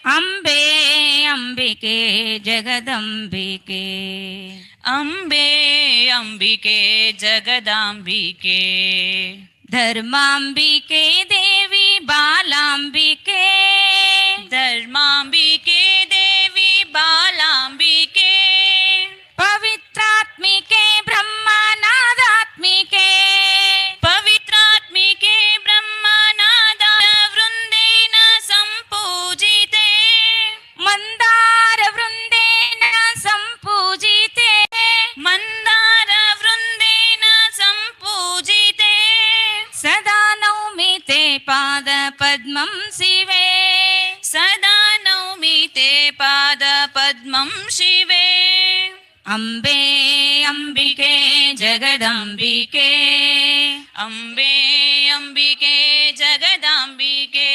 ಅಂಬೆ ಅಂಬಿಕೆ ಜಗದಂಬಿಕೆ. ಅಂಬೆ ಅಂಬಿಕೆ ಜಗದಾಂಬಿಕೆ. ಧರ್ಮಾಂಬಿಕೆ ದೇವಿ ಬಾಲಾಂಬಿಕೆ. ಧರ್ಮಾಂಬಿಕೆ ದೇವಿ ಬಾಲಾಂಬಿಕೆ. ಪವಿತ್ರಾತ್ಮಿಕೆ ಬ್ರಹ್ಮನಾದಾತ್ಮಿಕೆ. ಪವಿತ್ರಾತ್ಮಿಕೆ ಬ್ರಹ್ಮನಾದ ವೃಂದೇನ ಸಂಪೂಜಿತೆ. ಮಂದಾರ ವೃಂದೇನ ಸಂಪೂಜಿತೆ. ಮಂದಾರ ವೃಂದೇನ ಸಂಪೂಜಿತೆ. ಸದಾ ನೌಮಿತೆ ಪಾದ ಪದ್ಮಂ ಶಿವೆ. ಸದಾ ನೌಮಿತೆ ಪಾದ ಪದ್ಮಂ ಶಿವೆ. ಅಂಬೆ ಅಂಬಿಕೆ ಜಗದಂಬಿಕೆ. ಅಂಬೆ ಅಂಬಿಕೆ ಜಗದಾಂಬಿಕೆ.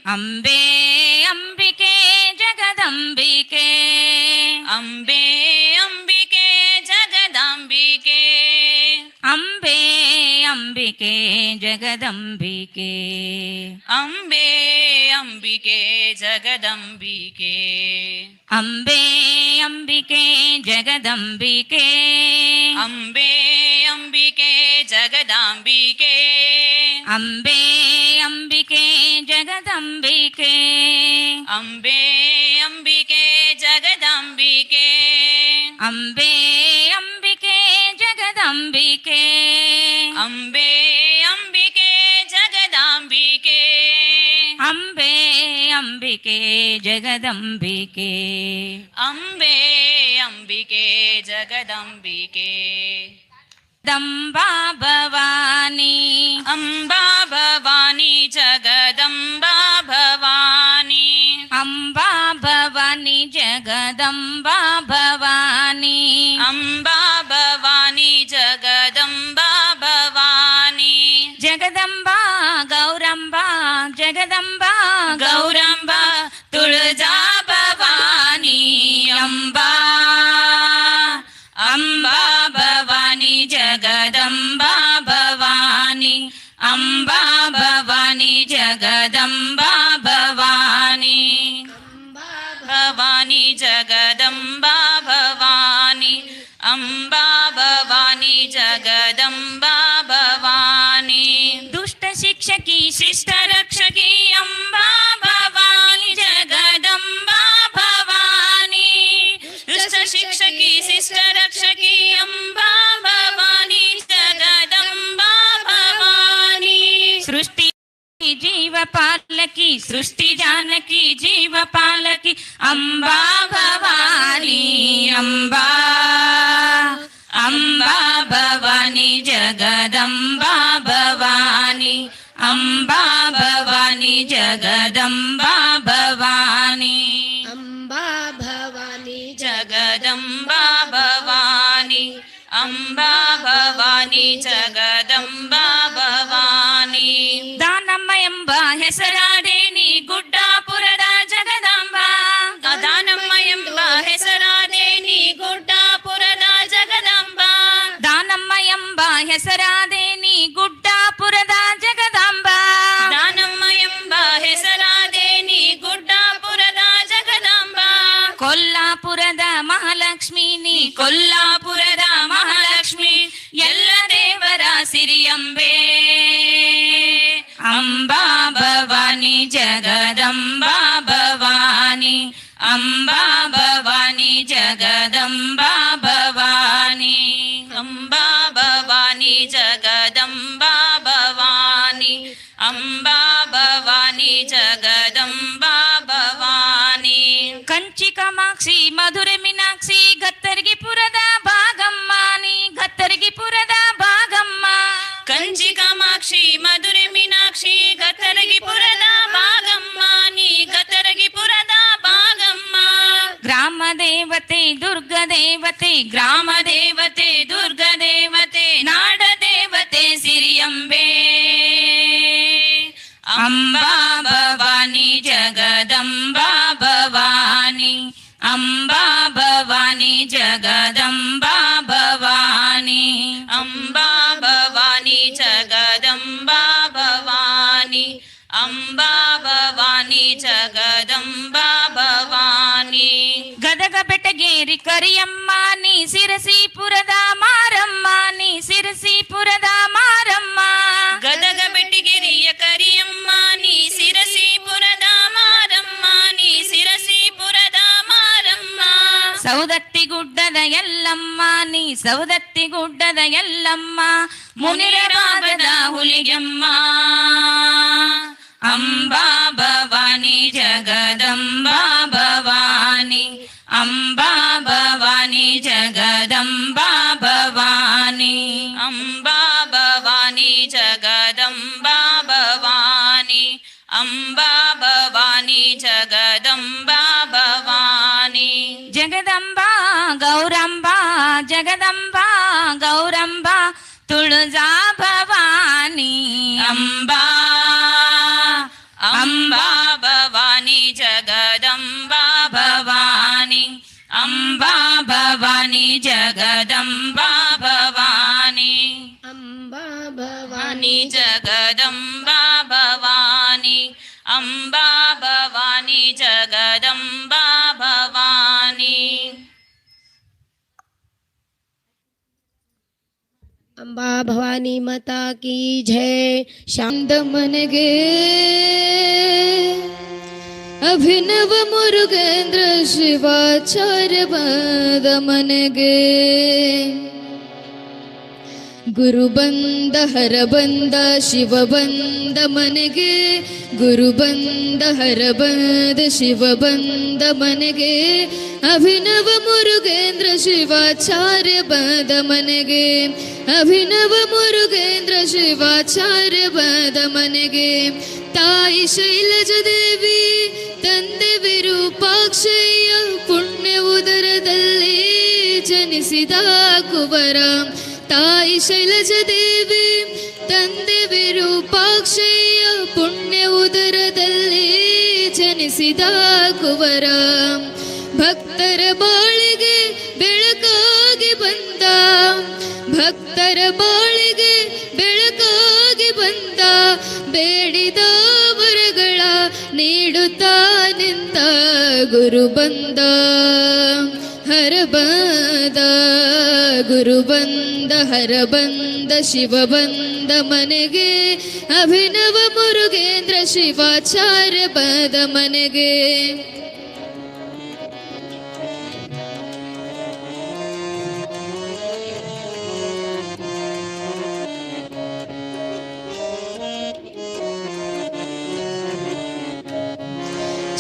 ಅಂಬೆ ಅಂಬಿಕೆ ಜಗದಂಬಿಕೆ. ಅಂಬೆ ಅಂಬಿಕೆ ಜಗದಾಂಬಿಕೆ. ಅಂಬೆ ಅಂಬಿಕೆ ಜಗದಂಬಿಕೆ. ಅಂಬೆ ಅಂಬಿಕೆ ಜಗದಂಬಿಕೆ. ಅಂಬೆ ಅಂಬಿಕೆ ಜಗದಂಬಿಕೆ. ಅಂಬೆ ಅಂಬಿಕೆ ಜಗದಾಂಬಿಕೆ. ಅಂಬೆ ಅಂಬಿಕೆ ಜಗದಂಬಿಕೆ. ಅಂಬೆ ಅಂಬಿಕೆ ಜಗದಾಂಬಿಕೆ. ಅಂಬೆ ಅಂಬಿಕೆ ಜಗದಂಬಿಕೆ. ಅಂಬೆ ಅಂಬಿಕೆ ಜಗದಾಂಬಿಕೆ. ಅಂಬೆ ಅಂಬಿಕೆ ಜಗದಂಬಿಕೆ. ಅಂಬೆ ಅಂಬಿಕೆ ಜಗದಂಬಿಕೆ. ದಂಬಾ ಭವಾನಿ. ಅಂಬಾ ಭವಾನಿ ಜಗದಂಬಾ ಭವಾನಿ. ಅಂಬಾ ಭವಾನಿ ಜಗದಂಬಾ ಭವಾನಿ. ಅಂಬಾ ಭವಾನಿ ಜಗದಂಬಾ ಭವಾನಿ. ಜಗದಂಬಾ ಗೌರಂಬಾ ಜಗದಂಬಾ ಗೌರಂಬ ತುಳಜಾ ಭವಾನಿ. ಅಂಬಾ ಅಂಬಾ ಭವಾನಿ ಜಗದಂಬಾ ಭವಾನಿ. ಅಂಬಾ ಭವಾನಿ ಜಗದಂಬಾ ಭವಾನಿ. ಭವಾನಿ ಜಗದಂಬಾ ಭವಾನಿ. ಅಂಬಾ ಭವಾನಿ ಜಗದಂಬಾ ಭವಾನಿ. ದುಷ್ಟ ಶಿಕ್ಷಕಿ ಶಿಷ್ಟ ರಕ್ಷಕಿ ಅಂಬಾ ಭವಾನಿ ಜಗದಂಬಾ ಭವಾನಿ. ದುಷ್ಟ ಶಿಕ್ಷಕಿ ಶಿಷ್ಟ ರಕ್ಷಕಿ ಅಂಬಾ ಭವಾನಿ ಜಗದಂಬಾ ಭವಾನಿ. ಸೃಷ್ಟಿ ಜೀವ ಪಾಲಕಿ ಸೃಷ್ಟಿ ಜಾನಕಿ ಜೀವ ಪಾಲಕಿ ಅಂಬಾ ಭವಾನಿ. ಅಂಬಾ ಅಂಬಾ ಭವಾನಿ ಜಗದಂಬಾ ಭವಾನಿ. ಅಂಬಾ ಭವಾನಿ ಜಗದಂಬಾ ಭವಾನಿ. ಅಂಬಾ ಭವಾನಿ ಜಗದಂಬಾ ಭವಾನಿ. ಅಂಬಾ ಭವಾನಿ ಜಗದಂಬಾ ಭವಾನಿ. ದಾನಮ್ಮ ಎಂಬ ಹೆಸರಾದೇನಿ ಗುಡ್ಡಾಪುರದ ಜಗದಾಂಬ. ದಾನಮ್ಮ ಎಂಬ ಹೆಸರಾದೇನಿ ಗುಡ್ಡಾಪುರದ ಜಗದಾಂಬ. ದಾನಮ್ಮ ಎಂಬ ಹೆಸರಾದೇನಿ ಗುಡ್ಡಾಪುರದ ಜಗದಾಂಬ. ದಾನಮ್ಮ ಎಂಬ ಹೆಸರಾದೇನಿ ಗುಡ್ಡಾಪುರದ ಜಗದಾಂಬ. ಕೊಲ್ಲಾಪುರದ ಮಹಾಲಕ್ಷ್ಮಿ ನೀ ಕೊಲ್ಲಾಪುರದ ಮಹಾಲಕ್ಷ್ಮಿ ಎಲ್ಲ ದೇವರ ಸಿರಿಯಂಬೆ. ಅಂಬಾ ಭವಾನಿ ಜಗದಂಬಾ ಭವಾನಿ. ಅಂಬಾ ಭವಾನಿ ಜಗದಂಬಾ ಭವಾನಿ. ಅಂಬಾ ಭವಾನಿ ಜಗದಂಬಾ ಭವಾನಿ. ಅಂಬಾ ಭವಾನಿ ಜಗದಂಬಾ ಭವಾನಿ. ಕಂಚಿ ಕಾಮಾಕ್ಷಿ ಮಧುರೆ ಮೀನಾಕ್ಷಿ ಗತ್ತರ್ಗಿಪುರದ ಭಾಗಮ್ಮ ನೀ ಗತ್ತರ್ಗಿಪುರದ ಭಾಗಮ್ಮ. ಕಂಚಿ ಕಾಮಾಕ್ಷಿ ಮಧುರೆ ಮೀನಾಕ್ಷಿ ಗತ್ತರಗಿಪುರದ ಭಾಗಮ್ಮ ನೀ ಗತ್ತರಗಿಪುರದ ಭಾಗಮ್ಮ. ಗ್ರಾಮ ದೇವತೆ ದುರ್ಗ ದೇವತೆ ಗ್ರಾಮ ದೇವತೆ ದುರ್ಗ ದೇವತೆ ನಾಡ ದೇವತೆ ಸಿರಿಯಂಬೆ. ಅಂಬಾ ಭವಾನಿ ಜಗದಂಬಾ ಭವಾನಿ. ಅಂಬಾ ಭವಾನಿ ಜಗದಂಬಾ ಭವಾನಿ. ಅಂಬಾ ಭವಾನಿ ಜಗದಂಬಾ ಭವಾನಿ. ಅಂಬಾ ಭವಾನಿ ಜಗದಂಬಾ ಕರಿಯಮ್ಮ ನೀ ಸಿರಸಿಪುರದ ಮಾರಮ್ಮ ನೀ ಸಿರಸಿಪುರದ ಮಾರಮ್ಮ. ಗದಗ ಬೆಟ್ಟಿಗೆರಿಯ ಕರಿಯಮ್ಮ ನೀ ಸಿರಸಿಪುರದ ಮಾರಮ್ಮ ನೀ ಸಿರಸಿಪುರದ ಮಾರಮ್ಮ. ಸೌದತ್ತಿ ಗುಡ್ಡದ ಎಲ್ಲಮ್ಮ ನೀ ಸೌದತ್ತಿ ಗುಡ್ಡದ ಎಲ್ಲಮ್ಮ. ಮುನಿರಾಬದ ಹುಲಿಗೆಮ್ಮ ಅಂಬಾ ಭವಾನಿ ಜಗದಂಬಾ ಭವಾನಿ ಅಂಬಾ ಭವಾನಿ ಜಗದಂಬಾ ಭವಾನಿ ಅಂಬಾ ಭವಾನಿ ಜಗದಂಬಾ ಭವಾನಿ ಅಂಬಾ ಭವಾನಿ ಜಗದಂಬಾ ಭವಾನಿ. ಜಗದಂಬಾ ಗೌರಂಬಾ ಜಗದಂಬಾ ಗೌರಂಬಾ ತುಳಜಾ ಭವಾನಿ ಅಂಬಾ ಅಂಬಾ ಭವಾನಿ ಜಗದಂಬಾ ಭವಾನಿ ಅಂಬಾ ಭವಾನಿ ಜಗದಂಬಾ ಭವಾನಿ ಅಂಬಾ ಭವಾನಿ ಜಗದಂಬಾ ಭವಾನಿ ಅಂಬಾ ಭವಾನಿ ಜಗದಂಬಾ ಭವಾನಿ. ಅಂಬಾ ಭವಾನಿ ಮಾತಾ ಕಿ ಜೈ. ಶಾಂತ ಮನಗೆ ಅಭಿನವ ಮುರುಗೇಂದ್ರ ಶಿವಾಚಾರ್ಯ ಪಾದ ಮನಗೆ. ಗುರು ಬಂದ ಹರ ಬಂದ ಶಿವ ಬಂದ ಮನೆಗೆ. ಗುರು ಬಂದ ಹರ ಬಂದ ಶಿವ ಬಂದ ಮನೆಗೆ. ಅಭಿನವ ಮುರುಗೇಂದ್ರ ಶಿವಾಚಾರ್ಯ ಪಾದ ಮನೆಗೆ. ಅಭಿನವ ಮುರುಗೇಂದ್ರ ಶಿವಾಚಾರ್ಯ ಪಾದ ಮನೆಗೆ. ತಾಯಿ ಶೈಲಜ ದೇವಿ ತಂದೆ ವಿರೂಪಾಕ್ಷಯ್ಯ ಪುಣ್ಯ ಉದರದಲ್ಲಿ ಜನಿಸಿದ ಕುವರ. ತಾಯಿ ಶೈಲಜ ದೇವಿ ತಂದೆ ವಿರೂಪಾಕ್ಷಯ್ಯ ಪುಣ್ಯ ಉದರದಲ್ಲಿ ಜನಿಸಿದ ಕುವರ. ಭಕ್ತರ ಬಾಳಿಗೆ ಬೆಳಕಾಗಿ ಬಂದ ಭಕ್ತರ ಬಾಳಿಗೆ ಬೆಳಕಾಗಿ ಬಂದ. ಬೇಡಿದ ವರಗಳ ನೀಡುತ್ತಾ ನಿಂತ ಗುರು ಬಂದ ಹರ ಬಂದ. ಗುರು ಬಂದ ಹರ ಬಂದ ಶಿವ ಬಂದ ಮನೆಗೆ. ಅಭಿನವ ಮುರುಗೇಂದ್ರ ಶಿವಾಚಾರ್ಯ ಪಾದ ಮನೆಗೆ.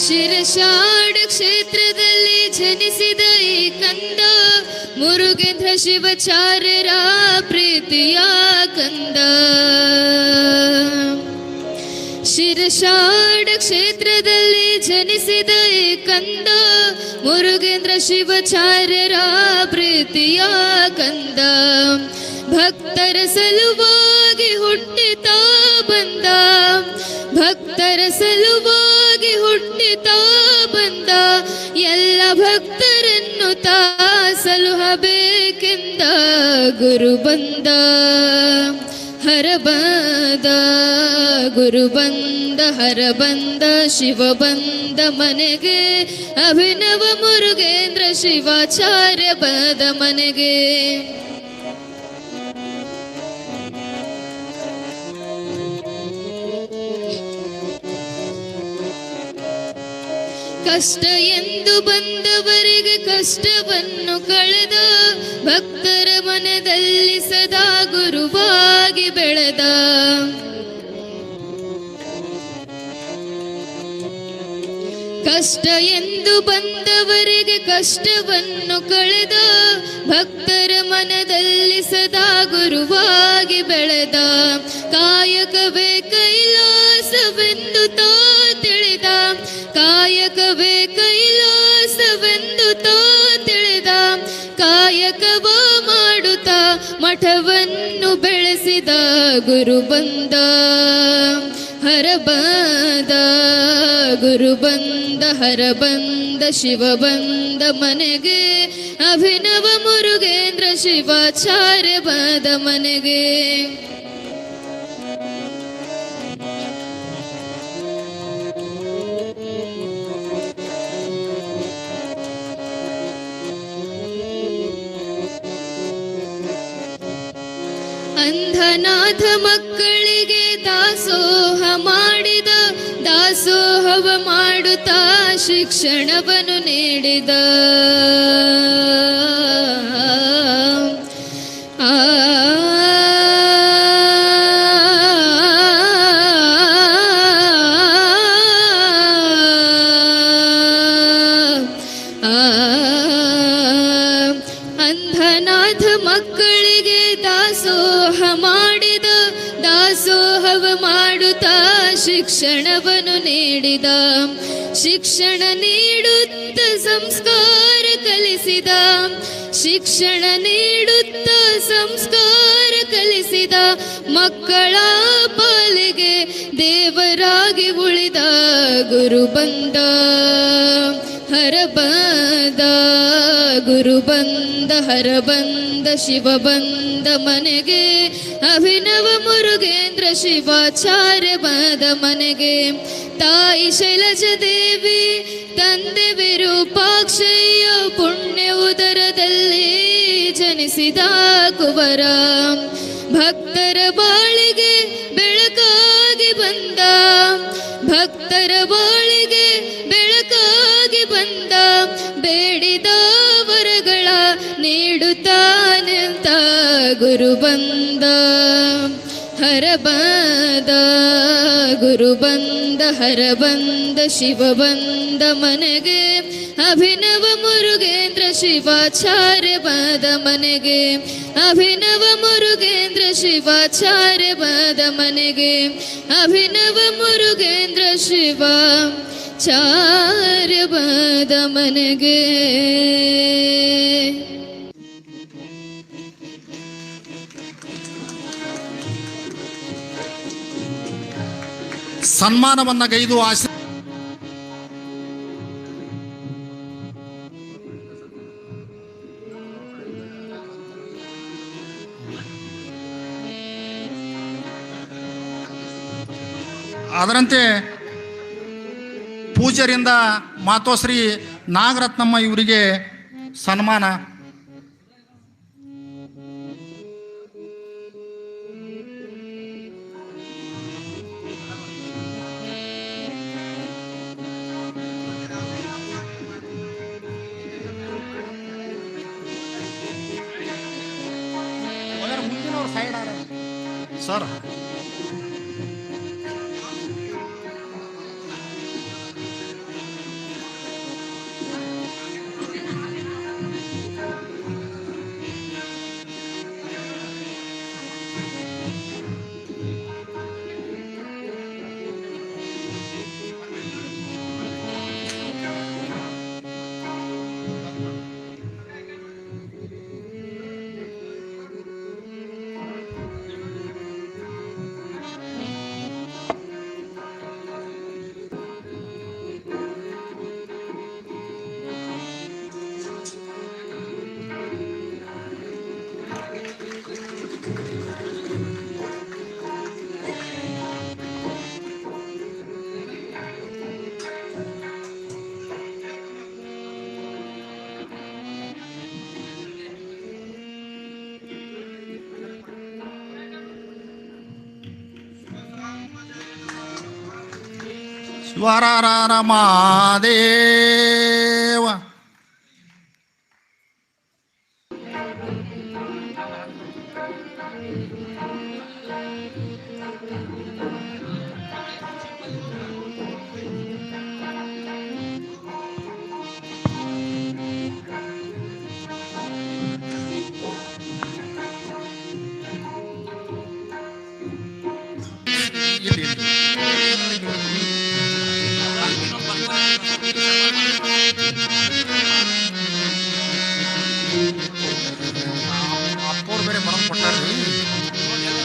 ಶಿರಶಾಡ ಕ್ಷೇತ್ರದಲ್ಲಿ ಜನಿಸಿದ ಈ ಕಂದ ಮುರುಗೇಂದ್ರ ಶಿವಾಚಾರ್ಯರ ಪ್ರೀತಿಯ ಕಂದ. ಶಿರಶಾಡ ಕ್ಷೇತ್ರದಲ್ಲಿ ಜನಿಸಿದ ಈ ಕಂದ ಮುರುಗೇಂದ್ರ ಶಿವಾಚಾರ್ಯರ ಪ್ರೀತಿಯ ಕಂದ. ಭಕ್ತರ ಸಲುವಾಗಿ ಹುಟ್ಟಿತಾ ಬಂದ ಭಕ್ತರ ಸಲುವಾಗಿ ಹುಟ್ಟಿತಾ ಬಂದ. ಎಲ್ಲ ಭಕ್ತರನ್ನು ತಾ ಸಲುಹಬೇಕೆಂದ ಗುರು ಬಂದ ಹರ ಬಂದ. ಗುರು ಬಂದ ಹರ ಬಂದ ಶಿವ ಬಂದ ಮನೆಗೆ. ಅಭಿನವ ಮುರುಗೇಂದ್ರ ಶಿವಾಚಾರ್ಯ ಪಾದ ಮನೆಗೆ. ಕಷ್ಟ ಎಂದು ಬಂದವರಿಗೆ ಕಷ್ಟವನ್ನು ಕಳೆದ. ಭಕ್ತರ ಮನದಲ್ಲಿ ಸದಾ ಗುರುವಾಗಿ ಬೆಳೆದ. ಕಷ್ಟ ಎಂದು ಬಂದವರಿಗೆ ಕಷ್ಟವನ್ನು ಕಳೆದ. ಭಕ್ತರ ಮನದಲ್ಲಿ ಸದಾ ಗುರುವಾಗಿ ಬೆಳೆದ. ಕಾಯಕವೇ ಕೈಲಾಸವೆಂದು ತಾ ತಿಳಿದ. ಕಾಯಕವೇ ಕೈಲಾಸವೆಂದು ತಾ ತಿಳಿದ. ಕಾಯಕವ ಮಾಡುತ್ತಾ ಮಠವನ್ನು ಬೆಳೆಸಿದ ಗುರು ಬಂದ ಹರ ಬಂದ. ಗುರು ಬಂದ ಹರ ಬಂದ ಶಿವ ಬಂದ ಮನೆಗೆ. ಅಭಿನವ ಮುರುಗೇಂದ್ರ ಶಿವಾಚಾರ್ಯ ಪಾದ ಮನೆಗೆ. ಅಂಧನಾಥ ಮಕ್ಕಳಿಗೆ ದಾಸೋಹ ಮಾಡಿದ, ದಾಸೋಹವ ಮಾಡುತ್ತಾ ಶಿಕ್ಷಣವನ್ನು ನೀಡಿದ. ಅಂಧನಾಥ ಮಕ್ಕಳಿಗೆ ದಾಸೋಹ ಮಾಡಿದ, ದಾಸೋಹವ ಮಾಡುತ್ತಾ ಶಿಕ್ಷಣವನ್ನು ನೀಡಿದ. ಶಿಕ್ಷಣ ನೀಡುತ್ತ ಸಂಸ್ಕಾರ ಕಲಿಸಿದ, ಶಿಕ್ಷಣ ನೀಡುತ್ತ ಸಂಸ್ಕಾರ ಕಲಿಸಿದ. ಮಕ್ಕಳ ಪಾಲಿಗೆ ದೇವರಾಗಿ ಉಳಿದ ಗುರು ಬಂದ, ಹರ ಬಂದ, ಗುರು ಬಂದ, ಹರ ಬಂದ, ಶಿವ ಬಂದ ಮನೆಗೆ. ಅಭಿನವ ಮುರುಗೇಂದ್ರ ಶಿವಾಚಾರ್ಯ ಬಂದ ಮನೆಗೆ. ತಾಯಿ ಶೈಲಜ ದೇವಿ, ತಂದೆ ವಿರೂಪಾಕ್ಷಯ್ಯ ಪುಣ್ಯ ಉದರದಲ್ಲಿ ಜನಿಸಿದ ಕುವರ. ಭಕ್ತರ ಬಾಳಿಗೆ ಬೆಳಕಾಗಿ ಬಂದ, ಭಕ್ತರ ಬಾಳಿಗೆ ಬೆಳಕಾಗಿ ಬಂದ. ಬೇಡಿದ ವರಗಳ ನೀಡುತ್ತಾನೆಂತ ಗುರು ಬಂದ, ಹರ ಬಂದ, ಗುರು ಬಂದ, ಹರ ಬಂದ, ಶಿವ ಬಂದ ಮನೆಗೆ. ಅಭಿನವ ಮುರುಗೇಂದ್ರ ಶಿವಾಚಾರ್ಯ ಬಂದ ಮನೆಗೆ. ಅಭಿನವ ಮುರುಗೇಂದ್ರ ಶಿವಾಚಾರ್ಯ ಬಂದ ಮನೆಗೆ. ಅಭಿನವ ಮುರುಗೇಂದ್ರ ಶಿವಾಚಾರ್ಯ ಬಂದ ಮನೆಗೆ. ಸನ್ಮಾನವನ್ನ ಗೈದು ಅದರಂತೆ ಪೂಜ್ಯರಿಂದ ಮಾತೋಶ್ರೀ ನಾಗರತ್ನಮ್ಮ ಇವರಿಗೆ ಸನ್ಮಾನ. ಸರ್ ಸ್ವರಾರ ಮಾದೇವ.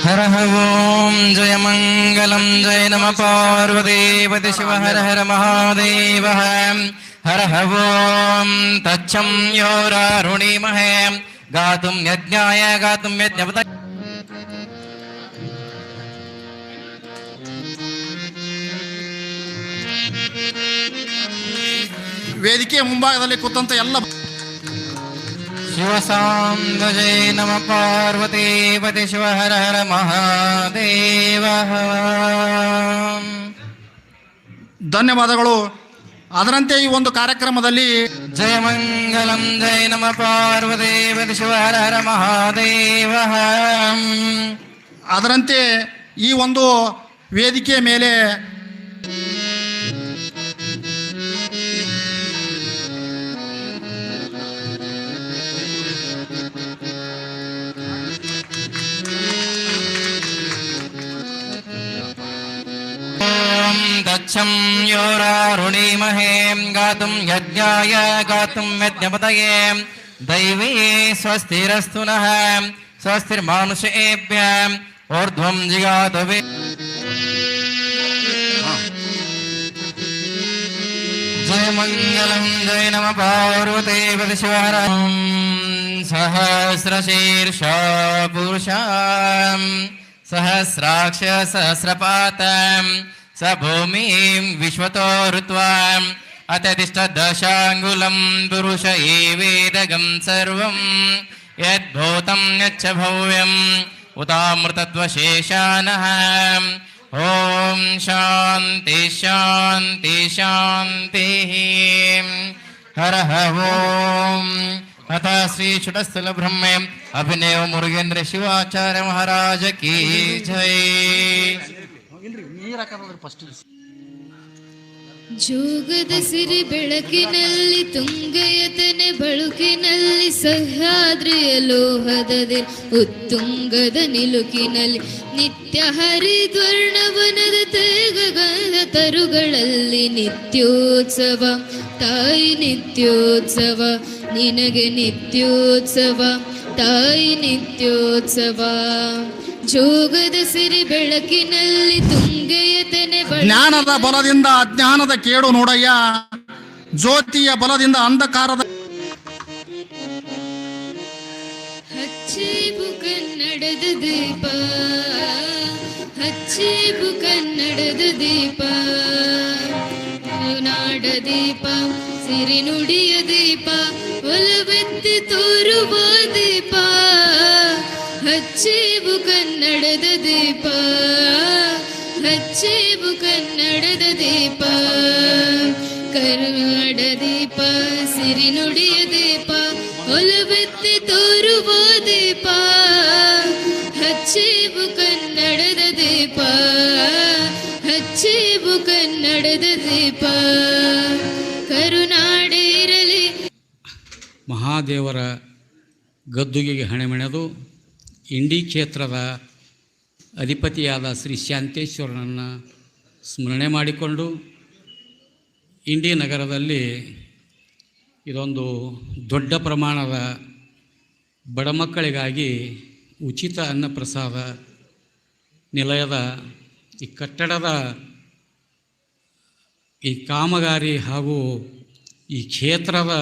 हर ओम जय मंगलम जय नमः पार्वतीपति शिव हर हर महादेव हर ओम तच्छं योरारुणीमहे गातुं यज्ञाय गातुं यज्ञपद. ವೇದಿಕೆಯ ಮುಂಭಾಗದಲ್ಲಿ ಕೂತಂತ ಎಲ್ಲ ಶಿವಸಾಂದಜೈ ನಮ ಪಾರ್ವತೀಪತಿ ಶಿವ ಹರ ಹರ ಮಹಾದೇವ. ಧನ್ಯವಾದಗಳು. ಅದರಂತೆ ಈ ಒಂದು ಕಾರ್ಯಕ್ರಮದಲ್ಲಿ ಜಯ ಮಂಗಲಂ ಜಯ ನಮ ಪಾರ್ವತೀಪತಿ ಶಿವ ಹರ ಹರ ಮಹಾದೇವ. ಅದರಂತೆ ಈ ಒಂದು ವೇದಿಕೆಯ ಮೇಲೆ ದಕ್ಷಂ ಯೋರಾರುಣೀಮಹೇ ಗಾತುಂ ಯಜ್ಞಾಯ ಗಾತುಂ ಯಜ್ಞಪತಯೇ ದೈವೀ ಸ್ವಸ್ತಿರಸ್ತು ನಃ ಸ್ವಸ್ತಿರ್ಮಾನುಷೇಭ್ಯ ಊರ್ಧ್ವಂ ಜಿಗಾತವೇ. ಜಯ ಮಂಗಲಂ ಜಯ ನಮ ಪಾರ್ವತೀಪತಿ ಶಿವ ಹರ. ಸಹಸ್ರಶೀರ್ಷ ಪುರುಷ ಸಹಸ್ರಾಕ್ಷ ಸಹಸ್ರಪಾತ ಸ ಭೂಮಿಂ ವಿಶ್ವತೋ ಋತ್ವಾ ಅತತಿಷ್ಠ ದಶಾಂಗುಲಂ ಪುರುಷ ಏವೇದಗಂ ಸರ್ವಂ ಯದ್ಭೂತಂ ಯಚ್ಚ ಭವ್ಯಂ ಉತಾಮೃತತ್ವಶೇಷಾನಃ. ಓಂ ಶಾಂತಿ ಶಾಂತಿ ಶಾಂತಿ. ಹರ ಓಂ. ಅಥ ಶ್ರೀ ಷಟಸ್ಥಲ ಬ್ರಹ್ಮೆ ಅಭಿನವ ಮುರುಗೇಂದ್ರ ಶಿವಾಚಾರ್ಯ ಮಹಾರಾಜ ಕೀ ಜೈ. ಜೋಗದ ಸಿರಿ ಬೆಳಕಿನಲ್ಲಿ ತುಂಗಯತನೆ ಬಳುಕಿನಲ್ಲಿ ಸಹ್ಯಾದ್ರಿಯ ಲೋಹದದೆ ಉತ್ತುಂಗದ ನಿಲುಕಿನಲ್ಲಿ ನಿತ್ಯ ಹರಿದ್ವರ್ಣವನದ ತೇಗಗಂಧ ತರುಗಳಲ್ಲಿ ನಿತ್ಯೋತ್ಸವ ತಾಯಿ ನಿತ್ಯೋತ್ಸವ ನಿನಗೆ ನಿತ್ಯೋತ್ಸವ ತಾಯಿ ನಿತ್ಯೋತ್ಸವ. ಜೋಗದ ಸಿರಿ ಬೆಳಕಿನಲ್ಲಿ ತುಂಗೆಯತನೆ ಜ್ಞಾನದ ಬಲದಿಂದ ಅಜ್ಞಾನದ ಕೇಡು ನೋಡಯ್ಯ, ಜ್ಯೋತಿಯ ಬಲದಿಂದ ಅಂಧಕಾರದ ಹಚ್ಚೇಬು ಕನ್ನಡದ ದೀಪ, ಹಚ್ಚೇಬು ಕನ್ನಡದ ದೀಪ, ನಾಡ ದೀಪ ಸಿರಿ ನುಡಿಯ ದೀಪ, ಒಲವೆತ್ತಿ ತೋರುವ ದೀಪ, ಹಚ್ಚೇಬು ಕನ್ನಡದ ದೀಪ, ಹಚ್ಚೇಬು ಕನ್ನಡದ ದೀಪ, ಕನ್ನಡ ದೀಪ ಸಿರಿ ನುಡಿಯ ದೀಪ, ಒಲವೆತ್ತಿ ತೋರುವ ದೀಪ, ಹಚ್ಚೇಬು ಕನ್ನಡದ ದೀಪ, ಹಚ್ಚೇಬು ಕನ್ನಡದ ದೀಪ, ಕರುನಾಡೆ ಇರಲಿ. ಮಹಾದೇವರ ಗದ್ದುಗೆಗೆ ಹಣೆಮೆಣೆದು ಇಂಡಿ ಕ್ಷೇತ್ರದ ಅಧಿಪತಿಯಾದ ಶ್ರೀ ಶಾಂತೇಶ್ವರನನ್ನು ಸ್ಮರಣೆ ಮಾಡಿಕೊಂಡು ಇಂಡಿ ನಗರದಲ್ಲಿ ಇದೊಂದು ದೊಡ್ಡ ಪ್ರಮಾಣದ ಬಡ ಮಕ್ಕಳಿಗಾಗಿ ಉಚಿತ ಅನ್ನಪ್ರಸಾದ ನಿಲಯದ ಈ ಕಟ್ಟಡದ ಈ ಕಾಮಗಾರಿ ಹಾಗೂ ಈ ಕ್ಷೇತ್ರದ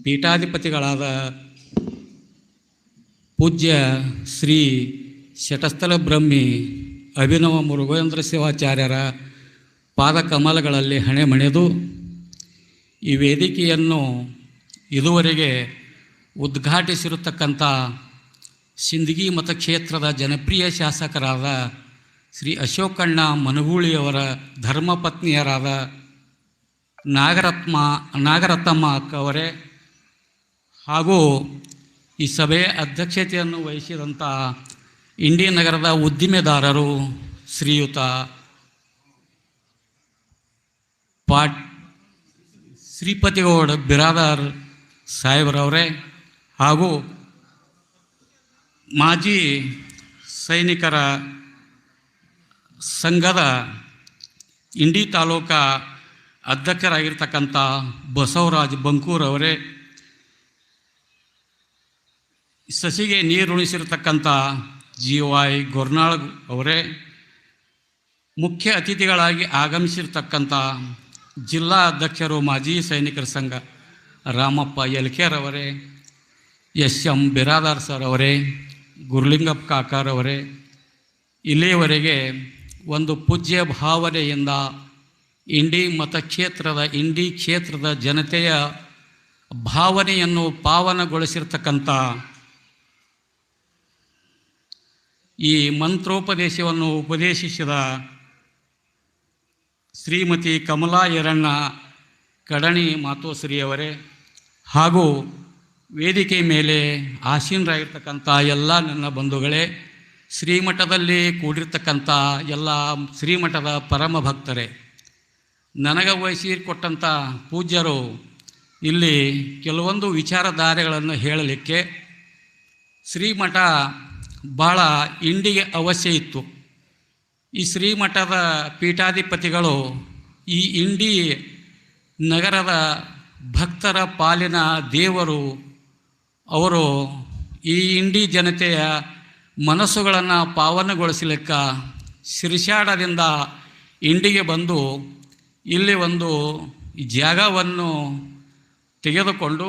ಪೀಠಾಧಿಪತಿಗಳಾದ ಪೂಜ್ಯ ಶ್ರೀ ಶಟಸ್ಥಲ ಬ್ರಹ್ಮಿ ಅಭಿನವ ಮುರುಗೇಂದ್ರ ಶಿವಾಚಾರ್ಯರ ಪಾದಕಮಲಗಳಲ್ಲಿ ಹಣೆಮಣೆದು ಈ ವೇದಿಕೆಯನ್ನು ಇದುವರೆಗೆ ಉದ್ಘಾಟಿಸಿರತಕ್ಕಂಥ ಸಿಂದಗಿ ಮತಕ್ಷೇತ್ರದ ಜನಪ್ರಿಯ ಶಾಸಕರಾದ ಶ್ರೀ ಅಶೋಕಣ್ಣ ಮನಗೂಳಿಯವರ ಧರ್ಮಪತ್ನಿಯರಾದ ನಾಗರತ್ನಮ್ಮ ಅಕ್ಕವರೇ ಹಾಗೂ ಈ ಸಭೆಯ ಅಧ್ಯಕ್ಷತೆಯನ್ನು ವಹಿಸಿದಂಥ ಇಂಡಿ ನಗರದ ಉದ್ದಿಮೆದಾರರು ಶ್ರೀಯುತ ಶ್ರೀಪತಿಗೌಡ ಬಿರಾದಾರ್ ಸಾಹೇಬ್ರವರೇ ಹಾಗೂ ಮಾಜಿ ಸೈನಿಕರ ಸಂಘದ ಇಂಡಿ ತಾಲೂಕಾ ಅಧ್ಯಕ್ಷರಾಗಿರ್ತಕ್ಕಂಥ ಬಸವರಾಜ್ ಬಂಕೂರವರೇ, ಸಸಿಗೆ ನೀರುಣಿಸಿರ್ತಕ್ಕಂಥ GY ಗೊರ್ನಾಳ್ ಅವರೇ, ಮುಖ್ಯ ಅತಿಥಿಗಳಾಗಿ ಆಗಮಿಸಿರ್ತಕ್ಕಂಥ ಜಿಲ್ಲಾ ಅಧ್ಯಕ್ಷರು ಮಾಜಿ ಸೈನಿಕರ ಸಂಘ ರಾಮಪ್ಪ ಯಲ್ಕೇರವರೇ, SM ಬಿರಾದಾರ್ ಸರ್ ಅವರೇ, ಗುರುಲಿಂಗಪ್ಪ ಕಾಕಾರವರೇ, ಇಲ್ಲಿಯವರೆಗೆ ಒಂದು ಪೂಜ್ಯ ಭಾವನೆಯಿಂದ ಇಂಡಿ ಕ್ಷೇತ್ರದ ಜನತೆಯ ಭಾವನೆಯನ್ನು ಪಾವನಗೊಳಿಸಿರ್ತಕ್ಕಂಥ ಈ ಮಂತ್ರೋಪದೇಶವನ್ನು ಉಪದೇಶಿಸಿದ ಶ್ರೀಮತಿ ಕಮಲಾ ಯರಣ್ಣ ಕಡಣಿ ಮಾತೋಶ್ರೀಯವರೇ ಹಾಗೂ ವೇದಿಕೆ ಮೇಲೆ ಆಸೀನರಾಗಿರ್ತಕ್ಕಂಥ ಎಲ್ಲ ನನ್ನ ಬಂಧುಗಳೇ, ಶ್ರೀಮಠದಲ್ಲಿ ಕೂಡಿರ್ತಕ್ಕಂಥ ಎಲ್ಲ ಶ್ರೀಮಠದ ಪರಮ ಭಕ್ತರೇ, ನನಗೆ ವಹಿಸಿಕೊಟ್ಟಂಥ ಪೂಜ್ಯರು ಇಲ್ಲಿ ಕೆಲವೊಂದು ವಿಚಾರಧಾರೆಗಳನ್ನು ಹೇಳಲಿಕ್ಕೆ ಶ್ರೀಮಠ ಭಾಳ ಇಂಡಿಗೆ ಅವಶ್ಯ ಇತ್ತು. ಈ ಶ್ರೀಮಠದ ಪೀಠಾಧಿಪತಿಗಳು ಈ ಇಂಡಿ ನಗರದ ಭಕ್ತರ ಪಾಲಿನ ದೇವರು. ಅವರು ಈ ಇಂಡಿ ಜನತೆಯ ಮನಸ್ಸುಗಳನ್ನು ಪಾವನಗೊಳಿಸಲಿಕ್ಕೆ ಶಿರ್ಷಾಡದಿಂದ ಇಂಡಿಗೆ ಬಂದು ಇಲ್ಲಿ ಒಂದು ಜಾಗವನ್ನು ತೆಗೆದುಕೊಂಡು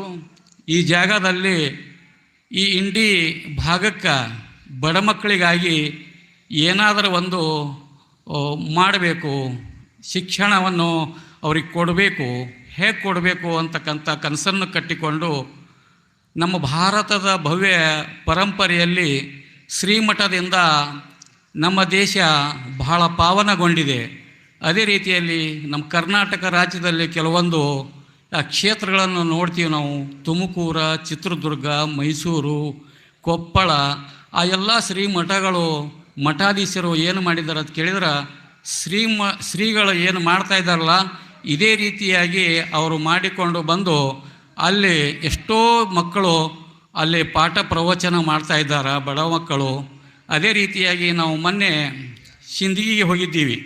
ಈ ಜಾಗದಲ್ಲಿ ಈ ಇಂಡಿ ಭಾಗಕ್ಕೆ ಬಡ ಮಕ್ಕಳಿಗಾಗಿ ಏನಾದರೂ ಒಂದು ಮಾಡಬೇಕು, ಶಿಕ್ಷಣವನ್ನು ಅವ್ರಿಗೆ ಕೊಡಬೇಕು, ಹೇಗೆ ಕೊಡಬೇಕು ಅಂತಕ್ಕಂಥ ಕನಸನ್ನು ಕಟ್ಟಿಕೊಂಡು ನಮ್ಮ ಭಾರತದ ಭವ್ಯ ಪರಂಪರೆಯಲ್ಲಿ ಶ್ರೀಮಠದಿಂದ ನಮ್ಮ ದೇಶ ಬಹಳ ಪಾವನಗೊಂಡಿದೆ. ಅದೇ ರೀತಿಯಲ್ಲಿ ನಮ್ಮ ಕರ್ನಾಟಕ ರಾಜ್ಯದಲ್ಲಿ ಕೆಲವೊಂದು ಕ್ಷೇತ್ರಗಳನ್ನು ನೋಡ್ತೀವಿ ನಾವು. ತುಮಕೂರು, ಚಿತ್ರದುರ್ಗ, ಮೈಸೂರು, ಕೊಪ್ಪಳ, ಆ ಎಲ್ಲ ಶ್ರೀಮಠಗಳು ಮಠಾಧೀಶರು ಏನು ಮಾಡಿದ್ದಾರೆ ಅಂತ ಕೇಳಿದ್ರೆ ಶ್ರೀಗಳು ಏನು ಮಾಡ್ತಾ ಇದ್ದಾರಲ್ಲ ಇದೇ ರೀತಿಯಾಗಿ ಅವರು ಮಾಡಿಕೊಂಡು ಬಂದು ಅಲ್ಲಿ ಎಷ್ಟೋ ಮಕ್ಕಳು ಅಲ್ಲಿ ಪಾಠ ಪ್ರವಚನ ಮಾಡ್ತಾ ಇದ್ದಾರೆ, ಬಡ ಮಕ್ಕಳು. ಅದೇ ರೀತಿಯಾಗಿ ನಾವು ಮೊನ್ನೆ ಸಿಂದಗಿಗೆ ಹೋಗಿದ್ದೀವಿ.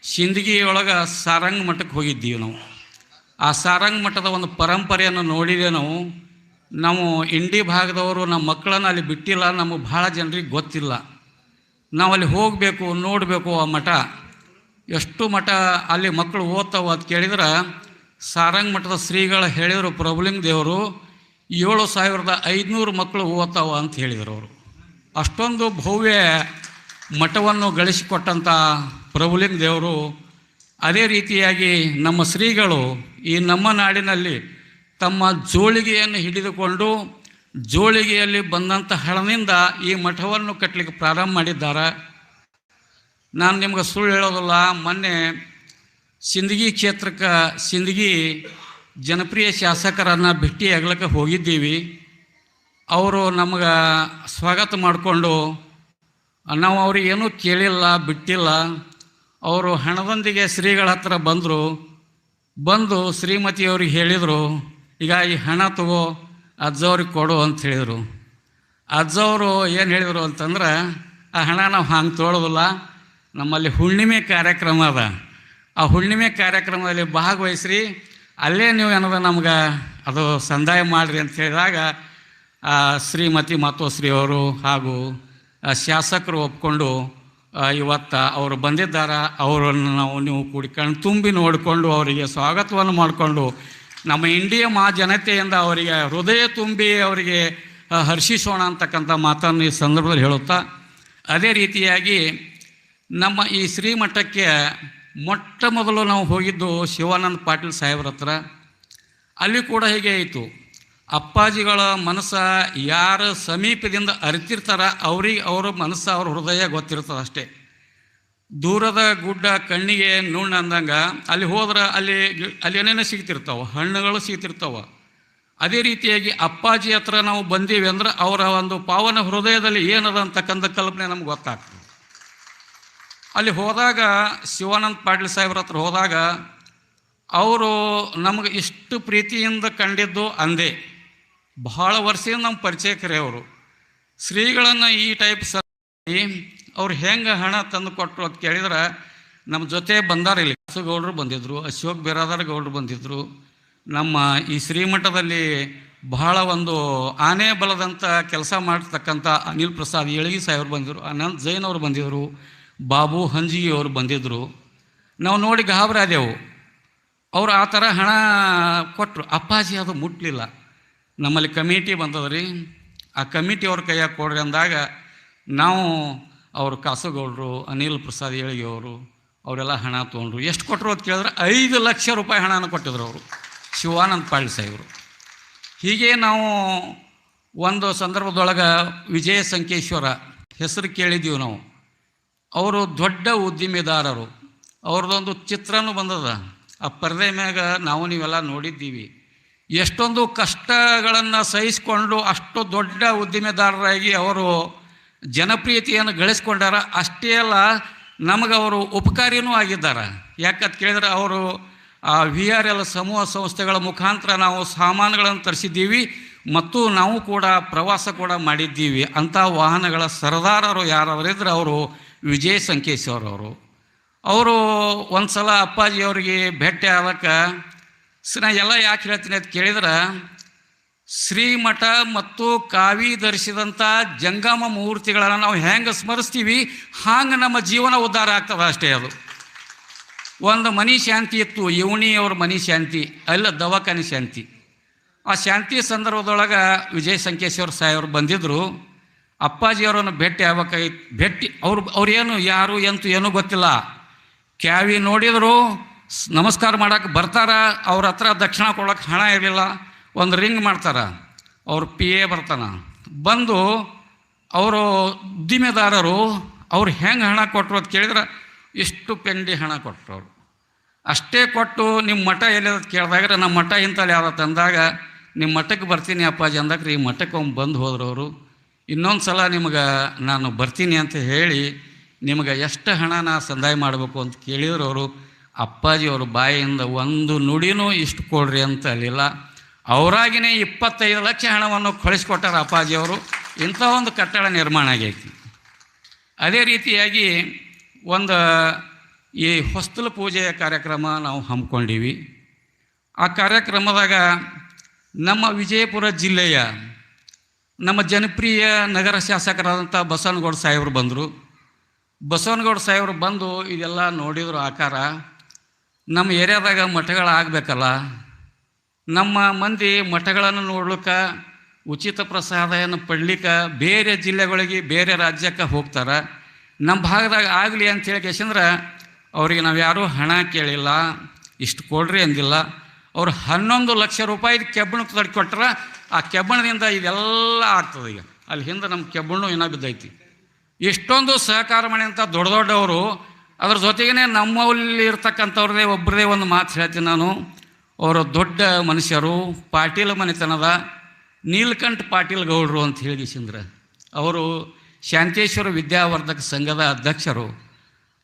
ಸಿಂದಗಿಯೊಳಗೆ ಸಾರಂಗ್ ಮಠಕ್ಕೆ ಹೋಗಿದ್ದೀವಿ ನಾವು. ಆ ಸಾರಂಗ್ ಮಠದ ಒಂದು ಪರಂಪರೆಯನ್ನು ನೋಡಿದೆ ನಾವು ಇಂಡಿ ಭಾಗದವರು ನಮ್ಮ ಮಕ್ಕಳನ್ನು ಅಲ್ಲಿ ಬಿಟ್ಟಿಲ್ಲ. ನಮಗೆ ಭಾಳ ಜನರಿಗೆ ಗೊತ್ತಿಲ್ಲ. ನಾವಲ್ಲಿ ಹೋಗಬೇಕು, ನೋಡಬೇಕು. ಆ ಮಠ ಎಷ್ಟು ಮಠ ಅಲ್ಲಿ ಮಕ್ಕಳು ಓದ್ತಾವ ಅಂತ ಕೇಳಿದ್ರೆ ಸಾರಂಗ್ ಮಠದ ಶ್ರೀಗಳು ಹೇಳಿದರು, ಪ್ರಭುಲಿಂಗ ದೇವರು 7500 ಮಕ್ಕಳು ಓದ್ತಾವ ಅಂತ ಹೇಳಿದರು ಅವರು. ಅಷ್ಟೊಂದು ಭವ್ಯ ಮಠವನ್ನು ಗಳಿಸಿಕೊಟ್ಟಂಥ ಪ್ರಭುಲಿಂಗ ದೇವರು. ಅದೇ ರೀತಿಯಾಗಿ ನಮ್ಮ ಶ್ರೀಗಳು ಈ ನಮ್ಮ ನಾಡಿನಲ್ಲಿ ತಮ್ಮ ಜೋಳಿಗೆಯನ್ನು ಹಿಡಿದುಕೊಂಡು ಜೋಳಿಗೆಯಲ್ಲಿ ಬಂದಂಥ ಹಣದಿಂದ ಈ ಮಠವನ್ನು ಕಟ್ಟಲಿಕ್ಕೆ ಪ್ರಾರಂಭ ಮಾಡಿದ್ದಾರೆ. ನಾನು ನಿಮ್ಗೆ ಸುಳ್ಳು ಹೇಳೋದಿಲ್ಲ. ಮೊನ್ನೆ ಸಿಂದಗಿ ಕ್ಷೇತ್ರಕ್ಕೆ ಸಿಂದಗಿ ಜನಪ್ರಿಯ ಶಾಸಕರನ್ನು ಭೇಟಿಯಾಗ್ಲಿಕ್ಕೆ ಹೋಗಿದ್ದೀವಿ. ಅವರು ನಮಗೆ ಸ್ವಾಗತ ಮಾಡಿಕೊಂಡು ನಾವು ಅವ್ರಿಗೇನೂ ಕೇಳಿಲ್ಲ, ಬಿಟ್ಟಿಲ್ಲ. ಅವರು ಹಣದೊಂದಿಗೆ ಶ್ರೀಗಳ ಹತ್ರ ಬಂದು ಶ್ರೀಮತಿಯವ್ರಿಗೆ ಹೇಳಿದರು, ಈಗ ಈ ಹಣ ತಗೋ ಅಜ್ಜವ್ರಿಗೆ ಕೊಡು ಅಂತ ಹೇಳಿದರು. ಅಜ್ಜವರು ಏನು ಹೇಳಿದರು ಅಂತಂದ್ರೆ, ಆ ಹಣ ನಾವು ಹಂಗೆ ತೊಗೊಳೋದಿಲ್ಲ, ನಮ್ಮಲ್ಲಿ ಹುಣ್ಣಿಮೆ ಕಾರ್ಯಕ್ರಮ ಅದ, ಆ ಹುಣ್ಣಿಮೆ ಕಾರ್ಯಕ್ರಮದಲ್ಲಿ ಭಾಗವಹಿಸ್ರಿ, ಅಲ್ಲೇ ನೀವು ಏನದ ನಮ್ಗೆ ಅದು ಸಂದಾಯ ಮಾಡಿರಿ ಅಂತ ಹೇಳಿದಾಗ ಶ್ರೀಮತಿ ಮಾತೋಶ್ರೀ ಅವರು ಹಾಗೂ ಶಾಸಕರು ಒಪ್ಕೊಂಡು ಇವತ್ತು ಅವರು ಬಂದಿದ್ದಾರೆ. ಅವರನ್ನು ನೀವು ಕೂಡಿ ಕಣ್ ತುಂಬಿ ನೋಡಿಕೊಂಡು ಅವರಿಗೆ ಸ್ವಾಗತವನ್ನು ಮಾಡಿಕೊಂಡು ನಮ್ಮ ಇಂಡಿಯಾ ಜನತೆಯಿಂದ ಅವರಿಗೆ ಹೃದಯ ತುಂಬಿ ಅವರಿಗೆ ಹರ್ಷಿಸೋಣ ಅಂತಕ್ಕಂಥ ಮಾತನ್ನು ಈ ಸಂದರ್ಭದಲ್ಲಿ ಹೇಳುತ್ತಾ, ಅದೇ ರೀತಿಯಾಗಿ ನಮ್ಮ ಈ ಶ್ರೀಮಠಕ್ಕೆ ಮೊಟ್ಟ ಮೊದಲು ನಾವು ಹೋಗಿದ್ದು ಶಿವಾನಂದ ಪಾಟೀಲ್ ಸಾಹೇಬ್ರ ಹತ್ರ. ಅಲ್ಲಿ ಕೂಡ ಹೀಗೆ ಆಯಿತು. ಅಪ್ಪಾಜಿಗಳ ಮನಸ್ಸು ಯಾರು ಸಮೀಪದಿಂದ ಅರಿತಿರ್ತಾರ ಅವರ ಮನಸ್ಸು, ಅವ್ರ ಹೃದಯ ಗೊತ್ತಿರ್ತದೆ ಅಷ್ಟೇ. ದೂರದ ಗುಡ್ಡ ಕಣ್ಣಿಗೆ ನುಣ್ಣು ಅಂದಂಗೆ ಅಲ್ಲಿ ಹೋದ್ರೆ ಅಲ್ಲಿ ಏನೇನೋ ಸಿಗ್ತಿರ್ತಾವೆ, ಹಣ್ಣುಗಳು ಸಿಗ್ತಿರ್ತಾವೆ. ಅದೇ ರೀತಿಯಾಗಿ ಅಪ್ಪಾಜಿ ಹತ್ರ ನಾವು ಬಂದೀವಿ ಅಂದ್ರೆ ಅವರ ಒಂದು ಪಾವನ ಹೃದಯದಲ್ಲಿ ಏನದ ಅಂತಕ್ಕಂಥ ಕಲ್ಪನೆ ನಮ್ಗೆ ಗೊತ್ತಾಗ್ತದೆ. ಅಲ್ಲಿ ಹೋದಾಗ ಶಿವಾನಂದ ಪಾಟೀಲ್ ಸಾಹೇಬ್ರ ಹತ್ರ ಹೋದಾಗ ಅವರು ನಮಗೆ ಇಷ್ಟು ಪ್ರೀತಿಯಿಂದ ಕಂಡಿದ್ದು ಅಂದೇ. ಬಹಳ ವರ್ಷದಿಂದ ನಮ್ಮ ಪರಿಚಯಕರೇ ಅವರು. ಶ್ರೀಗಳನ್ನು ಈ ಟೈಪ್ ಅವ್ರು ಹೆಂಗೆ ಹಣ ತಂದು ಕೊಟ್ಟರು ಅಂತ ಕೇಳಿದ್ರೆ ನಮ್ಮ ಜೊತೆ ಬಂದಾರ. ಇಲ್ಲಿ ಗೌಡರು ಬಂದಿದ್ದರು, ಅಶೋಕ್ ಬಿರಾದಾರ್ ಗೌಡರು ಬಂದಿದ್ದರು. ನಮ್ಮ ಈ ಶ್ರೀಮಠದಲ್ಲಿ ಬಹಳ ಒಂದು ಆನೆ ಬಲದಂಥ ಕೆಲಸ ಮಾಡ್ತಕ್ಕಂಥ ಅನಿಲ್ ಪ್ರಸಾದ್ ಏಳಗಿ ಸಾಹೇಬ್ರು ಬಂದಿದ್ದರು, ಅನಂತ್ ಜೈನ್ ಅವರು ಬಂದಿದ್ದರು, ಬಾಬು ಹಂಜಿಗಿ ಅವರು ಬಂದಿದ್ದರು. ನಾವು ನೋಡಿ ಗಾಬರಾದೆವು. ಅವರು ಆ ಥರ ಹಣ ಕೊಟ್ಟರು. ಅಪ್ಪಾಜಿ ಅದು ಮುಟ್ಟಲಿಲ್ಲ. ನಮ್ಮಲ್ಲಿ ಕಮಿಟಿ ಬಂದದ್ರಿ, ಆ ಕಮಿಟಿ ಅವ್ರ ಕೈಯಾಗ ಕೊಡ್ರಿ ಅಂದಾಗ ನಾವು ಅವರು ಕಾಸುಗೌಡರು, ಅನಿಲ್ ಪ್ರಸಾದ್ ಏಳಿಗೆ ಅವರು ಅವರೆಲ್ಲ ಹಣ ತೊಗೊಂಡ್ರು. ಎಷ್ಟು ಕೊಟ್ಟರು ಅಂತ ಕೇಳಿದ್ರೆ 5 ಲಕ್ಷ ರೂಪಾಯಿ ಹಣನ ಕೊಟ್ಟಿದ್ರು ಅವರು, ಶಿವಾನಂದ ಪಾಟೀಲ್ ಸಾಹೇಬರು. ಹೀಗೆ ನಾವು ಒಂದು ಸಂದರ್ಭದೊಳಗೆ ವಿಜಯ ಸಂಕೇಶ್ವರ ಹೆಸರು ಕೇಳಿದ್ದೀವಿ ನಾವು. ಅವರು ದೊಡ್ಡ ಉದ್ದಿಮೆದಾರರು. ಅವ್ರದ್ದೊಂದು ಚಿತ್ರನೂ ಬಂದದ, ಆ ಪರದೆ ಮ್ಯಾಗ ನಾವು ನೀವೆಲ್ಲ ನೋಡಿದ್ದೀವಿ. ಎಷ್ಟೊಂದು ಕಷ್ಟಗಳನ್ನು ಸಹಿಸಿಕೊಂಡು ಅಷ್ಟು ದೊಡ್ಡ ಉದ್ದಿಮೆದಾರರಾಗಿ ಅವರು ಜನಪ್ರಿಯತೆಯನ್ನು ಗಳಿಸ್ಕೊಂಡಾರ. ಅಷ್ಟೇ ಅಲ್ಲ, ನಮಗೆ ಅವರು ಉಪಕಾರಿನೂ ಆಗಿದ್ದಾರೆ. ಯಾಕಂತ ಕೇಳಿದ್ರೆ ಅವರು VRL ಸಮೂಹ ಸಂಸ್ಥೆಗಳ ಮುಖಾಂತರ ನಾವು ಸಾಮಾನುಗಳನ್ನು ತರಿಸಿದ್ದೀವಿ ಮತ್ತು ನಾವು ಕೂಡ ಪ್ರವಾಸ ಕೂಡ ಮಾಡಿದ್ದೀವಿ. ಅಂಥ ವಾಹನಗಳ ಸರದಾರರು ಯಾರಾದ್ರಿದ್ರೆ ಅವರು ವಿಜಯ ಸಂಕೇಶ್ವರವರು. ಅವರು ಒಂದು ಸಲ ಅಪ್ಪಾಜಿಯವರಿಗೆ ಭೇಟಿ ಆದಕ್ಕೆ ನಾ ಎಲ್ಲ ಯಾಕೆ ಹೇಳ್ತೀನಿ ಅಂತ ಕೇಳಿದ್ರೆ, ಶ್ರೀಮಠ ಮತ್ತು ಕಾವಿ ಧರಿಸಿದಂಥ ಜಂಗಮ ಮೂರ್ತಿಗಳನ್ನು ನಾವು ಹೆಂಗೆ ಸ್ಮರಿಸ್ತೀವಿ ಹಾಗೆ ನಮ್ಮ ಜೀವನ ಉದ್ಧಾರ ಆಗ್ತದೆ ಅಷ್ಟೇ. ಅದು ಒಂದು ಮನೆ ಶಾಂತಿ ಇತ್ತು, ಇವಣಿಯವ್ರ ಮನೆ ಶಾಂತಿ, ಅಲ್ಲ ದವಾಖಾನೆ ಶಾಂತಿ. ಆ ಶಾಂತಿ ಸಂದರ್ಭದೊಳಗೆ ವಿಜಯ ಸಂಕೇಶ್ವರ ಸಾಹೇಬರು ಬಂದಿದ್ದರು. ಅಪ್ಪಾಜಿಯವರನ್ನು ಭೇಟಿ ಆಗ್ಬೇಕಾಗಿತ್ತು. ಭೇಟಿ ಅವ್ರೇನು ಯಾರು ಎಂತೂ ಏನೂ ಗೊತ್ತಿಲ್ಲ. ಕ್ಯಾವಿ ನೋಡಿದರು, ನಮಸ್ಕಾರ ಮಾಡೋಕೆ ಬರ್ತಾರ. ಅವ್ರ ಹತ್ರ ದಕ್ಷಿಣ ಕೊಡೋಕೆ ಹಣ ಇರಲಿಲ್ಲ. ಒಂದು ರಿಂಗ್ ಮಾಡ್ತಾರೆ, ಅವ್ರ PA ಬರ್ತಾನೆ. ಬಂದು ಅವರು ಉದ್ದಿಮೆದಾರರು ಅವ್ರು ಹೆಂಗೆ ಹಣ ಕೊಟ್ಟರು ಅಂತ ಕೇಳಿದ್ರೆ, ಇಷ್ಟು ಪೆಂಡಿ ಹಣ ಕೊಟ್ಟರು ಅವರು. ಅಷ್ಟೇ ಕೊಟ್ಟು ನಿಮ್ಮ ಮಠ ಎಲ್ಲಿರೋದು ಕೇಳಿದಾಗ ನಮ್ಮ ಮಠ ಇಂಥಲ್ಲಿ ಯಾವ್ದು ಅಂದಾಗ, ನಿಮ್ಮ ಮಠಕ್ಕೆ ಬರ್ತೀನಿ ಅಪ್ಪಾಜಿ ಅಂದಾಗ ಈ ಮಠಕ್ಕೆ ಒಮ್ಮೆ ಬಂದು ಹೋದ್ರು ಅವರು. ಇನ್ನೊಂದು ಸಲ ನಿಮಗೆ ನಾನು ಬರ್ತೀನಿ ಅಂತ ಹೇಳಿ ನಿಮಗೆ ಎಷ್ಟು ಹಣ ನಾ ಸಂದಾಯ ಮಾಡಬೇಕು ಅಂತ ಕೇಳಿದ್ರು ಅವರು. ಅಪ್ಪಾಜಿಯವರು ಬಾಯಿಯಿಂದ ಒಂದು ನುಡಿನೂ ಇಷ್ಟು ಕೊಡ್ರಿ ಅಂತ ಅಲ್ಲಿಲ್ಲ. ಅವರಾಗಿನೇ 25 ಲಕ್ಷ ಹಣವನ್ನು ಕಳಿಸ್ಕೊಟ್ಟಾರ ಅಪ್ಪಾಜಿಯವರು. ಇಂಥ ಒಂದು ಕಟ್ಟಡ ನಿರ್ಮಾಣ ಆಗೈತಿ. ಅದೇ ರೀತಿಯಾಗಿ ಒಂದು ಈ ಹೊಸ್ತಲು ಪೂಜೆಯ ಕಾರ್ಯಕ್ರಮ ನಾವು ಹಮ್ಮಿಕೊಂಡಿವಿ. ಆ ಕಾರ್ಯಕ್ರಮದಾಗ ನಮ್ಮ ವಿಜಯಪುರ ಜಿಲ್ಲೆಯ ನಮ್ಮ ಜನಪ್ರಿಯ ನಗರ ಶಾಸಕರಾದಂಥ ಬಸವನಗೌಡ ಸಾಹೇಬರು ಬಂದರು. ಬಸವನಗೌಡ ಸಾಹೇಬರು ಬಂದು ಇದೆಲ್ಲ ನೋಡಿದ್ರು ಆಕಾರ. ನಮ್ಮ ಏರಿಯಾದಾಗ ಮಠಗಳಾಗಬೇಕಲ್ಲ, ನಮ್ಮ ಮಂದಿ ಮಠಗಳನ್ನು ನೋಡ್ಲಿಕ್ಕೆ ಉಚಿತ ಪ್ರಸಾದವನ್ನು ಪಡ್ಲಿಕ್ಕೆ ಬೇರೆ ಜಿಲ್ಲೆಗಳಿಗೆ ಬೇರೆ ರಾಜ್ಯಕ್ಕೆ ಹೋಗ್ತಾರೆ. ನಮ್ಮ ಭಾಗದಾಗ ಆಗಲಿ ಅಂತೇಳಿ ಕೇಸಂದ್ರೆ ಅವ್ರಿಗೆ ನಾವು ಯಾರೂ ಹಣ ಕೇಳಿಲ್ಲ, ಇಷ್ಟು ಕೊಡ್ರಿ ಅಂದಿಲ್ಲ. ಅವ್ರು 11 ಲಕ್ಷ ರೂಪಾಯಿದು ಕೆಬ್ಬಣಕ್ಕೆ ತಡಿ ಕೊಟ್ರೆ ಆ ಕೆಬ್ಬಣದಿಂದ ಇದೆಲ್ಲ ಆಗ್ತದೆ. ಈಗ ಅಲ್ಲಿ ಹಿಂದೆ ನಮ್ಮ ಕೆಬ್ಬಣ್ಣು ಇನ್ನೂ ಬಿದ್ದೈತಿ. ಇಷ್ಟೊಂದು ಸಹಕಾರ ಮಾಡಿದಂಥ ದೊಡ್ಡ ದೊಡ್ಡವರು. ಅದ್ರ ಜೊತೆಗೇ ನಮ್ಮಲ್ಲಿ ಇರ್ತಕ್ಕಂಥವ್ರದೇ ಒಬ್ಬರದೇ ಒಂದು ಮಾತು ಹೇಳ್ತೀನಿ ನಾನು. ಅವರು ದೊಡ್ಡ ಮನುಷ್ಯರು, ಪಾಟೀಲ್ ಮನೆತನದ ನೀಲಕಂಠ ಪಾಟೀಲ್ ಗೌಡರು ಅಂತ ಹೇಳಿಸಿಂದ್ರೆ ಅವರು ಶಾಂತೇಶ್ವರ ವಿದ್ಯಾವರ್ಧಕ ಸಂಘದ ಅಧ್ಯಕ್ಷರು.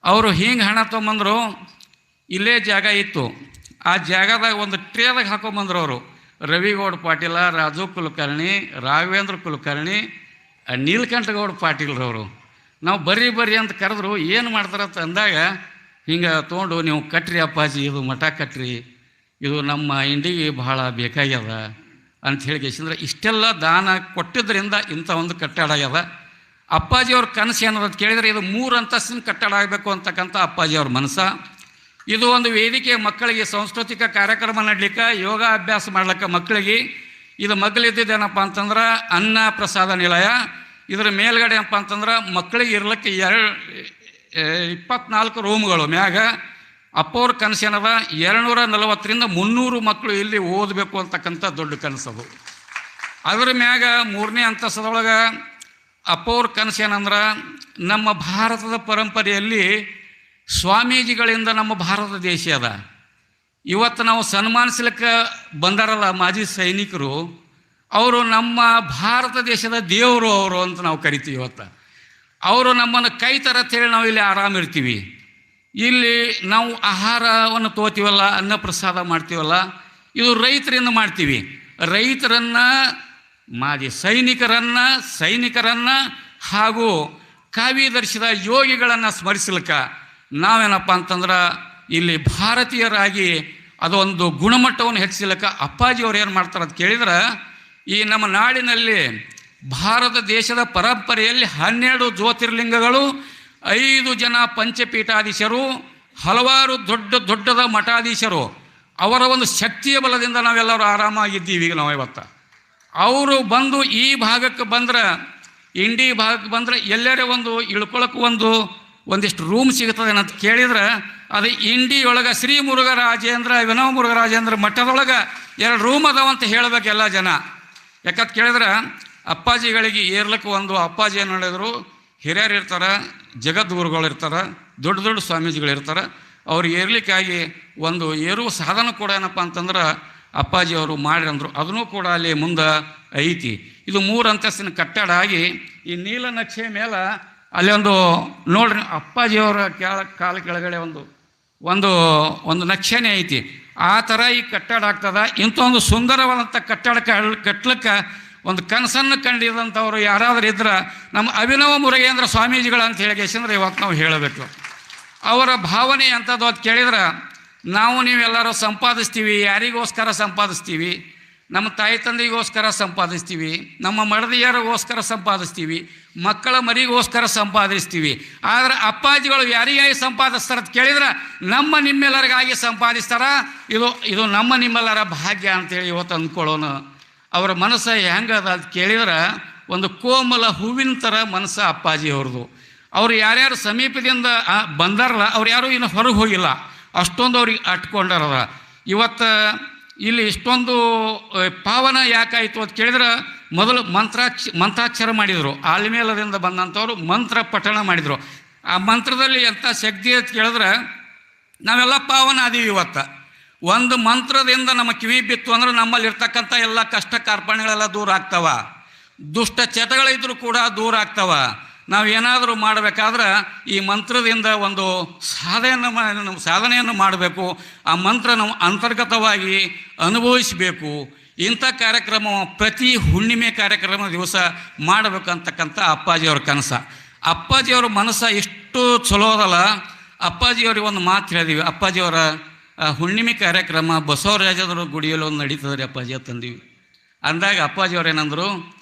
ಅವರು ಹಿಂಗೆ ಹಣ ತೊಗೊಂಬಂದರು. ಇಲ್ಲೇ ಜಾಗ ಇತ್ತು, ಆ ಜಾಗದಾಗ ಒಂದು ಟ್ರೇದಾಗ ಹಾಕೊಂಬಂದ್ರು ಅವರು. ರವಿಗೌಡ ಪಾಟೀಲ, ರಾಜು ಕುಲಕರ್ಣಿ, ರಾಘವೇಂದ್ರ ಕುಲಕರ್ಣಿ, ನೀಲಕಂಠಗೌಡ ಪಾಟೀಲ್ರವರು. ನಾವು ಬರ್ರಿ ಅಂತ ಕರೆದ್ರು. ಏನು ಮಾಡ್ತಾರಂತ ಅಂದಾಗ ಹಿಂಗೆ ತೊಗೊಂಡು ನೀವು ಕಟ್ರಿ ಅಪ್ಪಾಜಿ, ಇದು ಮಠ ಕಟ್ರಿ, ಇದು ನಮ್ಮ ಇಂಡಿಗೆ ಬಹಳ ಬೇಕಾಗ್ಯದ ಅಂತ ಹೇಳಿಕೆಸಿಂದ್ರೆ ಇಷ್ಟೆಲ್ಲ ದಾನ ಕೊಟ್ಟಿದ್ದರಿಂದ ಇಂಥ ಒಂದು ಕಟ್ಟಡ ಆಗ್ಯದ. ಅಪ್ಪಾಜಿಯವ್ರ ಕನಸು ಏನದ ಕೇಳಿದರೆ ಇದು 3 ಅಂತಸ್ತಿನ ಕಟ್ಟಡ ಆಗಬೇಕು ಅಂತಕ್ಕಂಥ ಅಪ್ಪಾಜಿಯವ್ರ ಮನಸ್ಸು. ಇದು ಒಂದು ವೇದಿಕೆ, ಮಕ್ಕಳಿಗೆ ಸಾಂಸ್ಕೃತಿಕ ಕಾರ್ಯಕ್ರಮ ನಡಲಿಕ್ಕೆ, ಯೋಗ ಅಭ್ಯಾಸ ಮಾಡ್ಲಿಕ್ಕೆ ಮಕ್ಕಳಿಗೆ ಇದು ಮಗ್ಲಿದ್ದೇನಪ್ಪ ಅಂತಂದ್ರೆ ಅನ್ನ ಪ್ರಸಾದ ನಿಲಯ. ಇದರ ಮೇಲ್ಗಡೆ ಏನಪ್ಪ ಅಂತಂದ್ರೆ ಮಕ್ಕಳಿಗೆ ಇರ್ಲಿಕ್ಕೆ 24 ರೂಮ್ಗಳು. ಮ್ಯಾಗ ಅಪ್ಪವ್ರ ಕನಸು ಏನದ 240ರಿಂದ 300 ಮಕ್ಕಳು ಇಲ್ಲಿ ಓದಬೇಕು ಅಂತಕ್ಕಂಥ ದೊಡ್ಡ ಕನಸದು. ಅದ್ರ ಮ್ಯಾಗ 3ನೇ ಅಂತಸ್ತದೊಳಗೆ ಅಪ್ಪವ್ರ ಕನಸು ಏನಂದ್ರೆ ನಮ್ಮ ಭಾರತದ ಪರಂಪರೆಯಲ್ಲಿ ಸ್ವಾಮೀಜಿಗಳಿಂದ ನಮ್ಮ ಭಾರತ ದೇಶ ಅದ. ಇವತ್ತು ನಾವು ಸನ್ಮಾನಿಸ್ಲಿಕ್ಕೆ ಬಂದಾರಲ್ಲ ಮಾಜಿ ಸೈನಿಕರು, ಅವರು ನಮ್ಮ ಭಾರತ ದೇಶದ ದೇವರು ಅವರು ಅಂತ ನಾವು ಕರಿತೀವಿ. ಇವತ್ತು ಅವರು ನಮ್ಮನ್ನು ಕೈ ತರತ್ತೇಳಿ ನಾವು ಇಲ್ಲಿ ಆರಾಮಿರ್ತೀವಿ. ಇಲ್ಲಿ ನಾವು ಆಹಾರವನ್ನು ತೋತೀವಲ್ಲ, ಅನ್ನ ಪ್ರಸಾದ ಮಾಡ್ತೀವಲ್ಲ, ಇದು ರೈತರಿಂದ ಮಾಡ್ತೀವಿ. ರೈತರನ್ನು, ಮಾಜಿ ಸೈನಿಕರನ್ನು ಹಾಗೂ ಕಾವಿ ಧರಿಸಿದ ಯೋಗಿಗಳನ್ನು ಸ್ಮರಿಸಲಿಕ್ಕೆ ನಾವೇನಪ್ಪ ಅಂತಂದ್ರೆ ಇಲ್ಲಿ ಭಾರತೀಯರಾಗಿ ಅದೊಂದು ಗುಣಮಟ್ಟವನ್ನು ಹೆಚ್ಚಿಸಲಿಕ್ಕೆ ಅಪ್ಪಾಜಿಯವ್ರು ಏನು ಮಾಡ್ತಾರೆ ಅಂತ ಕೇಳಿದ್ರೆ, ಈ ನಮ್ಮ ನಾಡಿನಲ್ಲಿ ಭಾರತ ದೇಶದ ಪರಂಪರೆಯಲ್ಲಿ 12 ಜ್ಯೋತಿರ್ಲಿಂಗಗಳು, 5 ಜನ ಪಂಚಪೀಠಾಧೀಶರು, ಹಲವಾರು ದೊಡ್ಡದ ಮಠಾಧೀಶರು, ಅವರ ಒಂದು ಶಕ್ತಿಯ ಬಲದಿಂದ ನಾವೆಲ್ಲರೂ ಆರಾಮಾಗಿದ್ದೀವಿ. ಈಗ ನಾವು ಇವತ್ತು ಅವರು ಬಂದು ಈ ಭಾಗಕ್ಕೆ ಬಂದ್ರೆ, ಇಂಡಿ ಭಾಗಕ್ಕೆ ಬಂದರೆ ಎಲ್ಲರೇ ಒಂದು ಇಳ್ಕೊಳಕ್ಕೆ ಒಂದಿಷ್ಟು ರೂಮ್ ಸಿಗ್ತದೆ ಅಂತ ಕೇಳಿದ್ರೆ, ಅದು ಇಂಡಿ ಒಳಗೆ ಶ್ರೀ ಮುರುಘರಾಜೇಂದ್ರ, ವಿನವ ಮುರುಘರಾಜೇಂದ್ರ ಮಠದೊಳಗೆ 2 ರೂಮ್ ಅದಾವ ಅಂತ ಹೇಳಬೇಕು ಎಲ್ಲ ಜನ. ಯಾಕಂತ ಕೇಳಿದ್ರೆ ಅಪ್ಪಾಜಿಗಳಿಗೆ ಏರ್ಲಿಕ್ಕೆ ಒಂದು ಅಪ್ಪಾಜಿ ಏನು ಹೇಳಿದ್ರು, ಹಿರಿಯರು ಇರ್ತಾರೆ, ಜಗದ್ಗುರುಗಳು ಇರ್ತಾರೆ, ದೊಡ್ಡ ದೊಡ್ಡ ಸ್ವಾಮೀಜಿಗಳು ಇರ್ತಾರೆ. ಅವ್ರು ಏರ್ಲಿಕ್ಕಾಗಿ ಒಂದು ಏರುವ ಸಾಧನ ಕೂಡ ಏನಪ್ಪ ಅಂತಂದ್ರೆ ಅಪ್ಪಾಜಿಯವರು ಮಾಡಿರಂದರು. ಅದನ್ನು ಕೂಡ ಅಲ್ಲಿ ಮುಂದೆ ಐತಿ. ಇದು 3 ಅಂತಸ್ತಿನ ಕಟ್ಟಡ ಆಗಿ ಈ ನೀಲನಕ್ಷೆ ಮೇಲೆ ಅಲ್ಲಿ ಒಂದು ನೋಡ್ರಿ ಅಪ್ಪಾಜಿಯವರ ಕಾಲ ಕೆಳಗಡೆ ಒಂದು ನಕ್ಷೆನೇ ಐತಿ. ಆ ಥರ ಈ ಕಟ್ಟಡ ಆಗ್ತದ. ಇಂಥ ಒಂದು ಸುಂದರವಾದಂಥ ಕಟ್ಟಡ ಕಟ್ಲಿಕ್ಕೆ ಒಂದು ಕನಸನ್ನು ಕಂಡಿದಂಥವ್ರು ಯಾರಾದರೂ ಇದ್ರೆ ನಮ್ಮ ಅಭಿನವ ಮುರುಗೇಂದ್ರ ಸ್ವಾಮೀಜಿಗಳು ಅಂತ ಹೇಳಿಗೆಸಂದ್ರೆ ಇವತ್ತು ನಾವು ಹೇಳಬೇಕು. ಅವರ ಭಾವನೆ ಅಂಥದ್ದು ಅದು ಕೇಳಿದ್ರೆ ನಾವು ನೀವೆಲ್ಲರೂ ಸಂಪಾದಿಸ್ತೀವಿ. ಯಾರಿಗೋಸ್ಕರ ಸಂಪಾದಿಸ್ತೀವಿ? ನಮ್ಮ ತಾಯಿ ತಂದೆಗೋಸ್ಕರ ಸಂಪಾದಿಸ್ತೀವಿ, ನಮ್ಮ ಮಡದಿಯರಿಗೋಸ್ಕರ ಸಂಪಾದಿಸ್ತೀವಿ, ಮಕ್ಕಳ ಮರಿಗೋಸ್ಕರ ಸಂಪಾದಿಸ್ತೀವಿ. ಆದರೆ ಅಪ್ಪಾಜಿಗಳು ಯಾರಿಗಾಗಿ ಸಂಪಾದಿಸ್ತಾರೆ ಅಂತ ಕೇಳಿದ್ರೆ ನಮ್ಮ ನಿಮ್ಮೆಲ್ಲರಿಗಾಗಿ ಸಂಪಾದಿಸ್ತಾರ. ಇದು ನಮ್ಮ ನಿಮ್ಮೆಲ್ಲರ ಭಾಗ್ಯ ಅಂತೇಳಿ ಇವತ್ತು ಅಂದ್ಕೊಳ್ಳೋಣ. ಅವರ ಮನಸ್ಸು ಹೆಂಗದ ಅಂತ ಕೇಳಿದ್ರೆ ಒಂದು ಕೋಮಲ ಹೂವಿನ ಥರ ಮನಸ್ಸು ಅಪ್ಪಾಜಿಯವ್ರದ್ದು. ಅವರು ಯಾರ್ಯಾರು ಸಮೀಪದಿಂದ ಬಂದಾರಲ್ಲ ಅವ್ರು ಯಾರೂ ಇನ್ನು ಹೊರಗೆ ಹೋಗಿಲ್ಲ, ಅಷ್ಟೊಂದು ಅವ್ರಿಗೆ ಅಟ್ಕೊಂಡಾರದ. ಇವತ್ತು ಇಲ್ಲಿ ಇಷ್ಟೊಂದು ಪಾವನ ಯಾಕಾಯಿತು ಅಂತ ಕೇಳಿದ್ರೆ ಮೊದಲು ಮಂತ್ರಾಕ್ಷರ ಮಾಡಿದರು. ಆಲ್ಮೇಲದಿಂದ ಬಂದಂಥವ್ರು ಮಂತ್ರ ಪಠಣ ಮಾಡಿದರು. ಆ ಮಂತ್ರದಲ್ಲಿ ಎಂಥ ಶಕ್ತಿ ಅಂತ ಕೇಳಿದ್ರೆ ನಾವೆಲ್ಲ ಪಾವನ ಅದೀವಿ. ಇವತ್ತು ಒಂದು ಮಂತ್ರದಿಂದ ನಮ್ಮ ಕಿವಿ ಬಿತ್ತು ಅಂದ್ರೆ ನಮ್ಮಲ್ಲಿ ಇರ್ತಕ್ಕಂಥ ಎಲ್ಲ ಕಷ್ಟ ಕಾರ್ಪಣ್ಯಗಳೆಲ್ಲ ದೂರ ಆಗ್ತಾವ, ದುಷ್ಟ ಚಟಗಳಿದ್ರೂ ಕೂಡ ದೂರ ಆಗ್ತಾವ. ನಾವು ಏನಾದರೂ ಮಾಡಬೇಕಾದ್ರೆ ಈ ಮಂತ್ರದಿಂದ ಒಂದು ಸಾಧನೆಯನ್ನು ಮಾಡಬೇಕು. ಆ ಮಂತ್ರ ನಾವು ಅಂತರ್ಗತವಾಗಿ ಅನುಭವಿಸಬೇಕು. ಇಂಥ ಕಾರ್ಯಕ್ರಮ ಪ್ರತಿ ಹುಣ್ಣಿಮೆ ಕಾರ್ಯಕ್ರಮ ದಿವಸ ಮಾಡಬೇಕಂತಕ್ಕಂಥ ಅಪ್ಪಾಜಿಯವ್ರ ಕನಸ. ಅಪ್ಪಾಜಿಯವ್ರ ಮನಸ್ಸು ಎಷ್ಟು ಚಲೋ ಅದಲ್ಲ. ಅಪ್ಪಾಜಿಯವ್ರಿಗೆ ಒಂದು ಮಾತು ಹೇಳಿದೀವಿ. ಅಪ್ಪಾಜಿಯವರ ಹುಣ್ಣಿಮೆ ಕಾರ್ಯಕ್ರಮ ಬಸವರಾಜರ ಗುಡಿಯಲ್ಲಿ ಒಂದು ನಡೀತದೆ ರೀ ಅಪ್ಪಾಜಿ ತಂದೀವಿ ಅಂದಾಗ ಅಪ್ಪಾಜಿಯವ್ರು ಏನಂದರು,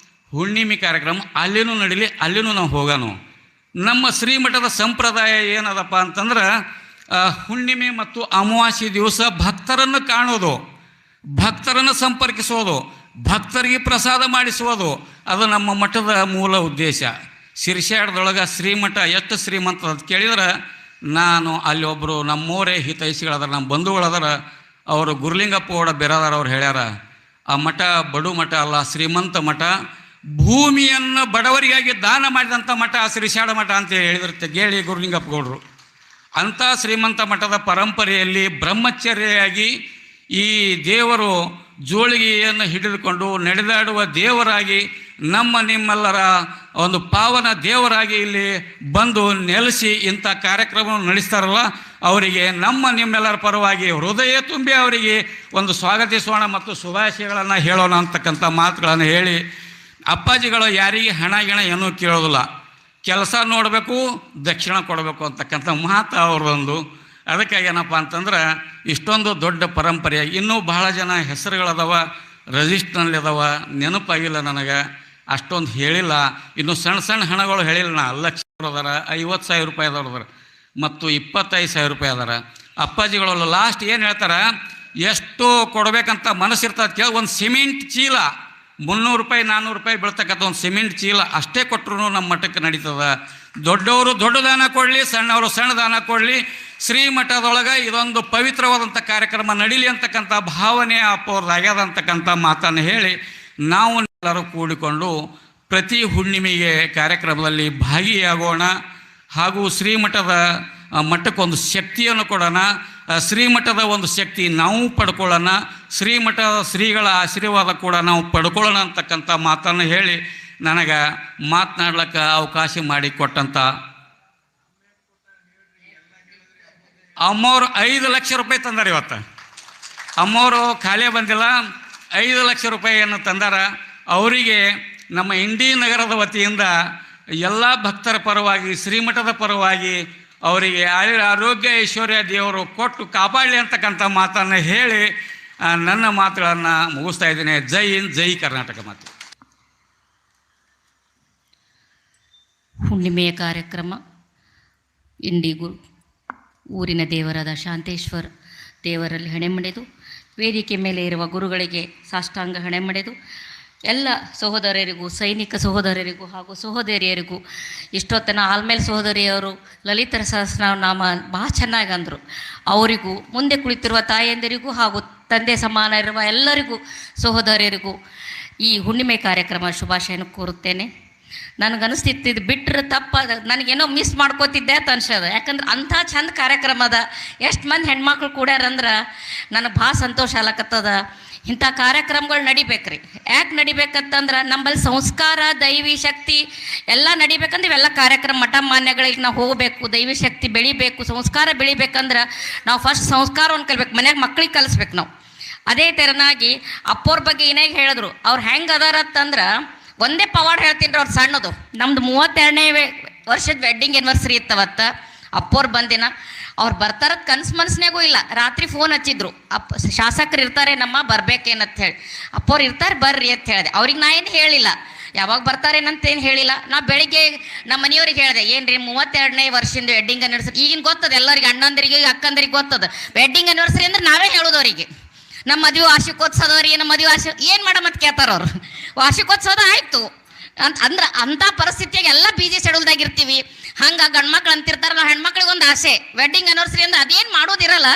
ಹುಣ್ಣಿಮೆ ಕಾರ್ಯಕ್ರಮ ಅಲ್ಲಿನೂ ನಡೀಲಿ, ಅಲ್ಲಿನೂ ನಾವು ಹೋಗೋಣ. ನಮ್ಮ ಶ್ರೀಮಠದ ಸಂಪ್ರದಾಯ ಏನದಪ್ಪ ಅಂತಂದ್ರೆ ಹುಣ್ಣಿಮೆ ಮತ್ತು ಅಮಾವಾಸ್ಯೆ ದಿವಸ ಭಕ್ತರನ್ನು ಕಾಣೋದು, ಭಕ್ತರನ್ನು ಸಂಪರ್ಕಿಸೋದು, ಭಕ್ತರಿಗೆ ಪ್ರಸಾದ ಮಾಡಿಸುವುದು, ಅದು ನಮ್ಮ ಮಠದ ಮೂಲ ಉದ್ದೇಶ. ಶಿರ್ಷಾಡದೊಳಗೆ ಶ್ರೀಮಠ ಎಷ್ಟು ಶ್ರೀಮಂತ ಅಂತ ಕೇಳಿದ್ರೆ ನಾನು ಅಲ್ಲಿ ಒಬ್ಬರು ನಮ್ಮೋರೇ ಹಿತೈಷಿಗಳದಾರ, ನಮ್ಮ ಬಂಧುಗಳದಾರ, ಅವರು ಗುರುಲಿಂಗಪ್ಪ ಓಡ ಬೆರಾದಾರ. ಅವ್ರು ಹೇಳ್ಯಾರ, ಆ ಮಠ ಬಡು ಮಠ ಅಲ್ಲ, ಶ್ರೀಮಂತ ಮಠ. ಭೂಮಿಯನ್ನು ಬಡವರಿಗಾಗಿ ದಾನ ಮಾಡಿದಂಥ ಮಠ ಶ್ರೀಶಾಡ ಮಠ ಅಂತ ಹೇಳಿದ್ರು ಗೇಳಿ ಗುರುಲಿಂಗಪ್ಪ ಗೌಡರು. ಅಂಥ ಶ್ರೀಮಂತ ಮಠದ ಪರಂಪರೆಯಲ್ಲಿ ಬ್ರಹ್ಮಚರ್ಯಾಗಿ ಈ ದೇವರು ಜೋಳಿಗೆಯನ್ನು ಹಿಡಿದುಕೊಂಡು ನಡೆದಾಡುವ ದೇವರಾಗಿ ನಮ್ಮ ನಿಮ್ಮೆಲ್ಲರ ಒಂದು ಪಾವನ ದೇವರಾಗಿ ಇಲ್ಲಿ ಬಂದು ನೆಲೆಸಿ ಇಂಥ ಕಾರ್ಯಕ್ರಮವನ್ನು ನಡೆಸ್ತಾರಲ್ಲ, ಅವರಿಗೆ ನಮ್ಮ ನಿಮ್ಮೆಲ್ಲರ ಪರವಾಗಿ ಹೃದಯ ತುಂಬಿ ಅವರಿಗೆ ಒಂದು ಸ್ವಾಗತಿಸೋಣ ಮತ್ತು ಶುಭಾಶಯಗಳನ್ನು ಹೇಳೋಣ ಅಂತಕ್ಕಂಥ ಮಾತುಗಳನ್ನು ಹೇಳಿ, ಅಪ್ಪಾಜಿಗಳು ಯಾರಿಗೆ ಹಣ ಗಿಣ ಏನೂ ಕೇಳೋದಿಲ್ಲ, ಕೆಲಸ ನೋಡಬೇಕು, ದಕ್ಷಿಣ ಕೊಡಬೇಕು ಅಂತಕ್ಕಂಥ ಮಾತು ಅವ್ರದೊಂದು. ಅದಕ್ಕಾಗಿ ಏನಪ್ಪ ಅಂತಂದ್ರೆ ಇಷ್ಟೊಂದು ದೊಡ್ಡ ಪರಂಪರೆ. ಇನ್ನೂ ಬಹಳ ಜನ ಹೆಸರುಗಳದಾವ, ರಿಜಿಸ್ಟ್ರಲ್ಲಿದಾವ, ನೆನಪಾಗಿಲ್ಲ ನನಗೆ, ಅಷ್ಟೊಂದು ಹೇಳಿಲ್ಲ. ಇನ್ನು ಸಣ್ಣ ಸಣ್ಣ ಹಣಗಳು ಹೇಳಿಲ್ಲ. ನಾ ಲಕ್ಷ ಅದಾರ, 50,000 ರೂಪಾಯಿ ಅದಾರ ಮತ್ತು 25,000 ರೂಪಾಯಿ ಅದಾರ. ಅಪ್ಪಾಜಿಗಳು ಲಾಸ್ಟ್ ಏನು ಹೇಳ್ತಾರೆ, ಎಷ್ಟು ಕೊಡಬೇಕಂತ ಮನಸ್ಸಿರ್ತದೆ ಕೇಳಿ ಒಂದು ಸಿಮೆಂಟ್ ಚೀಲ 300 ರೂಪಾಯಿ 400 ರೂಪಾಯಿ ಬೀಳ್ತಕ್ಕಂಥ ಒಂದು ಸಿಮೆಂಟ್ ಚೀಲ ಅಷ್ಟೇ ಕೊಟ್ಟರು ನಮ್ಮ ಮಠಕ್ಕೆ ನಡೀತದೆ. ದೊಡ್ಡವರು ದೊಡ್ಡ ದಾನ ಕೊಡಲಿ, ಸಣ್ಣವರು ಸಣ್ಣ ದಾನ ಕೊಡಲಿ, ಶ್ರೀಮಠದೊಳಗೆ ಇದೊಂದು ಪವಿತ್ರವಾದಂಥ ಕಾರ್ಯಕ್ರಮ ನಡೀಲಿ ಅಂತಕ್ಕಂಥ ಭಾವನೆ ಅಪ್ಪವ್ರದ್ದು ಆಗ್ಯದ ಅಂತಕ್ಕಂಥ ಮಾತನ್ನು ಹೇಳಿ, ನಾವು ಎಲ್ಲರೂ ಕೂಡಿಕೊಂಡು ಪ್ರತಿ ಹುಣ್ಣಿಮೆಗೆ ಕಾರ್ಯಕ್ರಮದಲ್ಲಿ ಭಾಗಿಯಾಗೋಣ. ಹಾಗೂ ಶ್ರೀಮಠದ ಮಠಕ್ಕೊಂದು ಶಕ್ತಿಯನ್ನು ಕೊಡೋಣ. ಶ್ರೀಮಠದ ಒಂದು ಶಕ್ತಿ ನಾವು ಪಡ್ಕೊಳ್ಳೋಣ, ಶ್ರೀಮಠದ ಶ್ರೀಗಳ ಆಶೀರ್ವಾದ ಕೂಡ ನಾವು ಪಡ್ಕೊಳ್ಳೋಣ ಅಂತಕ್ಕಂಥ ಮಾತನ್ನು ಹೇಳಿ ನನಗೆ ಮಾತನಾಡ್ಲಿಕ್ಕೆ ಅವಕಾಶ ಮಾಡಿಕೊಟ್ಟಂಥ ಅಮ್ಮವ್ರು 5 ಲಕ್ಷ ರೂಪಾಯಿ ತಂದಾರ. ಇವತ್ತು ಅಮ್ಮವರು ಖಾಲಿ ಬಂದಿಲ್ಲ, 5 ಲಕ್ಷ ರೂಪಾಯಿಯನ್ನು ತಂದಾರ. ಅವರಿಗೆ ನಮ್ಮ ಇಂಡಿ ನಗರದ ವತಿಯಿಂದ ಎಲ್ಲ ಭಕ್ತರ ಪರವಾಗಿ, ಶ್ರೀಮಠದ ಪರವಾಗಿ ಅವರಿಗೆ ಆರೋಗ್ಯ ಐಶ್ವರ್ಯ ದೇವರು ಕೊಟ್ಟು ಕಾಪಾಡಲಿ ಅಂತಕ್ಕಂಥ ಮಾತನ್ನು ಹೇಳಿ ನನ್ನ ಮಾತುಗಳನ್ನು ಮುಗಿಸ್ತಾ ಇದ್ದೀನಿ. ಜೈ ಹಿಂದ್, ಜೈ ಕರ್ನಾಟಕ. ಮಾತು ಹುಣ್ಣಿಮೆಯ ಕಾರ್ಯಕ್ರಮ ಇಂಡಿಗೂ ಊರಿನ ದೇವರಾದ ಶಾಂತೇಶ್ವರ್ ದೇವರಲ್ಲಿ ಹಣೆ ಮಡೆದು, ವೇದಿಕೆ ಮೇಲೆ ಇರುವ ಗುರುಗಳಿಗೆ ಸಾಷ್ಟಾಂಗ ಹಣೆ ಮಡೆದು, ಎಲ್ಲ ಸಹೋದರರಿಗೂ, ಸೈನಿಕ ಸಹೋದರರಿಗೂ ಹಾಗೂ ಸಹೋದರಿಯರಿಗೂ ಇಷ್ಟೊತ್ತನ ಆಲ್ಮೇಲೆ ಸಹೋದರಿಯವರು ಲಲಿತರ ಸಹಸ್ರನಾಮ ಭಾಳ ಚೆನ್ನಾಗಿ ಅಂದರು. ಅವರಿಗೂ, ಮುಂದೆ ಕುಳಿತಿರುವ ತಾಯಂದಿರಿಗೂ ಹಾಗೂ ತಂದೆ ಸಮಾನ ಇರುವ ಎಲ್ಲರಿಗೂ ಸಹೋದರಿಯರಿಗೂ ಈ ಹುಣ್ಣಿಮೆ ಕಾರ್ಯಕ್ರಮ ಶುಭಾಶಯನ ಕೋರುತ್ತೇನೆ. ನನಗನ್ನಿಸ್ತಿತ್ತು ಇದು ಬಿಟ್ಟರೆ ತಪ್ಪ, ನನಗೇನೋ ಮಿಸ್ ಮಾಡ್ಕೋತಿದ್ದೆ ಅಂತ ಅನ್ಸೋದು. ಯಾಕಂದ್ರೆ ಅಂಥ ಚಂದ ಕಾರ್ಯಕ್ರಮ ಅದ, ಎಷ್ಟು ಮಂದಿ ಹೆಣ್ಮಕ್ಳು ಕೂಡ್ಯಾರಂದ್ರೆ ನನಗೆ ಭಾಳ ಸಂತೋಷ ಆಗ್ಲಕತ್ತದ. ಇಂಥ ಕಾರ್ಯಕ್ರಮಗಳು ನಡಿಬೇಕ್ರಿ. ಯಾಕೆ ನಡಿಬೇಕಂತಂದ್ರೆ ನಮ್ಮಲ್ಲಿ ಸಂಸ್ಕಾರ, ದೈವಿ ಶಕ್ತಿ ಎಲ್ಲ ನಡಿಬೇಕಂದ್ರೆ ಇವೆಲ್ಲ ಕಾರ್ಯಕ್ರಮ ಮಠ ಮಾನ್ಯಗಳಿಗೆ ನಾವು ಹೋಗಬೇಕು. ದೈವಿ ಶಕ್ತಿ ಬೆಳಿಬೇಕು, ಸಂಸ್ಕಾರ ಬೆಳಿಬೇಕಂದ್ರೆ ನಾವು ಫಸ್ಟ್ ಸಂಸ್ಕಾರವನ್ನು ಕಲಿಬೇಕು, ಮನ್ಯಾಗ ಮಕ್ಳಿಗೆ ಕಲಿಸ್ಬೇಕು ನಾವು. ಅದೇ ತೆರನಾಗಿ ಅಪ್ಪೋರ ಬಗ್ಗೆ ಏನಾಗ ಹೇಳಿದ್ರು, ಅವ್ರು ಹೆಂಗೆ ಅದಾರತ್ತಂದ್ರೆ ಒಂದೇ ಪವಾಡ ಹೇಳ್ತೀನಿ ರೀ. ಅವ್ರು ಸಣ್ಣದು, ನಮ್ದು 32ನೇ ವರ್ಷದ ವೆಡ್ಡಿಂಗ್ ಆ್ಯನಿವರ್ಸರಿ ಇತ್ತವತ್ತ. ಅಪ್ಪೋರು ಬಂದಿನ ಅವ್ರು ಬರ್ತಾರದು ಕನ್ಸು ಮನಸ್ಸಿನಾಗೂ ಇಲ್ಲ. ರಾತ್ರಿ ಫೋನ್ ಹಚ್ಚಿದ್ರು, ಶಾಸಕರು ಇರ್ತಾರೆ ನಮ್ಮ ಬರ್ಬೇಕೇನಂತ ಹೇಳಿ. ಅಪ್ಪೋರು ಇರ್ತಾರೆ ಬರ್ರಿ ಅಂತ ಹೇಳಿದೆ. ಅವ್ರಿಗೆ ನಾ ಏನು ಹೇಳಿಲ್ಲ, ಯಾವಾಗ ಬರ್ತಾರೇನಂತ ಏನು ಹೇಳಿಲ್ಲ. ನಾ ಬೆಳಿಗ್ಗೆ ನಮ್ಮ ಮನೆಯವ್ರಿಗೆ ಹೇಳಿದೆ, ಏನ್ರಿ 32ನೇ ವರ್ಷದಿಂದ ವೆಡ್ಡಿಂಗ್ ಆ್ಯನಿವರ್ಸರಿ ಈಗಿನ ಗೊತ್ತದ ಎಲ್ಲರಿಗೆ, ಅಣ್ಣಂದರಿಗೆ ಅಕ್ಕಂದರಿಗೆ ಗೊತ್ತದ. ವೆಡ್ಡಿಂಗ್ ಆ್ಯನಿವರ್ಸರಿ ಅಂದ್ರೆ ನಾವೇ ಹೇಳೋದು ಅವರಿಗೆ. ನಮ್ಮ ಮದುವೆ ವಾರ್ಷಿಕೋತ್ಸವದವ್ರಿಗೆ ನಮ್ಮ ಮದುವೆ ಏನು ಮಾಡ ಮತ್ತೆ ಕೇಳ್ತಾರ ಅವ್ರು. ವಾರ್ಷಿಕೋತ್ಸವದ ಆಯಿತು ಅಂದ್ರೆ ಅಂಥ ಪರಿಸ್ಥಿತಿಯಾಗ ಎಲ್ಲ ಬಿಜಿ ಶೆಡ್ಯೂಲ್ದಾಗಿರ್ತೀವಿ. ಹಂಗೆ ಗಂಡ್ಮಕ್ಳು ಅಂತಿರ್ತಾರೆ, ನಾವು ಹೆಣ್ಮಕ್ಳಿಗೆ ಒಂದು ಆಸೆ ವೆಡ್ಡಿಂಗ್ ಆ್ಯನಿವರ್ಸರಿ ಅಂದ್ರೆ ಅದೇನು ಮಾಡೋದಿರಲ್ಲ,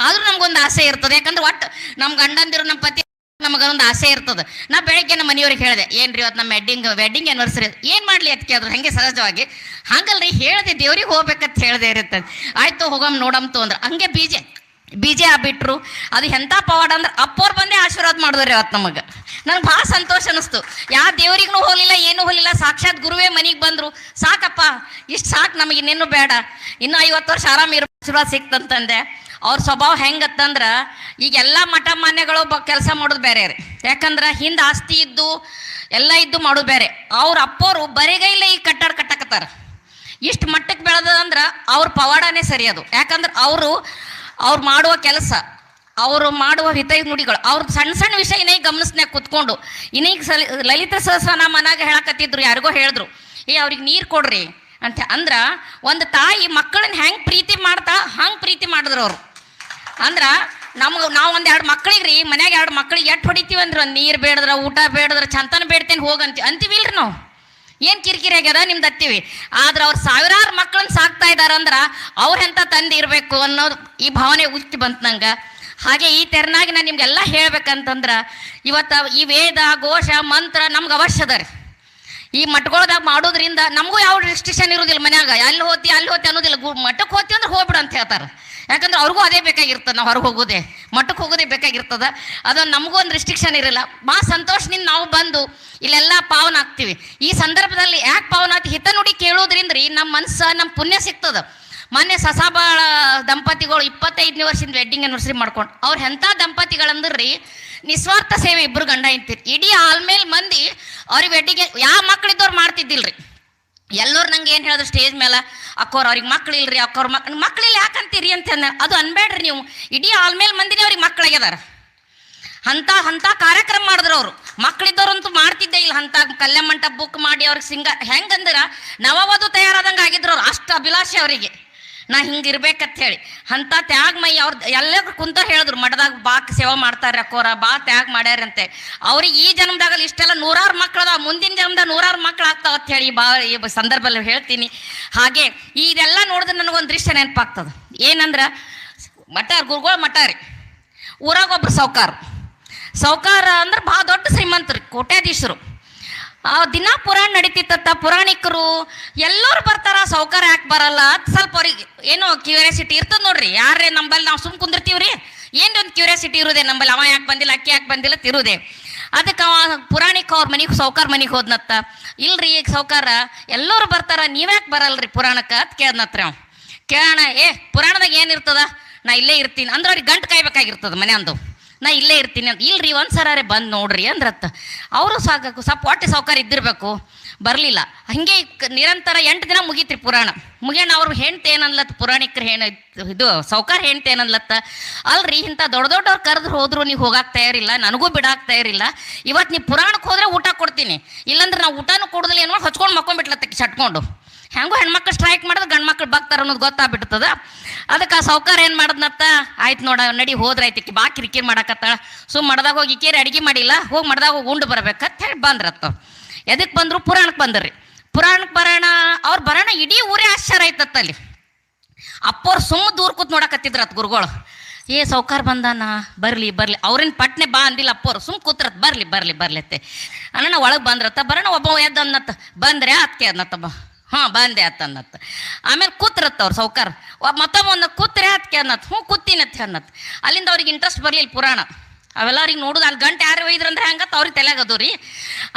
ಆದರೂ ನಮ್ಗೊಂದು ಆಸೆ ಇರ್ತದೆ. ಯಾಕಂದ್ರೆ ಒಟ್ಟು ನಮ್ಮ ಗಂಡಂದಿರು ನಮ್ಮ ಪತಿ ನಮಗೊಂದು ಆಸೆ ಇರ್ತದೆ. ನಾ ಬೆಳಗ್ಗೆ ನಮ್ಮ ಮನೆಯವ್ರಿಗೆ ಹೇಳಿದೆ, ಏನ್ರಿ ಇವತ್ತು ನಮ್ಮ ವೆಡ್ಡಿಂಗ್ ಆ್ಯನಿವರ್ಸರಿ ಏನು ಮಾಡಲಿ ಅಂತ ಕೇಳಿದ್ರು. ಹಾಗೆ ಸಹಜವಾಗಿ ಹಂಗಲ್ರಿ ಹೇಳಿದೆ, ದೇವ್ರಿಗೆ ಹೋಗ್ಬೇಕಂತ ಹೇಳಿದೆ ಇರ್ತದೆ. ಆಯಿತು ಹೋಗಮ್ ನೋಡಮ್ತು ಅಂದ್ರೆ ಹಂಗೆ ಬೀಜೆ ಆಗ್ಬಿಟ್ರು. ಅದು ಎಂಥ ಪವಾಡ ಅಂದ್ರೆ ಅಪ್ಪೋರು ಬಂದೇ ಆಶೀರ್ವಾದ ಮಾಡಿದ್ರಿ ಅವತ್ತು ನಮಗೆ. ನನಗೆ ಭಾಳ ಸಂತೋಷ ಅನ್ನಿಸ್ತು. ಯಾವ ದೇವ್ರಿಗೂ ಹೋಗಲಿಲ್ಲ, ಏನೂ ಹೋಗಲಿಲ್ಲ, ಸಾಕ್ಷಾತ್ ಗುರುವೇ ಮನೆಗೆ ಬಂದರು. ಸಾಕಪ್ಪ, ಇಷ್ಟು ಸಾಕು, ನಮಗೆ ಇನ್ನೇನು ಬೇಡ, ಇನ್ನೂ 50 ವರ್ಷ ಆರಾಮ ಇರೋ ಆಶೀರ್ವಾದ ಸಿಕ್ತಂತಂದೆ. ಅವ್ರ ಸ್ವಭಾವ ಹೆಂಗತ್ತಂದ್ರೆ ಈಗೆಲ್ಲ ಮಠ ಮಾನ್ಯಗಳು ಕೆಲಸ ಮಾಡೋದು ಬೇರೆ ರೀ. ಯಾಕಂದ್ರೆ ಹಿಂದೆ ಆಸ್ತಿ ಇದ್ದು ಎಲ್ಲ ಇದ್ದು ಮಾಡೋದು ಬೇರೆ. ಅವ್ರ ಅಪ್ಪೋರು ಬರಿಗೈಲೇ ಈ ಕಟ್ಟಡ ಕಟ್ಟಕತ್ತಾರ. ಇಷ್ಟು ಮಟ್ಟಕ್ಕೆ ಬೆಳೆದಂದ್ರೆ ಅವ್ರ ಪವಾಡನೇ ಸರಿ ಅದು. ಯಾಕಂದ್ರೆ ಅವ್ರು ಮಾಡುವ ಕೆಲಸ, ಅವರು ಮಾಡುವ ಹಿತ ನುಡಿಗಳು, ಅವ್ರದ್ದು ಸಣ್ಣ ಸಣ್ಣ ವಿಷಯ ಇನ್ನೇ ಗಮನಿಸ್ನಾಗ ಕೂತ್ಕೊಂಡು ಇನ್ನೀಗ ಲಲಿತ ಸಹಸ್ರನಾಮ ಮನಾಗ ಹೇಳಕತ್ತಿದ್ರು, ಯಾರಿಗೋ ಹೇಳಿದ್ರು, ಅವ್ರಿಗೆ ನೀರು ಕೊಡ್ರಿ ಅಂತ. ಅಂದ್ರೆ ಒಂದು ತಾಯಿ ಮಕ್ಕಳನ್ನ ಹೆಂಗೆ ಪ್ರೀತಿ ಮಾಡ್ತಾ ಹಂಗೆ ಪ್ರೀತಿ ಮಾಡಿದ್ರು ಅವರು. ಅಂದ್ರೆ ನಾವು ಒಂದು 2 ಮಕ್ಳಿಗೆ ರೀ ಮನ್ಯಾಗ 2 ಮಕ್ಳಿಗೆ ಎಟ್ಟು ಹೊಡಿತೀವಿ ಅಂದ್ರೆ ಒಂದು ನೀರು ಬೇಡದ್ರ, ಊಟ ಬೇಡದ್ರ, ಚಂತನ ಬೇಡ್ತೇನೆ ಅಂತೀವಿಲ್ರಿ ನಾವು. ಏನು ಕಿರಿಕಿರಿ ಆಗ್ಯದ ನಿಮ್ದು ಹತ್ತೀವಿ. ಆದ್ರೆ ಅವ್ರು ಸಾವಿರಾರು ಮಕ್ಕಳನ್ನ ಸಾಕ್ತಾ ಇದ್ದಾರಂದ್ರೆ ಅವ್ರೆಂಥ ತಂದೆ ಇರಬೇಕು ಅನ್ನೋದು ಈ ಭಾವನೆ ಉಚ್ಚಿ ಬಂತು ನಂಗೆ. ಹಾಗೆ ಈ ತೆರನಾಗಿ ನಾನು ನಿಮ್ಗೆಲ್ಲ ಹೇಳ್ಬೇಕಂತಂದ್ರೆ ಇವತ್ತು ಈ ವೇದ ಘೋಷ ಮಂತ್ರ ನಮ್ಗೆ ಅವಶ್ಯ ಅದ ರೀ. ಈ ಮಠಗಳದಾಗ ಮಾಡೋದ್ರಿಂದ ನಮಗೂ ಯಾವ ರೆಸ್ಟ್ರಿಕ್ಷನ್ ಇರೋದಿಲ್ಲ. ಮನ್ಯಾಗ ಅಲ್ಲಿ ಹೋತಿ ಅನ್ನೋದಿಲ್ಲ. ಮಠಕ್ಕೆ ಹೋಗ್ತೀವಿ ಅಂದ್ರೆ ಹೋಗ್ಬಿಡು ಅಂತ ಹೇಳ್ತಾರೆ. ಯಾಕಂದ್ರೆ ಅವ್ರಿಗೂ ಅದೇ ಬೇಕಾಗಿರ್ತದೆ, ನಾವು ಹೊರಗೆ ಹೋಗೋದೇ ಮಠಕ್ಕೆ ಹೋಗೋದೇ ಬೇಕಾಗಿರ್ತದೆ. ಅದೊಂದು ನಮಗೂ ಒಂದು ರಿಸ್ಟ್ರಿಕ್ಷನ್ ಇರಲ್ಲ. ಭಾಳ ಸಂತೋಷದಿಂದ ನಾವು ಬಂದು ಇಲ್ಲೆಲ್ಲ ಪಾವನ ಆಗ್ತೀವಿ. ಈ ಸಂದರ್ಭದಲ್ಲಿ ಯಾಕೆ ಪಾವನ ಆಗ್ತಿ, ಹಿತ ನುಡಿ ಕೇಳೋದ್ರಿಂದ ರೀ ನಮ್ಮ ಮನಸ್ಸು ನಮ್ಮ ಪುಣ್ಯ ಸಿಗ್ತದೆ. ಮೊನ್ನೆ ಸಸಾಬಾಳ ದಂಪತಿಗಳು 25ನೇ ವರ್ಷದಿಂದ ವೆಡ್ಡಿಂಗ್ ಆ್ಯನಿವರ್ಸರಿ ಮಾಡ್ಕೊಂಡು, ಅವ್ರು ಎಂಥ ದಂಪತಿಗಳಂದ್ರೆ ರೀ ನಿಸ್ವಾರ್ಥ ಸೇವೆ, ಇಬ್ಬರು ಗಂಡ ಹೆಂಡ್ತಿ. ಇಡೀ ಆಲ್ಮೇಲೆ ಮಂದಿ ಅವ್ರಿಗೆ ವೆಡ್ಡಿಂಗ್ ಯಾವ ಮಕ್ಕಳಿದ್ದವ್ರು ಮಾಡ್ತಿದ್ದಿಲ್ರಿ. ಎಲ್ಲರೂ ನಂಗೆ ಏನು ಹೇಳಿದ್ರು ಸ್ಟೇಜ್ ಮೇಲೆ, ಅಕ್ಕೋರು ಅವ್ರಿಗೆ ಮಕ್ಳಿಲ್ರಿ, ಅಕ್ಕೋರು ಮಕ್ಳಿಲ್ಲ ಯಾಕಂತೀರಿ ಅಂತ ಅದು ಅನ್ಬೇಡ್ರಿ ನೀವು. ಇಡೀ ಆಲ್ಮೇಲೆ ಮಂದಿನೇ ಅವ್ರಿಗೆ ಮಕ್ಕಳಾಗ್ಯದಾರ. ಅಂಥ ಕಾರ್ಯಕ್ರಮ ಮಾಡಿದ್ರು ಅವರು. ಮಕ್ಕಳಿದ್ದವ್ರಂತೂ ಮಾಡ್ತಿದ್ದೇ ಇಲ್ಲ. ಅಂಥ ಕಲ್ಯಾಣ ಮಂಟಪ ಬುಕ್ ಮಾಡಿ ಅವ್ರಿಗೆ ಹೆಂಗಂದ್ರೆ ನವವಧು ತಯಾರಾದಂಗೆ ಆಗಿದ್ರು ಅವ್ರು. ಅಷ್ಟು ಅಭಿಲಾಷೆ ಅವರಿಗೆ ನಾ ಹಿಂಗಿರ್ಬೇಕಂತ ಹೇಳಿ. ಅಂಥ ತ್ಯಾಗಮಯ್ಯ ಅವ್ರು ಎಲ್ಲರೂ ಕುಂತ ಹೇಳಿದ್ರು, ಮಠದಾಗ ಬಾ ಸೇವೆ ಮಾಡ್ತಾರೆ ಅಕ್ಕೋರ, ಬಾ ತ್ಯಾಗ ಮಾಡ್ಯಾರಂತೆ. ಅವ್ರಿಗೆ ಈ ಜನ್ಮದಾಗಲ್ಲಿ ಇಷ್ಟೆಲ್ಲ 100 ಮಕ್ಕಳದ, ಮುಂದಿನ ಜನ್ಮದಾಗ 100 ಮಕ್ಕಳು ಆಗ್ತಾವತ್ತು ಹೇಳಿ ಈ ಸಂದರ್ಭದಲ್ಲಿ ಹೇಳ್ತೀನಿ. ಹಾಗೆ ಇದೆಲ್ಲ ನೋಡಿದ್ರೆ ನನಗೊಂದು ದೃಶ್ಯ ನೆನಪಾಗ್ತದೆ. ಏನಂದ್ರೆ ಗುರುಗಳು ಮಠ ರೀ, ಊರಾಗ ಒಬ್ರು ಸಾವ್ಕಾರ ಅಂದ್ರೆ ಭಾಳ ದೊಡ್ಡ ಶ್ರೀಮಂತರು, ಕೋಟ್ಯಾಧೀಶರು. ದಿನ ಪುರಾಣ ನಡೀತಿತ್ತ. ಪುರಾಣಿಕರು ಎಲ್ಲರೂ ಬರ್ತಾರ, ಸಾವ್ಕಾರ ಯಾಕೆ ಬರಲ್ಲ ಸ್ವಲ್ಪ ಅವ್ರಿಗೆ ಏನೋ ಕ್ಯೂರಿಯಾಸಿಟಿ ಇರ್ತದೆ ನೋಡ್ರಿ. ಯಾರೇ ನಂಬಲ್ಲಿ ನಾವು ಸುಮ್ ಕುಂದಿರ್ತೀವ್ರಿ, ಏನು ಒಂದು ಕ್ಯೂರಿಯಾಸಿಟಿ ಇರುದೆ ನಂಬಲ್ಲಿ, ಅವ ಯಾಕೆ ಬಂದಿಲ್ಲ, ಅಕ್ಕಿ ಯಾಕೆ ಬಂದಿಲ್ಲ ತಿರುದೆ. ಅದಕ್ಕೆ ಅವ ಪುರಾಣಿಕ ಅವ್ರ ಮನೆಗೆ ಸಾವ್ಕಾರ ಮನೆಗೆ ಹೋದ್ನತ್ತ. ಇಲ್ರಿ ಈಗ ಸಾವ್ಕಾರ ಎಲ್ಲರೂ ಬರ್ತಾರ, ನೀವ್ಯಾಕೆ ಬರಲ್ರಿ ಪುರಾಣಕ್ಕೆ ಅಂತ ಕೇಳ್ದನತ್ರ. ಅವ ಕೇಳೋಣ, ಪುರಾಣದಾಗ ಏನಿರ್ತದ, ನಾ ಇಲ್ಲೇ ಇರ್ತೀನಿ ಅಂದ್ರೆ ಅವ್ರಿಗೆ ಗಂಟು ಕಾಯ್ಬೇಕಾಗಿರ್ತದೆ ಮನೆ ಅಂದು. ನಾ ಇಲ್ಲೇ ಇರ್ತೀನಿ ಅಂತ. ಇಲ್ರಿ ಒಂದ್ಸರಾರೆ ಬಂದು ನೋಡ್ರಿ ಅಂದ್ರತ್ತ. ಅವರು ಸಾಕು ಸ್ವಲ್ಪ ಹೊಟ್ಟೆ ಸಾವ್ಕಾರ ಇದ್ದಿರ್ಬೇಕು, ಬರಲಿಲ್ಲ. ಹಾಗೆ ನಿರಂತರ 8 ದಿನ ಮುಗೀತ್ರಿ ಪುರಾಣ. ಮುಗಿಯೋಣ ಅವ್ರು ಹೆಣ್ತಿ ಏನನ್ಲತ್ತ, ಪುರಾಣಿಕರು ಇದು ಸಾವ್ಕಾರ ಹೆಣ್ತಿ ಏನನ್ಲತ್ತ. ಅಲ್ರಿ ಇಂಥ ದೊಡ್ಡವ್ರು ಕರೆದ್ರು ಹೋದ್ರು ನೀವು ಹೋಗಾಕ್ ತಯಾರಿಲ್ಲ, ನನಗೂ ಬಿಡಾಕ್ ತಯಾರಿಲ್ಲ. ಇವತ್ತು ನೀವು ಪುರಾಣಕ್ಕೆ ಹೋದ್ರೆ ಊಟ ಕೊಡ್ತೀನಿ, ಇಲ್ಲಾಂದ್ರೆ ನಾವು ಊಟನೂ ಕೊಡೋದಿಲ್ಲ, ಏನೋ ಹಚ್ಕೊಂಡು ಮಕ್ಕೊಂಡ್ಬಿಟ್ಲತ್ತಕ್ಕೆ ಚಟ್ಕೊಂಡು. ಹೆಂಗೋ ಹೆಣ್ಮಕ್ಳು ಸ್ಟ್ರೈಕ್ ಮಾಡಿದ್ರೆ ಗಂಡು ಮಕ್ಳು ಬಗ್ತಾರ ಅನ್ನೋದು ಗೊತ್ತಾಗ್ಬಿಡ್ತದ. ಅದಕ್ಕೆ ಆ ಸೌಕಾರ ಏನು ಮಾಡಿದ್ನತ್ತ, ಆಯ್ತು ನೋಡ ನಡಿ ಹೋದ್ರಾಯ್ತು, ಈಕಿ ಬಾ ಕಿರಿಕಿರಿ ಮಾಡಕತ್ತಾಳ, ಸುಮ್ಮ ಮಡ್ದಾಗ ಹೋಗಿ ಈಕೇರಿ ಅಡಿಗೆ ಮಾಡಿಲ್ಲ, ಹೋಗಿ ಮಡ್ದಾಗ ಹೋಗಿ ಉಂಡು ಬರ್ಬೇಕಂತ ಹೇಳಿ ಬಂದ್ರತ್ತ. ಎದಕ್ಕೆ ಬಂದರು? ಪುರಾಣಕ್ಕೆ ಬಂದ್ರಿ. ಪುರಾಣಕ್ಕೆ ಬರೋಣ, ಅವ್ರು ಬರೋಣ ಇಡೀ ಊರೇ ಆಶ್ಚರ್ಯ ಆಯ್ತತ್ತ. ಅಲ್ಲಿ ಅಪ್ಪವ್ರು ಸುಮ್ಮ ದೂರ ಕೂತ್ ನೋಡಕತ್ತಿದ್ರತ್ ಗುರುಗಳು. ಏ ಸೌಕಾರ ಬಂದಾನ, ಬರ್ಲಿ ಬರ್ಲಿ, ಅವ್ರೇನು ಪಟ್ನೆ ಬಾ ಅಂದಿಲ್ಲ ಅಪ್ಪವ್ರು, ಸುಮ್ ಕೂತ್ರತ್, ಬರ್ಲಿ ಬರ್ಲಿ ಬರ್ಲಿತ್ತೆ ಅಣ್ಣ ಒಳಗೆ ಬಂದ್ರತ್ತ. ಬರೋಣ ಒಬ್ಬ ಎದ್ದು ಅನ್ನತ್ತ, ಬಂದ್ರೆ ಅದಕ್ಕೆ ಅನ್ನತ್ತಮ್ಮ, ಹಾಂ ಬಂದೆ ಅತ್ತ ಅನ್ನತ್ತ. ಆಮೇಲೆ ಕೂತ್ರತ್ತ ಅವ್ರು ಸೌಕಾರ, ಮತ್ತೊಬ್ಬ ಕೂತ್ರೆ ಅದಕ್ಕೆ ಅನ್ನತ್, ಹ್ಞೂ ಕೂತೀನತ್ತೆ ಅನ್ನತ್. ಅಲ್ಲಿಂದ ಅವ್ರಿಗೆ ಇಂಟ್ರೆಸ್ಟ್ ಬರಲಿಲ್ಲ ಪುರಾಣ ಅವೆಲ್ಲ ಅವ್ರಿಗೆ ನೋಡುದು. ಅಲ್ಲಿ ಗಂಟೆ ಯಾರು ಒಯ್ದ್ರಂದ್ರೆ ಹಂಗತ್ತ ಅವ್ರಿಗೆ ತಲೆಗದು ರೀ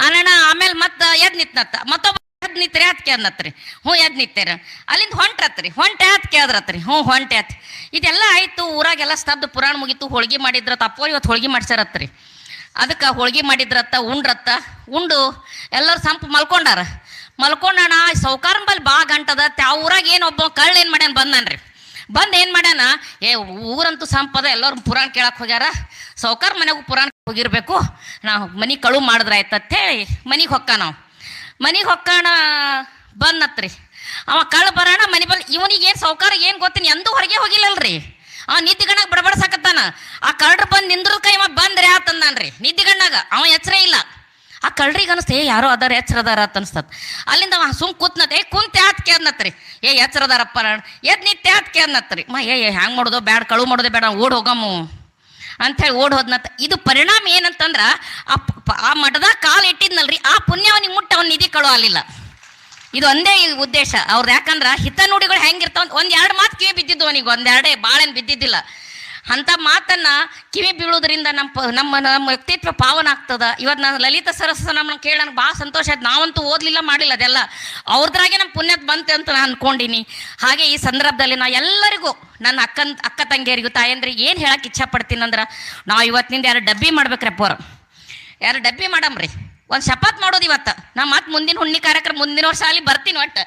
ಅಣ್ಣ. ಆಮೇಲೆ ಮತ್ತೆ ಎದ್ದು ನಿತ್ನತ್ತ, ಮತ್ತೊಬ್ಬ ಎದ್ದು ನಿತ್ರೆ ಅದಕ್ಕೆ ಅನ್ನತ್ರಿ, ಹ್ಞೂ ಎದ್ದು ನಿತ್ತೇರ. ಅಲ್ಲಿಂದ ಹೊಂಟ್ರತ್ರಿ, ಹೊಂಟೆ ಅದಕ್ಕೆ ಆದ್ರತ್ರಿ, ಹ್ಞೂ ಹೊಂಟೆ ಆತ್. ಇದೆಲ್ಲ ಆಯಿತು, ಊರಾಗೆಲ್ಲ ಸ್ತಬ್ಧ, ಪುರಾಣ ಮುಗೀತು, ಹೋಳ್ಗೆ ಮಾಡಿದ್ರತ್ತ. ಅಪ್ಪ ಇವತ್ತು ಹೋಳ್ಗೆ ಮಾಡ್ಸ್ಯಾರತ್ರಿ. ಅದಕ್ಕೆ ಹೋಳ್ಗೆ ಮಾಡಿದ್ರತ್ತ, ಉಂಡ್ರತ್ತ. ಉಂಡು ಎಲ್ಲರೂ ಸಂಪು ಮಲ್ಕೊಂಡಾರ. ಮಲ್ಕೊಂಡಣ ಸೌಕಾರನ ಬಲ್ಲಿ ಬಾ ಗಂಟದ. ಆ ಊರಾಗ ಏನು ಒಬ್ಬ ಕಳ್ಳ ಏನು ಮಾಡ್ಯಾನ ಬಂದಾನ್ರಿ. ಬಂದು ಏನು ಮಾಡ್ಯಾನ, ಏ ಊರಂತೂ ಸಂಪದ, ಎಲ್ಲರೂ ಪುರಾಣ ಕೇಳಕ್ಕೆ ಹೋಗ್ಯಾರ, ಸೌಕಾರ ಮನೆಗೂ ಪುರಾಣ ಹೋಗಿರ್ಬೇಕು, ನಾವು ಮನೆ ಕಳು ಮಾಡಿದ್ರೆ ಆಯ್ತಂತ ಹೇಳಿ ಮನೆಗೆ ಹೊಕ್ಕ. ನಾವು ಮನೆಗೆ ಹೊಕ್ಕಾಣ ಬಂದತ್ರಿ. ಅವ ಕಳ್ಳ ಬರೋಣ ಮನೆ ಬಲ್ಲಿ. ಇವನಿಗೇನು ಸೌಕಾರ ಏನು ಗೊತ್ತೀನಿ, ಎಂದೂ ಹೊರಗೆ ಹೋಗಿಲ್ಲಲ್ರಿ. ಅವ ನಿದ್ದಿಗಣ್ಣಾಗ ಬಡಬಡ್ಸಾಕತ್ತಾನ. ಆ ಕಳ್ರು ಬಂದು ನಿಂದ್ರ ಕೈ ಬಂದ್ರೆ ಆತಂದಾನ್ರಿ ನಿದ್ದಿಗಣ್ಣಾಗ. ಅವ ಎಚ್ಚರ ಇಲ್ಲ. ಆ ಕಳ್ರಿಗೆ ಅನಿಸ್ತ, ಏ ಯಾರೋ ಅದಾರ, ಎಚ್ಚರ ಅದಾರ ಅಂತ ಅನ್ಸ್ತದ. ಅಲ್ಲಿಂದ ಅವ ಸುಮ್ ಕೂತ್ನತ್, ಏ ಕುಂತೆ ಆತ್ಕೆ ಅನ್ನತ್ರಿ. ಏ ಎಚ್ಚರ ಅದಾರಪ್ಪ ಎದ್ ನಿತ್ಯ ಆತ್ಕೆ ಅನ್ನತ್ರಿ. ಹ್ಯಾಂಗ್ ಮಾಡೋದು ಬ್ಯಾಡ, ಕಳು ಮಾಡೋದೇ ಬೇಡ, ಓಡ್ ಹೋಗಮ್ಮು ಅಂಥೇಳಿ ಓಡ್ ಹೋದ್ನತ್ತ. ಇದು ಪರಿಣಾಮ ಏನಂತಂದ್ರ, ಆ ಮಠದಾಗ ಕಾಲು ಇಟ್ಟಿದ್ನಲ್ರಿ, ಆ ಪುಣ್ಯ ಅವನಿಗೆ ಮುಟ್ಟ ಅವ್ನ ನಿಧಿ ಕಳು ಆಗಲಿಲ್ಲ. ಇದು ಒಂದೇ ಉದ್ದೇಶ ಅವ್ರದ್ದು. ಯಾಕಂದ್ರೆ ಹಿತ ನುಡಿಗಳು ಹೆಂಗಿರ್ತಾವ, ಒಂದೆರಡು ಮಾತು ಕಿವಿ ಬಿದ್ದಿದ್ದು ಅವನಿಗೆ, ಒಂದೆರಡೇ ಭಾಳೇನು ಬಿದ್ದಿದ್ದಿಲ್ಲ. ಅಂಥ ಮಾತನ್ನು ಕಿವಿ ಬೀಳೋದ್ರಿಂದ ನಮ್ಮ ವ್ಯಕ್ತಿತ್ವ ಪಾವನ ಆಗ್ತದ. ಇವತ್ತು ನಾನು ಲಲಿತ ಸಹಸ್ರನಾಮ ಕೇಳಿ ನನಗೆ ಭಾಳ ಸಂತೋಷ ಆಯ್ತು. ನಾವಂತೂ ಓದಲಿಲ್ಲ ಮಾಡಿಲ್ಲ, ಅದೆಲ್ಲ ಅವ್ರದ್ರಾಗೆ ನಮ್ಮ ಪುಣ್ಯದ ಬಂತೆ ಅಂತ ನಾನು ಅಂದ್ಕೊಂಡಿನಿ. ಹಾಗೆ ಈ ಸಂದರ್ಭದಲ್ಲಿ ನಾ ಎಲ್ಲರಿಗೂ, ನನ್ನ ಅಕ್ಕ ತಂಗಿಯರಿಗೂ ತಾಯಂದ್ರಿಗೆ ಏನು ಹೇಳಕ್ಕೆ ಇಚ್ಛಪಡ್ತೀನಿ ಅಂದ್ರೆ, ನಾವು ಇವತ್ತಿನಿಂದ 2 ಡಬ್ಬಿ ಮಾಡ್ಬೇಕ್ರಪ್ಪ. 2 ಡಬ್ಬಿ ಮಾಡಮ್ರಿ. ಒಂದು ಶಪತ್ ಮಾಡೋದು ಇವತ್ತು. ನಾ ಮತ್ತೆ ಮುಂದಿನ ಹುಣ್ಣಿ ಕಾರ್ಯಕ್ರಮ ಮುಂದಿನ ವರ್ಷ ಅಲ್ಲಿ ಬರ್ತೀನಿ. ಒಟ್ಟು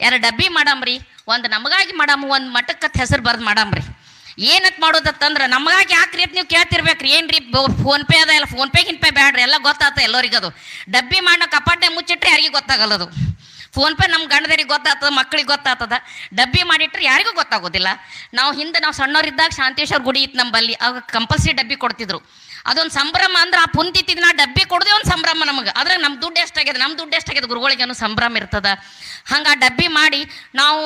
2 ಡಬ್ಬಿ ಮಾಡಮ್ರಿ. ಒಂದು ನಮಗಾಗಿ ಮಾಡಮ್ಮ, ಒಂದು ಮಠಕ್ಕೆ ಹೆಸರು ಬರ್ದು ಮಾಡಮ್ರಿ. ಏನತ್ ಮಾಡೋದತ್ತಂದ್ರೆ, ನಮಗಾಗಿ ಯಾಕ್ರಿ ಅಂತ ನೀವು ಕೇಳ್ತಿರ್ಬೇಕ್ರಿ. ಏನ್ರಿ ಫೋನ್ಪೇ ಅದ, ಎಲ್ಲ ಫೋನ್ಪೇ ಗಿನ್ಪೇ ಬ್ಯಾಡ್ರಿ, ಎಲ್ಲ ಗೊತ್ತಾತ ಎಲ್ಲರಿಗದು. ಡಬ್ಬಿ ಮಾಡೋ ಕಪಾಟೆ ಮುಚ್ಚಿಟ್ರೆ ಯಾರಿಗೂ ಗೊತ್ತಾಗಲ್ಲದು. ಫೋನ್ಪೇ ನಮ್ಮ ಗಂಡದರಿಗೆ ಗೊತ್ತಾಗ್ತದ, ಮಕ್ಕಳಿಗೆ ಗೊತ್ತಾಗ್ತದ. ಡಬ್ಬಿ ಮಾಡಿಟ್ರೆ ಯಾರಿಗೂ ಗೊತ್ತಾಗೋದಿಲ್ಲ. ನಾವು ಸಣ್ಣವರಿದ್ದಾಗ ಶಾಂತೇಶ್ವರ ಗುಡಿ ಇತ್ತು ನಮ್ಮಲ್ಲಿ, ಅವಾಗ ಕಂಪಲ್ಸರಿ ಡಬ್ಬಿ ಕೊಡ್ತಿದ್ರು. ಅದೊಂದು ಸಂಭ್ರಮ ಅಂದ್ರೆ, ಆ ಪುಂತಿತ್ತಿದ್ದು ನಾ ಡಬ್ಬಿ ಕೊಡೋದೇ ಒಂದು ಸಂಭ್ರಮ ನಮಗೆ. ಅದ್ರಾಗ ನಮ್ಮ ದುಡ್ಡು ಎಷ್ಟಾಗಿದೆ ಗುರುಗಳಿಗೇನು ಸಂಭ್ರಮ ಇರ್ತದ. ಹಂಗೆ ಆ ಡಬ್ಬಿ ಮಾಡಿ ನಾವು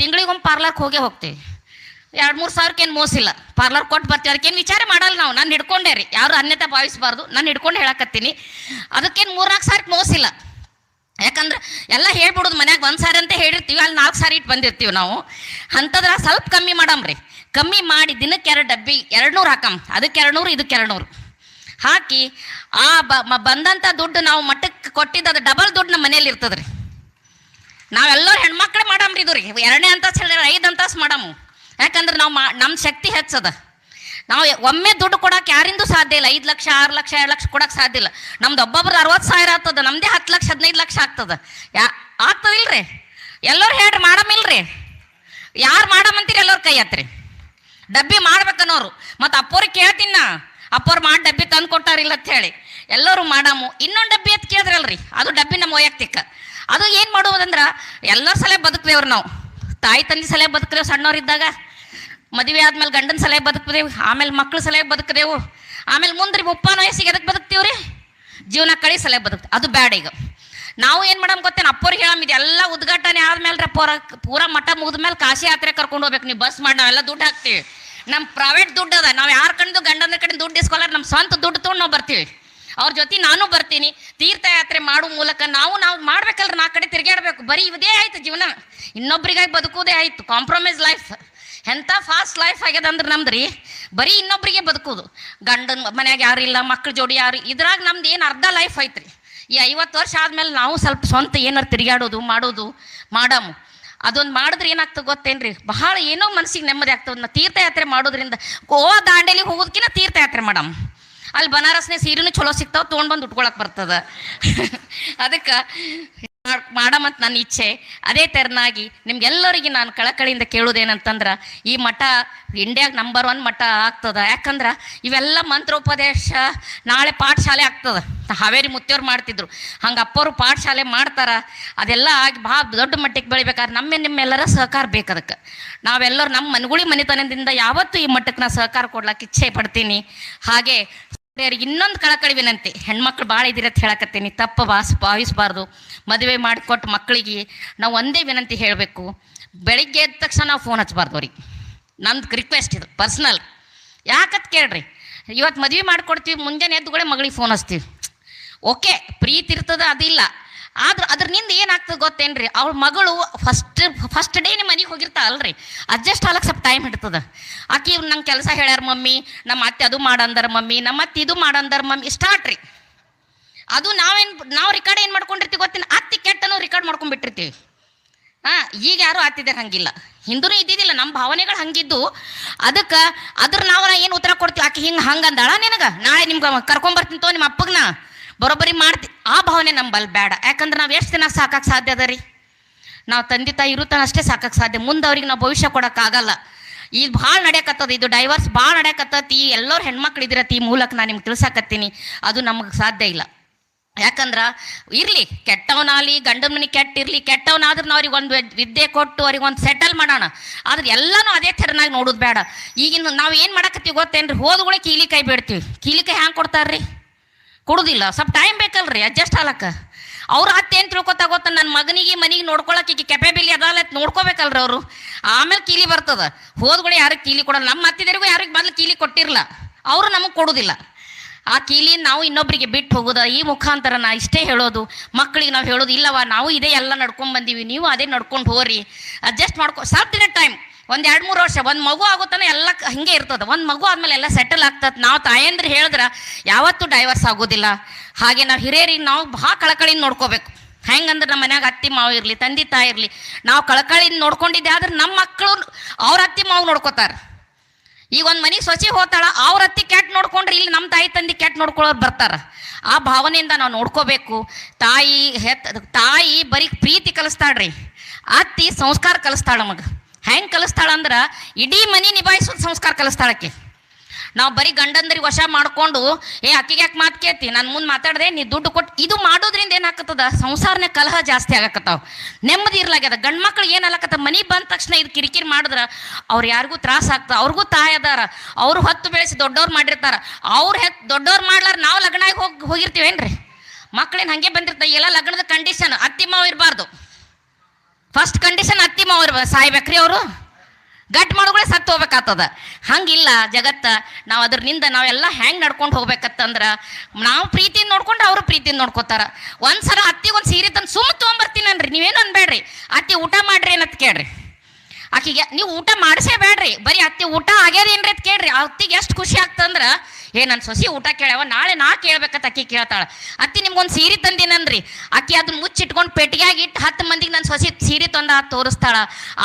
ತಿಂಗಳಿಗೊಮ್ಮೆ ಪಾರ್ಲರ್ಗೆ ಹೋಗ್ತೀವಿ. 2-3 ಸಾವಿರಕ್ಕೇನು ಮೋಸಿಲ್ಲ. ಪಾರ್ಲರ್ ಕೊಟ್ಟು ಬರ್ತೀವಿ, ಅದಕ್ಕೇನು ವಿಚಾರ ಮಾಡಲ್ಲ ನಾವು. ನಾನು ಹಿಡ್ಕೊಂಡೆ ರೀ, ಯಾರು ಅನ್ಯತೆ ಭಾವಿಸಬಾರ್ದು. ನಾನು ಹಿಡ್ಕೊಂಡು ಹೇಳಕತ್ತೀನಿ, ಅದಕ್ಕೇನು 3-4 ಸಾವಿರಕ್ಕೆ ಮೋಸಿಲ್ಲ. ಯಾಕಂದ್ರೆ ಎಲ್ಲ ಹೇಳ್ಬಿಡೋದು, ಮನ್ಯಾಗ 1 ಸಾರಿ ಅಂತ ಹೇಳಿರ್ತೀವಿ, ಅಲ್ಲಿ 4 ಸಾರಿ ಇಟ್ಟು ಬಂದಿರ್ತೀವಿ ನಾವು. ಅಂಥದ್ರ ಸ್ವಲ್ಪ ಕಮ್ಮಿ ಮಾಡಮ್ರಿ. ಕಮ್ಮಿ ಮಾಡಿ ದಿನಕ್ಕೆ 2 ಡಬ್ಬಿ 200 ಹಾಕಮ್. ಅದಕ್ಕೆ 200, ಇದಕ್ಕೆ 200 ಹಾಕಿ ಆ ಬಂದಂಥ ದುಡ್ಡು ನಾವು ಮಠಕ್ಕೆ ಕೊಟ್ಟಿದ್ದು, ಅದು ಡಬಲ್ ದುಡ್ಡು ನಮ್ಮ ಮನೇಲಿ ಇರ್ತದ್ರಿ. ನಾವೆಲ್ಲರೂ ಹೆಣ್ಮಕ್ಳು ಮಾಡಮ್ರಿ. ಇದು ರೀ 2ನೇ ಅಂತಸ್ತು ಹೇಳಿದ್ರೆ 5 ಅಂತಸ್ತು ಮಾಡಮು. ಯಾಕಂದ್ರೆ ನಾವು ನಮ್ಮ ಶಕ್ತಿ ಹೆಚ್ಚದ. ನಾವು ಒಮ್ಮೆ ದುಡ್ಡು ಕೊಡೋಕೆ ಯಾರಿಂದೂ ಸಾಧ್ಯ ಇಲ್ಲ. 5 ಲಕ್ಷ 6 ಲಕ್ಷ 2 ಲಕ್ಷ ಕೊಡೋಕೆ ಸಾಧ್ಯ ಇಲ್ಲ. ನಮ್ದು ಒಬ್ಬೊಬ್ರು 60,000 ಆಗ್ತದೆ, ನಮ್ಮದೇ 10 ಲಕ್ಷ 15 ಲಕ್ಷ ಆಗ್ತದೆ. ಆಗ್ತದಿಲ್ರಿ? ಎಲ್ಲರೂ ಹೇಳ್ರಿ, ಮಾಡಮಿಲ್ರಿ? ಯಾರು ಮಾಡಮಂತೀರಿ? ಎಲ್ಲರೂ ಕೈ ಹತ್ರಿ. ಡಬ್ಬಿ ಮಾಡ್ಬೇಕನ್ನೋರು. ಮತ್ತು ಅಪ್ಪವ್ರಿಗೆ ಕೇಳ್ತೀನಿ ನಾ, ಅಪ್ಪವ್ರು ಮಾಡಿ ಡಬ್ಬಿ ತಂದು ಕೊಟ್ಟಾರಿಲ್ಲ ಅಂತ ಹೇಳಿ. ಎಲ್ಲರೂ ಮಾಡಮು. ಇನ್ನೊಂದು ಡಬ್ಬಿ ಅಂತ ಕೇಳಿದ್ರಲ್ರಿ, ಅದು ಡಬ್ಬಿ ನಮ್ಮ ವೈಯಕ್ತಿಕ. ಅದು ಏನು ಮಾಡುವುದಂದ್ರೆ, ಎಲ್ಲರ ಸಲ ಬದುಕ್ದೇವ್ರು ನಾವು. ತಾಯಿ ತಂದೆ ಸಲ ಬದುಕ್ದೇವು ಸಣ್ಣವ್ರಿದ್ದಾಗ, ಮದುವೆ ಆದ್ಮೇಲೆ ಗಂಡನ ಸಲಹೆ ಬದುಕ್ದೇವು, ಆಮೇಲೆ ಮಕ್ಳ ಸಲಹೆ ಬದುಕ್ದೇವು, ಆಮೇಲೆ ಮುಂದ್ರಿ ಮುಪ್ಪಾನ ವಯಸ್ಸಿಗೆ ಎದಕ್ಕೆ ಬದುಕ್ತೀವ್ರಿ? ಜೀವನ ಕಳಿ ಸಲಹೆ ಬದುಕ್ತೀವಿ. ಅದು ಬ್ಯಾಡ. ಈಗ ನಾವು ಏನು ಮಾಡಮ್ ಗೊತ್ತೇನು, ಅಪ್ಪವ್ರಿಗೆ ಹೇಳಮ್, ಇದೆಲ್ಲ ಉದ್ಘಾಟನೆ ಆದ್ಮೇಲೆ ಪೂರಾ ಮಠ ಮುಗಿದ್ಮೇಲೆ ಕಾಶಿ ಯಾತ್ರೆ ಕರ್ಕೊಂಡು ಹೋಗ್ಬೇಕು, ನೀವು ಬಸ್ ಮಾಡಿ ನಾವೆಲ್ಲ ದುಡ್ಡು ಹಾಕ್ತೀವಿ. ನಮ್ಮ ಪ್ರೈವೇಟ್ ದುಡ್ಡು ಅದ, ನಾವು ಯಾರ ಕಡೆದು ಗಂಡನ ಕಡೆ ದುಡ್ಡು ಇಸ್ಕೊಲ್ಲ, ನಮ್ಮ ಸ್ವಂತ ದುಡ್ಡು ತೊಗೊಂಡು ನಾವು ಬರ್ತೀವಿ. ಅವ್ರ ಜೊತೆ ನಾನು ಬರ್ತೀನಿ. ತೀರ್ಥಯಾತ್ರೆ ಮಾಡೋ ಮೂಲಕ ನಾವು ಮಾಡ್ಬೇಕಲ್ರಿ, 4 ಕಡೆ ತಿರುಗಾಡಬೇಕು. ಬರೀ ಇದೇ ಆಯ್ತು ಜೀವನ, ಇನ್ನೊಬ್ರಿಗಾಗಿ ಬದುಕೋದೇ ಆಯ್ತು. ಕಾಂಪ್ರಮೈಸ್ ಲೈಫ್ ಎಂಥ ಫಾಸ್ಟ್ ಲೈಫ್ ಆಗ್ಯದ ಅಂದ್ರೆ ನಮ್ದು ರೀ. ಬರೀ ಇನ್ನೊಬ್ರಿಗೆ ಬದುಕೋದು, ಗಂಡನ ಮನ್ಯಾಗ ಯಾರು ಇಲ್ಲ, ಮಕ್ಳ ಜೋಡಿ ಯಾರು, ಇದ್ರಾಗ ನಮ್ದು ಏನು ಅರ್ಧ ಲೈಫ್ ಐತ್ರಿ. ಈ 50 ವರ್ಷ ಆದ್ಮೇಲೆ ನಾವು ಸ್ವಲ್ಪ ಸ್ವಂತ ಏನಾರು ತಿರುಗಾಡೋದು ಮಾಡಮು. ಅದೊಂದು ಮಾಡಿದ್ರೆ ಏನಾಗ್ತದೆ ಗೊತ್ತೇನ್ರಿ, ಬಹಳ ಏನೋ ಮನಸ್ಸಿಗೆ ನೆಮ್ಮದಿ ಆಗ್ತದೆ. ತೀರ್ಥಯಾತ್ರೆ ಮಾಡೋದ್ರಿಂದ, ಗೋವಾ ದಾಂಡೇಲಿ ಹೋಗೋದಕ್ಕಿಂತ ತೀರ್ಥಯಾತ್ರೆ ಮಾಡಮ್. ಅಲ್ಲಿ ಬನಾರಸ್ನೇ ಸೀರೆನೂ ಚಲೋ ಸಿಗ್ತಾವೆ, ತೊಗೊಂಡ್ಬಂದು ಉಟ್ಕೊಳಕ್ಕೆ ಬರ್ತದೆ. ಅದಕ್ಕೆ ಮಾಡಮಂತ ನನ್ನ ಇಚ್ಛೆ. ಅದೇ ತೆರನಾಗಿ ನಿಮ್ಗೆಲ್ಲರಿಗೆ ನಾನು ಕಳಕಳಿಯಿಂದ ಕೇಳೋದೇನಂತಂದ್ರೆ, ಈ ಮಠ ಇಂಡಿಯಾಗ ನಂಬರ್ 1 ಮಠ ಆಗ್ತದ. ಯಾಕಂದ್ರೆ ಇವೆಲ್ಲ ಮಂತ್ರೋಪದೇಶ ನಾಳೆ ಪಾಠಶಾಲೆ ಆಗ್ತದ. ಹಾವೇರಿ ಮುತ್ತಿಯವ್ರು ಮಾಡ್ತಿದ್ರು, ಹಂಗೆ ಅಪ್ಪವರು ಪಾಠಶಾಲೆ ಮಾಡ್ತಾರ. ಅದೆಲ್ಲ ಆಗಿ ಭಾಳ ದೊಡ್ಡ ಮಟ್ಟಕ್ಕೆ ಬೆಳಿಬೇಕಾದ್ರೆ ನಿಮ್ಮೆಲ್ಲರ ಸಹಕಾರ ಬೇಕು. ಅದಕ್ಕೆ ನಾವೆಲ್ಲರೂ ನಮ್ಮ ಮನೆಗುಳಿ ಮನೆತನದಿಂದ ಯಾವತ್ತೂ ಈ ಮಟ್ಟಕ್ಕೆ ನಾ ಸಹಕಾರ ಕೊಡ್ಲಿಕ್ಕೆ ಇಚ್ಛೆ ಪಡ್ತೀನಿ. ಹಾಗೆ ಇನ್ನೊಂದು ಕಳಕಳಿ ವಿನಂತಿ, ಹೆಣ್ಮಕ್ಳು ಭಾಳ ಇದಿರ ಅಂತ ಹೇಳಕತ್ತೀನಿ, ತಪ್ಪು ಭಾವಿಸಬಾರ್ದು. ಮದುವೆ ಮಾಡಿಕೊಟ್ಟು ಮಕ್ಕಳಿಗೆ ನಾವು ಒಂದೇ ವಿನಂತಿ ಹೇಳಬೇಕು, ಬೆಳಿಗ್ಗೆ ಎದ್ದ ತಕ್ಷಣ ನಾವು ಫೋನ್ ಹಚ್ಬಾರ್ದು ಅವ್ರಿಗೆ. ನಂದು ರಿಕ್ವೆಸ್ಟ್ ಇದು ಪರ್ಸ್ನಲ್. ಯಾಕತ್ ಕೇಳ್ರಿ, ಇವತ್ತು ಮದುವೆ ಮಾಡಿಕೊಡ್ತೀವಿ, ಮುಂಜಾನೆ ಎದ್ದುಗಳೇ ಮಗಳಿಗೆ ಫೋನ್ ಹಚ್ತೀವಿ. ಓಕೆ, ಪ್ರೀತಿ ಇರ್ತದ, ಅದಿಲ್ಲ. ಆದ್ರೆ ಅದ್ರನಿಂದ ಏನಾಗ್ತದೆ ಗೊತ್ತೇನ್ರಿ, ಅವ್ಳ ಮಗಳು ಫಸ್ಟ್ ಡೇ ನಿಮ್ಮ ಮನೆಗೆ ಹೋಗಿರ್ತಾ ಅಲ್ರಿ, ಅಡ್ಜಸ್ಟ್ ಆಗ್ಲಕ್ಕೆ ಸ್ವಲ್ಪ ಟೈಮ್ ಹಿಡ್ತದ. ಆಕಿ ನಂಗೆ ಕೆಲಸ ಹೇಳ್ಯಾರ ಮಮ್ಮಿ, ನಮ್ಮ ಅತ್ತೆ ಅದು ಮಾಡಂದಾರ ಮಮ್ಮಿ, ನಮ್ಮ ಅತ್ತೆ ಇದು ಮಾಡಂದಾರ ಮಮ್ಮಿ, ಸ್ಟಾರ್ಟ್ ರೀ. ಅದು ನಾವು ರಿಕಾರ್ಡ್ ಏನು ಮಾಡ್ಕೊಂಡಿರ್ತೀವಿ ಗೊತ್ತಿನ, ಅತ್ತಿ ಕೆಟ್ಟನೂ ರಿಕಾರ್ಡ್ ಮಾಡ್ಕೊಂಡ್ಬಿಟ್ಟಿರ್ತೀವಿ. ಈಗ ಯಾರು ಆತಿದ್ದಾರೆ ಹಂಗಿಲ್ಲ, ಹಿಂದೂ ಇದ್ದಿದ್ದಿಲ್ಲ, ನಮ್ಮ ಭಾವನೆಗಳು ಹಂಗಿದ್ದು. ಅದಕ್ಕೆ ನಾವು ಏನು ಉತ್ತರ ಕೊಡ್ತೀವಿ, ಆಕೆ ಹಂಗಂದಾಳ ನಿನಗೆ, ನಾಳೆ ನಿಮ್ಗೆ ಕರ್ಕೊಂಬರ್ತೀನಿ ತೋ ನಿಮ್ಮ ಅಪ್ಪಗನ ಬರೋಬ್ಬರಿ ಮಾಡ್ತೀವಿ. ಆ ಭಾವನೆ ನಂಬಲ್ಲಿ ಬೇಡ. ಯಾಕಂದ್ರೆ ನಾವು ಎಷ್ಟು ದಿನ ಸಾಕಕ್ಕೆ ಸಾಧ್ಯ ಅದ ರೀ? ನಾವು ತಂದೆ ತಾಯಿ ಇರುತ್ತಾನ ಅಷ್ಟೇ ಸಾಕಕ್ಕೆ ಸಾಧ್ಯ. ಮುಂದೆ ಅವ್ರಿಗೆ ನಾವು ಭವಿಷ್ಯ ಕೊಡೋಕ್ಕಾಗಲ್ಲ. ಇದು ಭಾಳ ನಡೆಯಕತ್ತದ, ಇದು ಡೈವರ್ಸ್ ಭಾಳ ನಡೆಯಕತ್ತತಿ. ಎಲ್ಲರೂ ಹೆಣ್ಮಕ್ಳು ಇದಿರತ್ತಿ, ಈ ಮೂಲಕ ನಾನು ನಿಮ್ಗೆ ತಿಳ್ಸಾಕತ್ತೀನಿ. ಅದು ನಮಗೆ ಸಾಧ್ಯ ಇಲ್ಲ. ಯಾಕಂದ್ರೆ ಇರಲಿ, ಕೆಟ್ಟವನಾಗಲಿ, ಗಂಡನ ಮನೆ ಕೆಟ್ಟಿರಲಿ, ಕೆಟ್ಟವನಾದ್ರೂ ನಾವು ಅವ್ರಿಗೆ ಒಂದು ವಿದ್ಯೆ ಕೊಟ್ಟು ಅವ್ರಿಗೆ ಒಂದು ಸೆಟಲ್ ಮಾಡೋಣ. ಆದ್ರೆ ಎಲ್ಲನೂ ಅದೇ ಥರನಾಗಿ ನೋಡೋದು ಬೇಡ. ಈಗಿನ ನಾವು ಏನು ಮಾಡಕತ್ತೀವಿ ಗೊತ್ತೇನ್ರಿ, ಹೋದ್ಗಳೇ ಕೀಲಿಕಾಯಿ ಬೇಡ್ತೀವಿ. ಕೀಲಿಕಾಯಿ ಹ್ಯಾಂಗೆ ಕೊಡ್ತಾರ್ರಿ? ಕೊಡುದಿಲ್ಲ. ಸ್ವಲ್ಪ ಟೈಮ್ ಬೇಕಲ್ರಿ ಅಡ್ಜಸ್ಟ್ ಆಗ್ಲಕ್ಕ. ಅವ್ರ ಅತ್ತೆ ಏನು ತಿಳ್ಕೊತಾ ಗೊತ್ತ, ನನ್ನ ಮಗನಿಗೆ ಮನೆಗೆ ನೋಡ್ಕೊಳಕ್ಕೆ ಈಗ ಕೆಪೆಬಿಲಿ ಅದಲ್ಲ ನೋಡ್ಕೋಬೇಕಲ್ರಿ ಅವರು. ಆಮೇಲೆ ಕೀಲಿ ಬರ್ತದ. ಹೋದ್ಗಳು ಯಾರಿಗೆ ಕೀಲಿ ಕೊಡಲ್ಲ. ನಮ್ಮ ಅತ್ತಿದರಿಗೂ ಯಾರಿಗೆ ಮೊದಲು ಕೀಲಿ ಕೊಟ್ಟಿರಲ್ಲ, ಅವರು ನಮಗೆ ಕೊಡುದಿಲ್ಲ. ಆ ಕೀಲಿ ನಾವು ಇನ್ನೊಬ್ಬರಿಗೆ ಬಿಟ್ಟು ಹೋಗೋದ. ಈ ಮುಖಾಂತರ ನಾ ಇಷ್ಟೇ ಹೇಳೋದು, ಮಕ್ಕಳಿಗೆ ನಾವು ಹೇಳೋದು, ಇಲ್ಲವ ನಾವು ಇದೇ ಎಲ್ಲ ನಡ್ಕೊಂಡು ಬಂದೀವಿ, ನೀವು ಅದೇ ನಡ್ಕೊಂಡು ಹೋಗ್ರಿ, ಅಡ್ಜಸ್ಟ್ ಮಾಡ್ಕೊ. ಸ್ವಲ್ಪ ದಿನ ಟೈಮ್, 1-2-3 ವರ್ಷ, ಒಂದು ಮಗು ಆಗೋತನ ಎಲ್ಲ ಹಿಂಗೆ ಇರ್ತದೆ. ಒಂದು ಮಗು ಆದ್ಮೇಲೆ ಎಲ್ಲ ಸೆಟಲ್ ಆಗ್ತದೆ. ನಾವು ತಾಯಂದ್ರೆ ಹೇಳಿದ್ರೆ ಯಾವತ್ತೂ ಡೈವರ್ಸ್ ಆಗೋದಿಲ್ಲ. ಹಾಗೆ ನಾವು ಹಿರಿಯರಿಗೆ ನಾವು ಭಾಳ ಕಳಕಳಿಯಿಂದ ನೋಡ್ಕೋಬೇಕು. ಹೆಂಗಂದ್ರೆ ನಮ್ಮ ಮನ್ಯಾಗ ಅತ್ತಿ ಮಾವು ಇರಲಿ, ತಂದೆ ತಾಯಿ ಇರಲಿ, ನಾವು ಕಳಕಳಿಯಿಂದ ನೋಡ್ಕೊಂಡಿದ್ದೆ ಆದ್ರೆ ನಮ್ಮ ಮಕ್ಕಳು ಅವ್ರ ಅತ್ತಿ ಮಾವು ನೋಡ್ಕೋತಾರೆ. ಈಗ ಒಂದು ಮನೆಗೆ ಸೊಸಿ ಹೋಗ್ತಾಳ, ಅವ್ರ ಅತ್ತಿ ಕೆಟ್ಟ ನೋಡ್ಕೊಂಡ್ರೆ ಇಲ್ಲಿ ನಮ್ಮ ತಾಯಿ ತಂದೆ ಕೆಟ್ಟ ನೋಡ್ಕೊಳ್ಳೋರು ಬರ್ತಾರೆ. ಆ ಭಾವನೆಯಿಂದ ನಾವು ನೋಡ್ಕೋಬೇಕು. ತಾಯಿ ಬರೀ ಪ್ರೀತಿ ಕಲಿಸ್ತಾಳ್ರಿ, ಅತ್ತಿ ಸಂಸ್ಕಾರ ಕಲಿಸ್ತಾಳ. ನಮಗೆ ಹೆಂಗೆ ಕಲಿಸ್ತಾಳಂದ್ರೆ ಇಡೀ ಮನೆ ನಿಭಾಯಿಸೋದು ಸಂಸ್ಕಾರ ಕಲಿಸ್ತಾಳಕ್ಕೆ. ನಾವು ಬರೀ ಗಂಡಂದ್ರಿಗೆ ವಶ ಮಾಡಿಕೊಂಡು ಅಕ್ಕಿಗೆ ಯಾಕೆ ಮಾತು ಕೇಳ್ತಿ, ನಾನು ಮುಂದೆ ಮಾತಾಡಿದೆ ನೀ ದುಡ್ಡು ಕೊಟ್ಟು, ಇದು ಮಾಡೋದ್ರಿಂದ ಏನಾಗ್ತದ, ಸಂಸಾರನೇ ಕಲಹ ಜಾಸ್ತಿ ಆಗಕತ್ತಾವ, ನೆಮ್ಮದಿ ಇರ್ಲಾಗ್ಯದ. ಗಂಡು ಮಕ್ಳು ಏನು ಅಲ್ಲಕತ್ತ, ಮನೆ ಬಂದ ತಕ್ಷಣ ಇದು ಕಿರಿಕಿರಿ ಮಾಡಿದ್ರೆ ಅವ್ರು ಯಾರಿಗೂ ತ್ರಾಸ ಆಗ್ತದೆ. ಅವ್ರಿಗೂ ತಾಯಿ ಅದಾರ, ಅವರು ಹೊತ್ತು ಬೆಳೆಸಿ ದೊಡ್ಡವ್ರು ಮಾಡಿರ್ತಾರ. ಅವ್ರು ದೊಡ್ಡವ್ರು ಮಾಡ್ಲಾರ ನಾವು ಲಗ್ನಾಗಿ ಹೋಗಿರ್ತೀವೇನ್ರಿ? ಮಕ್ಳೇನು ಹಾಗೆ ಬಂದಿರ್ತಾರೆ. ಎಲ್ಲ ಲಗ್ನದ ಕಂಡೀಷನ್ ಅತ್ತಿ ಮಾವು ಇರಬಾರ್ದು. ಫಸ್ಟ್ ಕಂಡೀಷನ್ ಅತ್ತಿ ಮಾವು ಇರ್ಬಾರ್ದು. ಸಾಯ್ಬೇಕ್ರಿ ಅವರು, ಗಟ್ ಮಾಡೋಗಳೇ ಸತ್ತು ಹೋಗ್ಬೇಕಾಗ್ತದ. ಹಂಗಿಲ್ಲ ಜಗತ್ತ. ನಾವು ಅದ್ರನಿಂದ ನಾವೆಲ್ಲ ಹೆಂಗೆ ನಡ್ಕೊಂಡು ಹೋಗ್ಬೇಕತ್ತಂದ್ರೆ, ನಾವು ಪ್ರೀತಿಯಿಂದ ನೋಡ್ಕೊಂಡು ಅವರು ಪ್ರೀತಿಯಿಂದ ನೋಡ್ಕೋತಾರ. ಒಂದ್ಸಲ ಅತ್ತಿಗೆ ಒಂದು ಸೀರೆ ತಂದು ಸುಮ್ಮ ತೊಗೊಂಬರ್ತೀನನ್ರಿ, ನೀವೇನು ಅನ್ಬೇಡ್ರಿ. ಅತ್ತಿ ಊಟ ಮಾಡ್ರಿ ಏನತ್ ಕೇಳ್ರಿ, ಆಕಿಗೆ ನೀವು ಊಟ ಮಾಡಿಸೇ ಬೇಡ್ರಿ, ಬರೀ ಅತ್ತಿ ಊಟ ಆಗ್ಯದೇನ್ರಿ ಅಂತ ಕೇಳ್ರಿ. ಅತ್ತಿಗೆ ಎಷ್ಟು ಖುಷಿ ಆಗ್ತಂದ್ರೆ, ನನ್ನ ಸೊಸಿ ಊಟ ಕೇಳ್ಯಾವ, ನಾಳೆ ನಾ ಕೇಳ್ಬೇಕತ್ತ ಅಕ್ಕಿ ಕೇಳ್ತಾಳ. ಅತ್ತಿ ನಿಮ್ಗೊಂದು ಸೀರೆ ತಂದಿನನ್ರಿ, ಅಕ್ಕಿ ಅದನ್ನ ಮುಚ್ಚಿಟ್ಕೊಂಡು ಪೆಟ್ಟಿಗೆಯಾಗಿ ಇಟ್ಟು 10 ಮಂದಿಗೆ ನನ್ನ ಸೊಸಿ ಸೀರೆ ತಂದ ತೋರಿಸ್ತಾಳ.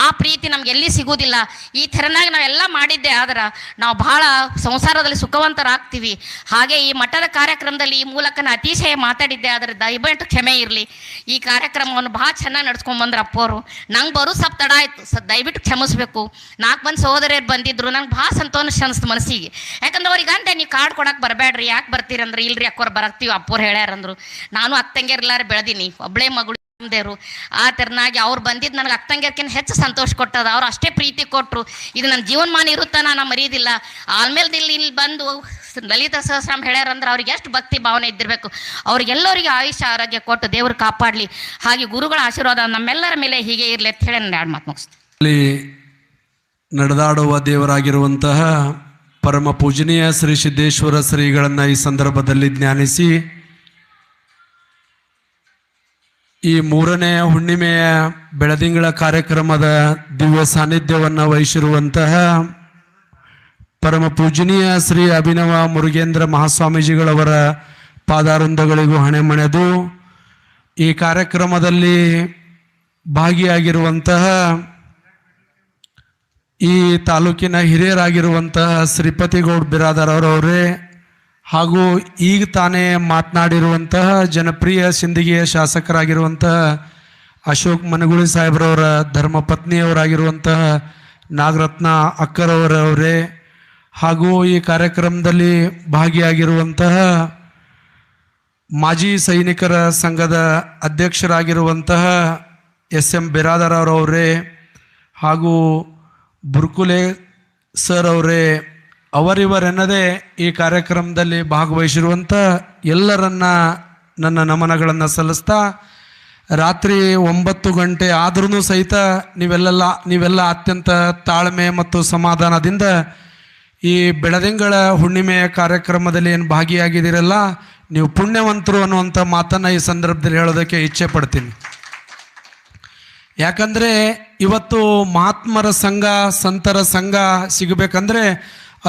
ಆ ಪ್ರೀತಿ ನಮ್ಗೆ ಎಲ್ಲಿ ಸಿಗೋದಿಲ್ಲ. ಈ ಥರನಾಗಿ ನಾವೆಲ್ಲ ಮಾಡಿದ್ದೆ ಆದ್ರೆ ನಾವು ಭಾಳ ಸಂಸಾರದಲ್ಲಿ ಸುಖವಂತರಾಗ್ತೀವಿ. ಹಾಗೆ ಈ ಮಠದ ಕಾರ್ಯಕ್ರಮದಲ್ಲಿ ಈ ಮೂಲಕ ನಾನು ಅತಿಶಯ ಮಾತಾಡಿದ್ದೆ, ಆದರೆ ದಯವಿಟ್ಟು ಕ್ಷಮೆ ಇರಲಿ. ಈ ಕಾರ್ಯಕ್ರಮವನ್ನು ಭಾಳ ಚೆನ್ನಾಗಿ ನಡ್ಸ್ಕೊಂಡು ಬಂದ್ರು ಅಪ್ಪವರು. ನಂಗೆ ಬರೋ ಸ್ವಲ್ಪ ತಡ ಆಯಿತು, ದಯವಿಟ್ಟು ಕ್ಷಮಿಸ್ಬೇಕು. 4 ಮಂದಿ ಸಹೋದರಿಯರು ಬಂದಿದ್ರು, ನಂಗೆ ಭಾಳ ಸಂತೋಷ ಅನಿಸ್ತು ಮನಸ್ಸಿಗೆ. ಯಾಕಂದ್ರೆ ಅವ್ರಿಗೆ ಅಂತೆ ನೀವು ಕಾರ್ಡ್ ಕೊಡಕ್ಕೆ ಬರಬೇಡ್ರಿ, ಯಾಕೆ ಬರ್ತೀರಂದ್ರೆ, ಇಲ್ರಿ ಅಕ್ಕೋರು ಬರಕ್ತೀವಿ ಅಪ್ಪವ್ರು ಹೇಳ್ಯಾರಂದ್ರು. ನಾನು ಅಕ್ಕಂಗಿರ್ಲಾರ ಬೆಳೆದೀನಿ, ಒಬ್ಬಳೇ ಮಗಳು ದೇವರು. ಆ ಥರನಾಗಿ ಅವ್ರು ಬಂದಿದ್ದು ನನಗೆ ಅಕ್ಕಂಗಿರ್ಕಿಂತ ಹೆಚ್ಚು ಸಂತೋಷ ಕೊಟ್ಟದ. ಅವ್ರು ಅಷ್ಟೇ ಪ್ರೀತಿ ಕೊಟ್ಟರು. ಇದು ನನ್ನ ಜೀವನಮಾನ ಇರುತ್ತಾ ನಾನು ಮರೀದಿಲ್ಲ. ಆಮೇಲೆ ಇಲ್ಲಿ ಬಂದು ಲಲಿತಾ ಸಹಸ್ರಾಮ್ ಹೇಳ್ಯಾರಂದ್ರೆ ಅವ್ರಿಗೆ ಎಷ್ಟು ಭಕ್ತಿ ಭಾವನೆ ಇದ್ದಿರಬೇಕು. ಅವ್ರಿಗೆಲ್ಲರಿಗೆ ಆಯುಷ್ಯ ಆರೋಗ್ಯ ಕೊಟ್ಟು ದೇವರು ಕಾಪಾಡಲಿ. ಹಾಗೆ ಗುರುಗಳ ಆಶೀರ್ವಾದ ನಮ್ಮೆಲ್ಲರ ಮೇಲೆ ಹೀಗೆ ಇರಲಿ ಅಂತ ಹೇಳಿ ನಾನು 2 ಮಾತು ಮುಗಿಸ್ತೀನಿ. ಅಲ್ಲಿ ನಡೆದಾಡುವ ದೇವರಾಗಿರುವಂತಹ ಪರಮ ಪೂಜನೀಯ ಶ್ರೀ ಸಿದ್ದೇಶ್ವರ ಶ್ರೀಗಳನ್ನು ಈ ಸಂದರ್ಭದಲ್ಲಿ ಜ್ಞಾನಿಸಿ, ಈ 3ನೇ ಹುಣ್ಣಿಮೆಯ ಬೆಳದಿಂಗಳ ಕಾರ್ಯಕ್ರಮದ ದಿವ್ಯ ಸಾನ್ನಿಧ್ಯವನ್ನು ವಹಿಸಿರುವಂತಹ ಪರಮ ಪೂಜನೀಯ ಶ್ರೀ ಅಭಿನವ ಮುರುಗೇಂದ್ರ ಮಹಾಸ್ವಾಮೀಜಿಗಳವರ ಪಾದಾರುಂದಗಳಿಗೂ ಹಣೆ ಮಣೆದು ಈ ಕಾರ್ಯಕ್ರಮದಲ್ಲಿ ಭಾಗಿಯಾಗಿರುವಂತಹ ಈ ತಾಲೂಕಿನ ಹಿರಿಯರಾಗಿರುವಂತಹ ಶ್ರೀಪತಿ ಗೌಡ್ ಬಿರಾದರ್ ಅವರವರೇ, ಹಾಗೂ ಈಗ ತಾನೇ ಮಾತನಾಡಿರುವಂತಹ ಜನಪ್ರಿಯ ಸಿಂದಗಿಯ ಶಾಸಕರಾಗಿರುವಂತಹ ಅಶೋಕ್ ಮನಗುಳಿ ಸಾಹೇಬ್ರವರ ಧರ್ಮಪತ್ನಿಯವರಾಗಿರುವಂತಹ ನಾಗರತ್ನ ಅಕ್ಕರವರವರೇ, ಹಾಗೂ ಈ ಕಾರ್ಯಕ್ರಮದಲ್ಲಿ ಭಾಗಿಯಾಗಿರುವಂತಹ ಮಾಜಿ ಸೈನಿಕರ ಸಂಘದ ಅಧ್ಯಕ್ಷರಾಗಿರುವಂತಹ SM ಬಿರಾದರ್ ಅವರವರೇ, ಹಾಗೂ ಬುರ್ಕುಲೆ ಸರ್ ಅವರೇ, ಅವರಿವರೆನ್ನದೇ ಈ ಕಾರ್ಯಕ್ರಮದಲ್ಲಿ ಭಾಗವಹಿಸಿರುವಂಥ ಎಲ್ಲರನ್ನ ನನ್ನ ನಮನಗಳನ್ನು ಸಲ್ಲಿಸ್ತಾ, ರಾತ್ರಿ 9 ಗಂಟೆ ಆದ್ರೂ ಸಹಿತ ನೀವೆಲ್ಲ ಅತ್ಯಂತ ತಾಳ್ಮೆ ಮತ್ತು ಸಮಾಧಾನದಿಂದ ಈ ಬೆಳದಿಂಗಳ ಹುಣ್ಣಿಮೆಯ ಕಾರ್ಯಕ್ರಮದಲ್ಲಿ ಏನು ಭಾಗಿಯಾಗಿದ್ದೀರಲ್ಲ, ನೀವು ಪುಣ್ಯವಂತರು ಅನ್ನುವಂಥ ಮಾತನ್ನು ಈ ಸಂದರ್ಭದಲ್ಲಿ ಹೇಳೋದಕ್ಕೆ ಇಚ್ಛೆ ಪಡ್ತೀನಿ. ಯಾಕಂದರೆ ಇವತ್ತು ಮಹಾತ್ಮರ ಸಂಘ, ಸಂತರ ಸಂಘ ಸಿಗಬೇಕಂದ್ರೆ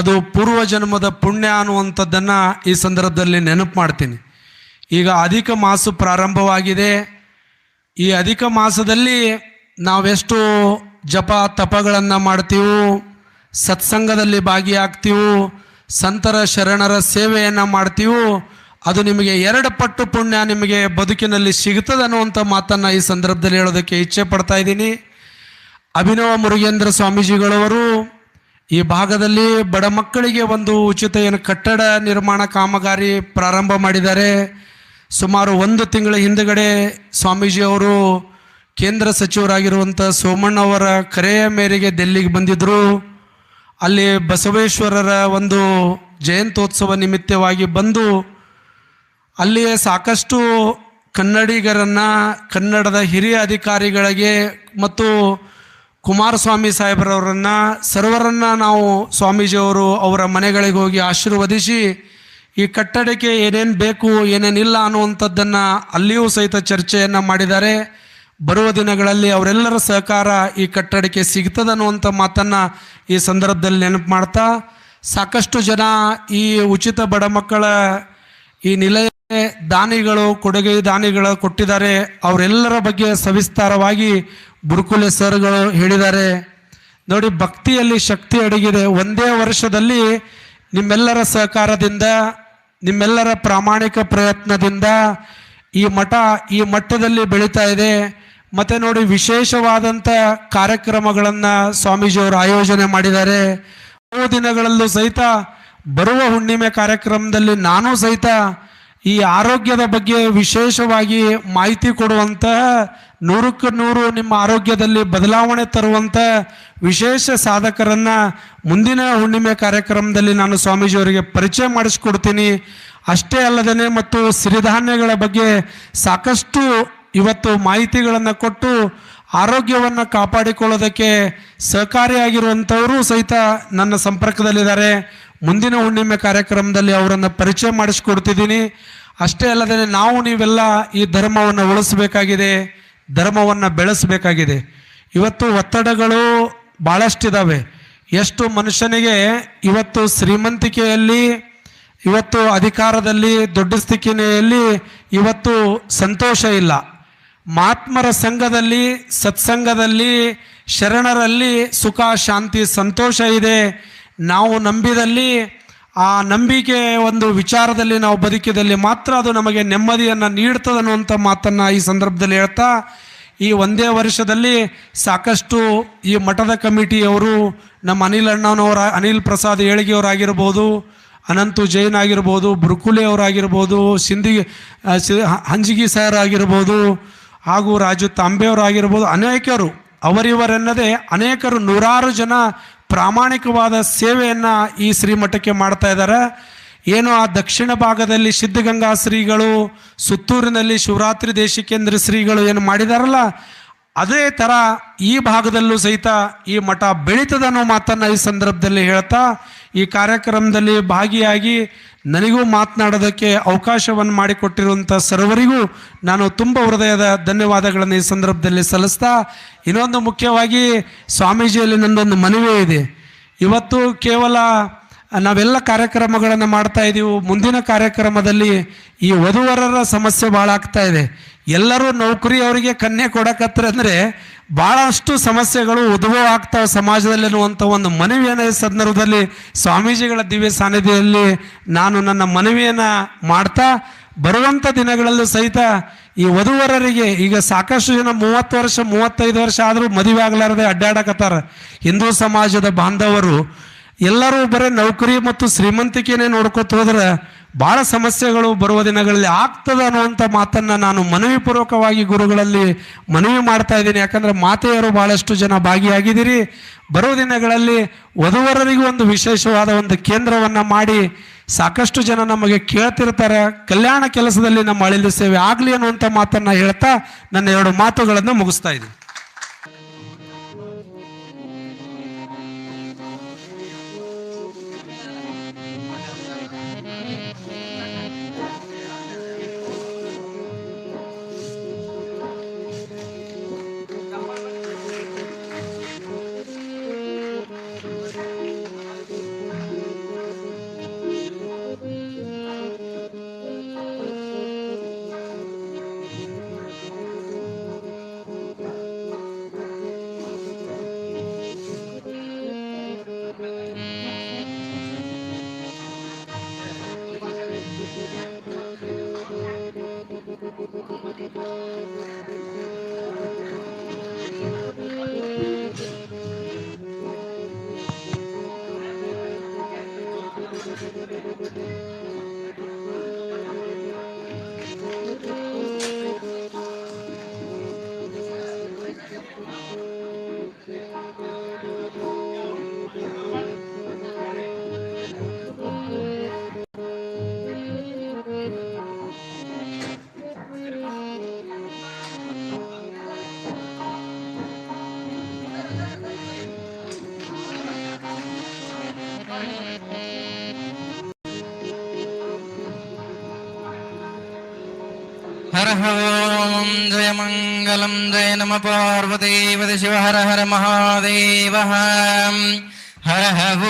ಅದು ಪೂರ್ವ ಜನ್ಮದ ಪುಣ್ಯ ಅನ್ನುವಂಥದ್ದನ್ನು ಈ ಸಂದರ್ಭದಲ್ಲಿ ನೆನಪು ಮಾಡ್ತೀನಿ. ಈಗ ಅಧಿಕ ಮಾಸ ಪ್ರಾರಂಭವಾಗಿದೆ. ಈ ಅಧಿಕ ಮಾಸದಲ್ಲಿ ನಾವೆಷ್ಟು ಜಪ ತಪಗಳನ್ನು ಮಾಡ್ತೀವೋ, ಸತ್ಸಂಗದಲ್ಲಿ ಭಾಗಿಯಾಗ್ತೀವೋ, ಸಂತರ ಶರಣರ ಸೇವೆಯನ್ನು ಮಾಡ್ತೀವೋ, ಅದು ನಿಮಗೆ 2 ಪಟ್ಟು ಪುಣ್ಯ ನಿಮಗೆ ಬದುಕಿನಲ್ಲಿ ಸಿಗುತ್ತದೆ ಅನ್ನುವಂಥ ಮಾತನ್ನು ಈ ಸಂದರ್ಭದಲ್ಲಿ ಹೇಳೋದಕ್ಕೆ ಇಚ್ಛೆ ಪಡ್ತಾ ಇದ್ದೀನಿ. ಅಭಿನವ ಮುರುಗೇಂದ್ರ ಸ್ವಾಮೀಜಿಗಳವರು ಈ ಭಾಗದಲ್ಲಿ ಬಡ ಮಕ್ಕಳಿಗೆ ಒಂದು ಉಚಿತ ಕಟ್ಟಡ ನಿರ್ಮಾಣ ಕಾಮಗಾರಿ ಪ್ರಾರಂಭ ಮಾಡಿದ್ದಾರೆ. ಸುಮಾರು 1 ತಿಂಗಳ ಹಿಂದುಗಡೆ ಸ್ವಾಮೀಜಿಯವರು ಕೇಂದ್ರ ಸಚಿವರಾಗಿರುವಂಥ ಸೋಮಣ್ಣವರ ಕರೆಯ ಮೇರೆಗೆ ಡೆಲ್ಲಿಗೆ ಬಂದಿದ್ದರು. ಅಲ್ಲಿ ಬಸವೇಶ್ವರರ ಒಂದು ಜಯಂತ್ಯೋತ್ಸವ ನಿಮಿತ್ತವಾಗಿ ಬಂದು ಅಲ್ಲಿಯೇ ಸಾಕಷ್ಟು ಕನ್ನಡಿಗರನ್ನು, ಕನ್ನಡದ ಹಿರಿಯ ಅಧಿಕಾರಿಗಳಿಗೆ ಮತ್ತು ಕುಮಾರಸ್ವಾಮಿ ಸಾಹೇಬರವರನ್ನು ಸರ್ವರನ್ನು ನಾವು ಸ್ವಾಮೀಜಿಯವರು ಅವರ ಮನೆಗಳಿಗೆ ಹೋಗಿ ಆಶೀರ್ವದಿಸಿ ಈ ಕಟ್ಟಡಕ್ಕೆ ಏನೇನು ಬೇಕು ಏನೇನಿಲ್ಲ ಅನ್ನುವಂಥದ್ದನ್ನು ಅಲ್ಲಿಯೂ ಸಹಿತ ಚರ್ಚೆಯನ್ನು ಮಾಡಿದ್ದಾರೆ. ಬರುವ ದಿನಗಳಲ್ಲಿ ಅವರೆಲ್ಲರ ಸಹಕಾರ ಈ ಕಟ್ಟಡಕ್ಕೆ ಸಿಗ್ತದೆ ಅನ್ನುವಂಥ ಮಾತನ್ನು ಈ ಸಂದರ್ಭದಲ್ಲಿ ನೆನಪು ಮಾಡ್ತಾ, ಸಾಕಷ್ಟು ಜನ ಈ ಉಚಿತ ಬಡ ಮಕ್ಕಳ ಈ ನಿಲಯ ದಾನಿಗಳು, ಕೊಡುಗೆ ದಾನಿಗಳು ಕೊಟ್ಟಿದ್ದಾರೆ. ಅವರೆಲ್ಲರ ಬಗ್ಗೆ ಸವಿಸ್ತಾರವಾಗಿ ಬುರ್ಕುಲೆ ಸರ್ಗಳು ಹೇಳಿದ್ದಾರೆ. ನೋಡಿ, ಭಕ್ತಿಯಲ್ಲಿ ಶಕ್ತಿ ಅಡಗಿದೆ. ಒಂದೇ ವರ್ಷದಲ್ಲಿ ನಿಮ್ಮೆಲ್ಲರ ಸಹಕಾರದಿಂದ, ನಿಮ್ಮೆಲ್ಲರ ಪ್ರಾಮಾಣಿಕ ಪ್ರಯತ್ನದಿಂದ ಈ ಮಟ್ಟದಲ್ಲಿ ಬೆಳೀತಾ ಇದೆ. ಮತ್ತು ನೋಡಿ, ವಿಶೇಷವಾದಂಥ ಕಾರ್ಯಕ್ರಮಗಳನ್ನು ಸ್ವಾಮೀಜಿಯವರು ಆಯೋಜನೆ ಮಾಡಿದ್ದಾರೆ. 3 ದಿನಗಳಲ್ಲೂ ಸಹಿತ ಬರುವ ಹುಣ್ಣಿಮೆ ಕಾರ್ಯಕ್ರಮದಲ್ಲಿ ನಾನು ಸಹಿತ ಈ ಆರೋಗ್ಯದ ಬಗ್ಗೆ ವಿಶೇಷವಾಗಿ ಮಾಹಿತಿ ಕೊಡುವಂತಹ 100ಕ್ಕೆ 100 ನಿಮ್ಮ ಆರೋಗ್ಯದಲ್ಲಿ ಬದಲಾವಣೆ ತರುವಂಥ ವಿಶೇಷ ಸಾಧಕರನ್ನು ಮುಂದಿನ ಹುಣ್ಣಿಮೆ ಕಾರ್ಯಕ್ರಮದಲ್ಲಿ ನಾನು ಸ್ವಾಮೀಜಿಯವರಿಗೆ ಪರಿಚಯ ಮಾಡಿಸ್ಕೊಡ್ತೀನಿ. ಅಷ್ಟೇ ಅಲ್ಲದೇ ಮತ್ತು ಸಿರಿಧಾನ್ಯಗಳ ಬಗ್ಗೆ ಸಾಕಷ್ಟು ಇವತ್ತು ಮಾಹಿತಿಗಳನ್ನು ಕೊಟ್ಟು ಆರೋಗ್ಯವನ್ನು ಕಾಪಾಡಿಕೊಳ್ಳೋದಕ್ಕೆ ಸಹಕಾರಿಯಾಗಿರುವಂಥವರು ಸಹಿತ ನನ್ನ ಸಂಪರ್ಕದಲ್ಲಿದ್ದಾರೆ. ಮುಂದಿನ ಹುಣ್ಣಿಮೆ ಕಾರ್ಯಕ್ರಮದಲ್ಲಿ ಅವರನ್ನು ಪರಿಚಯ ಮಾಡಿಸ್ಕೊಡ್ತಿದ್ದೀನಿ. ಅಷ್ಟೇ ಅಲ್ಲದೆ ನೀವೆಲ್ಲ ಈ ಧರ್ಮವನ್ನು ಉಳಿಸಬೇಕಾಗಿದೆ, ಧರ್ಮವನ್ನು ಬೆಳೆಸಬೇಕಾಗಿದೆ. ಇವತ್ತು ಒತ್ತಡಗಳು ಭಾಳಷ್ಟಿದ್ದಾವೆ. ಎಷ್ಟು ಮನುಷ್ಯನಿಗೆ ಇವತ್ತು ಶ್ರೀಮಂತಿಕೆಯಲ್ಲಿ, ಇವತ್ತು ಅಧಿಕಾರದಲ್ಲಿ, ದೊಡ್ಡ ಸ್ಥಿತಿಯಲ್ಲಿ ಇವತ್ತು ಸಂತೋಷ ಇಲ್ಲ. ಮಹಾತ್ಮರ ಸಂಘದಲ್ಲಿ, ಸತ್ಸಂಗದಲ್ಲಿ, ಶರಣರಲ್ಲಿ ಸುಖ, ಶಾಂತಿ, ಸಂತೋಷ ಇದೆ. ನಾವು ನಂಬಿದಲ್ಲಿ, ಆ ನಂಬಿಕೆ ಒಂದು ವಿಚಾರದಲ್ಲಿ ನಾವು ಬದುಕಿದಲ್ಲಿ ಮಾತ್ರ ಅದು ನಮಗೆ ನೆಮ್ಮದಿಯನ್ನು ನೀಡ್ತದೆ ಅನ್ನುವಂಥ ಮಾತನ್ನು ಈ ಸಂದರ್ಭದಲ್ಲಿ ಹೇಳ್ತಾ, ಈ ಒಂದೇ ವರ್ಷದಲ್ಲಿ ಸಾಕಷ್ಟು ಈ ಮಠದ ಕಮಿಟಿಯವರು, ನಮ್ಮ ಅನಿಲ್ ಪ್ರಸಾದ್ ಏಳಿಗೆಯವರಾಗಿರ್ಬೋದು, ಅನಂತು ಜೈನ್ ಆಗಿರ್ಬೋದು, ಬುರ್ಕುಲೆ ಅವರಾಗಿರ್ಬೋದು, ಹಂಜಿಗಿ ಸರ್ ಆಗಿರ್ಬೋದು, ಹಾಗೂ ರಾಜು ತಾಂಬೆಯವರಾಗಿರ್ಬೋದು, ಅನೇಕರು ಅವರಿವರೆನ್ನದೇ ಅನೇಕರು 100 ಜನ ಪ್ರಾಮಾಣಿಕವಾದ ಸೇವೆಯನ್ನು ಈ ಶ್ರೀಮಠಕ್ಕೆ ಮಾಡ್ತಾ ಇದ್ದಾರೆ. ಏನು ಆ ದಕ್ಷಿಣ ಭಾಗದಲ್ಲಿ ಸಿದ್ಧಗಂಗಾ ಶ್ರೀಗಳು, ಸುತ್ತೂರಿನಲ್ಲಿ ಶಿವರಾತ್ರಿ ದೇಶಿಕೇಂದ್ರ ಶ್ರೀಗಳು ಏನು ಮಾಡಿದಾರಲ್ಲ, ಅದೇ ಥರ ಈ ಭಾಗದಲ್ಲೂ ಸಹಿತ ಈ ಮಠ ಬೆಳೀತದೆ ಅನ್ನೋ ಮಾತನ್ನು ಈ ಸಂದರ್ಭದಲ್ಲಿ ಹೇಳ್ತಾ, ಈ ಕಾರ್ಯಕ್ರಮದಲ್ಲಿ ಭಾಗಿಯಾಗಿ ನನಗೂ ಮಾತನಾಡೋದಕ್ಕೆ ಅವಕಾಶವನ್ನು ಮಾಡಿಕೊಟ್ಟಿರುವಂಥ ಸರ್ವರಿಗೂ ನಾನು ತುಂಬ ಹೃದಯದ ಧನ್ಯವಾದಗಳನ್ನು ಈ ಸಂದರ್ಭದಲ್ಲಿ ಸಲ್ಲಿಸ್ತಾ, ಇನ್ನೊಂದು ಮುಖ್ಯವಾಗಿ ಸ್ವಾಮೀಜಿಯಲ್ಲಿ ನನ್ನೊಂದು ಮನವಿ ಇದೆ. ಇವತ್ತು ಕೇವಲ ನಾವೆಲ್ಲ ಕಾರ್ಯಕ್ರಮಗಳನ್ನು ಮಾಡ್ತಾ ಇದ್ದೀವಿ. ಮುಂದಿನ ಕಾರ್ಯಕ್ರಮದಲ್ಲಿ ಈ ವಧುವರರ ಸಮಸ್ಯೆ ಭಾಳ ಆಗ್ತಾ ಇದೆ. ಎಲ್ಲರೂ ನೌಕರಿ ಅವರಿಗೆ ಕನ್ಯೆ ಕೊಡಕತ್ತಂದರೆ ಭಾಳಷ್ಟು ಸಮಸ್ಯೆಗಳು ಉದ್ಭವ ಆಗ್ತಾವೆ ಸಮಾಜದಲ್ಲಿ ಅನ್ನುವಂಥ ಒಂದು ಮನವಿಯನ್ನು ಈ ಸಂದರ್ಭದಲ್ಲಿ ಸ್ವಾಮೀಜಿಗಳ ದಿವ್ಯ ಸಾನ್ನಿಧ್ಯದಲ್ಲಿ ನಾನು ನನ್ನ ಮನವಿಯನ್ನು ಮಾಡ್ತಾ ಬರುವಂಥ ದಿನಗಳಲ್ಲೂ ಸಹಿತ ಈ ವಧುವರರಿಗೆ ಈಗ ಸಾಕಷ್ಟು ಜನ 30 ವರ್ಷ 35 ವರ್ಷ ಆದರೂ ಮದುವೆ ಆಗಲಾರದೆ ಅಡ್ಡಾಡಕತ್ತಾರ. ಹಿಂದೂ ಸಮಾಜದ ಬಾಂಧವರು ಎಲ್ಲರೂ ಬರೀ ನೌಕರಿ ಮತ್ತು ಶ್ರೀಮಂತಿಕೆನೇ ನೋಡ್ಕೊತ ಹೋದ್ರೆ ಭಾಳ ಸಮಸ್ಯೆಗಳು ಬರುವ ದಿನಗಳಲ್ಲಿ ಆಗ್ತದೆ ಅನ್ನುವಂಥ ಮಾತನ್ನು ನಾನು ಮನವಿ ಪೂರ್ವಕವಾಗಿ ಗುರುಗಳಲ್ಲಿ ಮನವಿ ಮಾಡ್ತಾ ಇದ್ದೀನಿ. ಯಾಕಂದರೆ ಮಾತೆಯರು ಭಾಳಷ್ಟು ಜನ ಭಾಗಿಯಾಗಿದ್ದೀರಿ. ಬರುವ ದಿನಗಳಲ್ಲಿ ವಧುವರರಿಗೂ ಒಂದು ವಿಶೇಷವಾದ ಒಂದು ಕೇಂದ್ರವನ್ನು ಮಾಡಿ ಸಾಕಷ್ಟು ಜನ ನಮಗೆ ಕೇಳ್ತಿರ್ತಾರೆ. ಕಲ್ಯಾಣ ಕೆಲಸದಲ್ಲಿ ನಮ್ಮ ಅಳಿಲು ಸೇವೆ ಆಗಲಿ ಅನ್ನುವಂಥ ಮಾತನ್ನು ಹೇಳ್ತಾ ನನ್ನ 2 ಮಾತುಗಳನ್ನು ಮುಗಿಸ್ತಾ ಇದ್ದೀನಿ. हर ओम जय मंगलम जय नम पार्वती शिव हर हर महादेव हर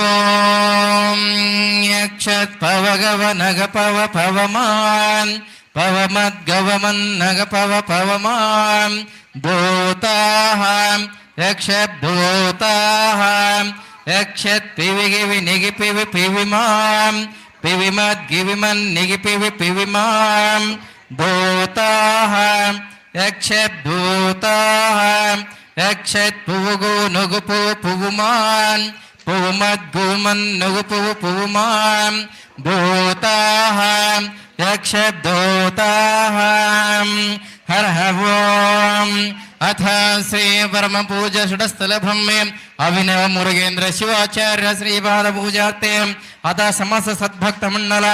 ओम यक्षत पवगव नग पव पवमान पवमद्गवमन नग पव पवमान दूताः यक्षत दूताः यक्षत पिविगिवि निगि पिवि पिविमां पिविमद् गिविमन् निगि पिवि पिविमां दूताः यक्षत दूताः यक्षत पुवगु नुगु पुव पुवुमान् पुवमद् गुमन् नुगु पुव पुवुमां दूताः यक्षत दूताः हर ओम अथ श्री परम पूज्य षडस्थल ब्रह्मे अभिनव मुरुगेन्द्र शिवाचार्य श्री पाद पूजार्थे अथ समस्त सद्भक्त मंडल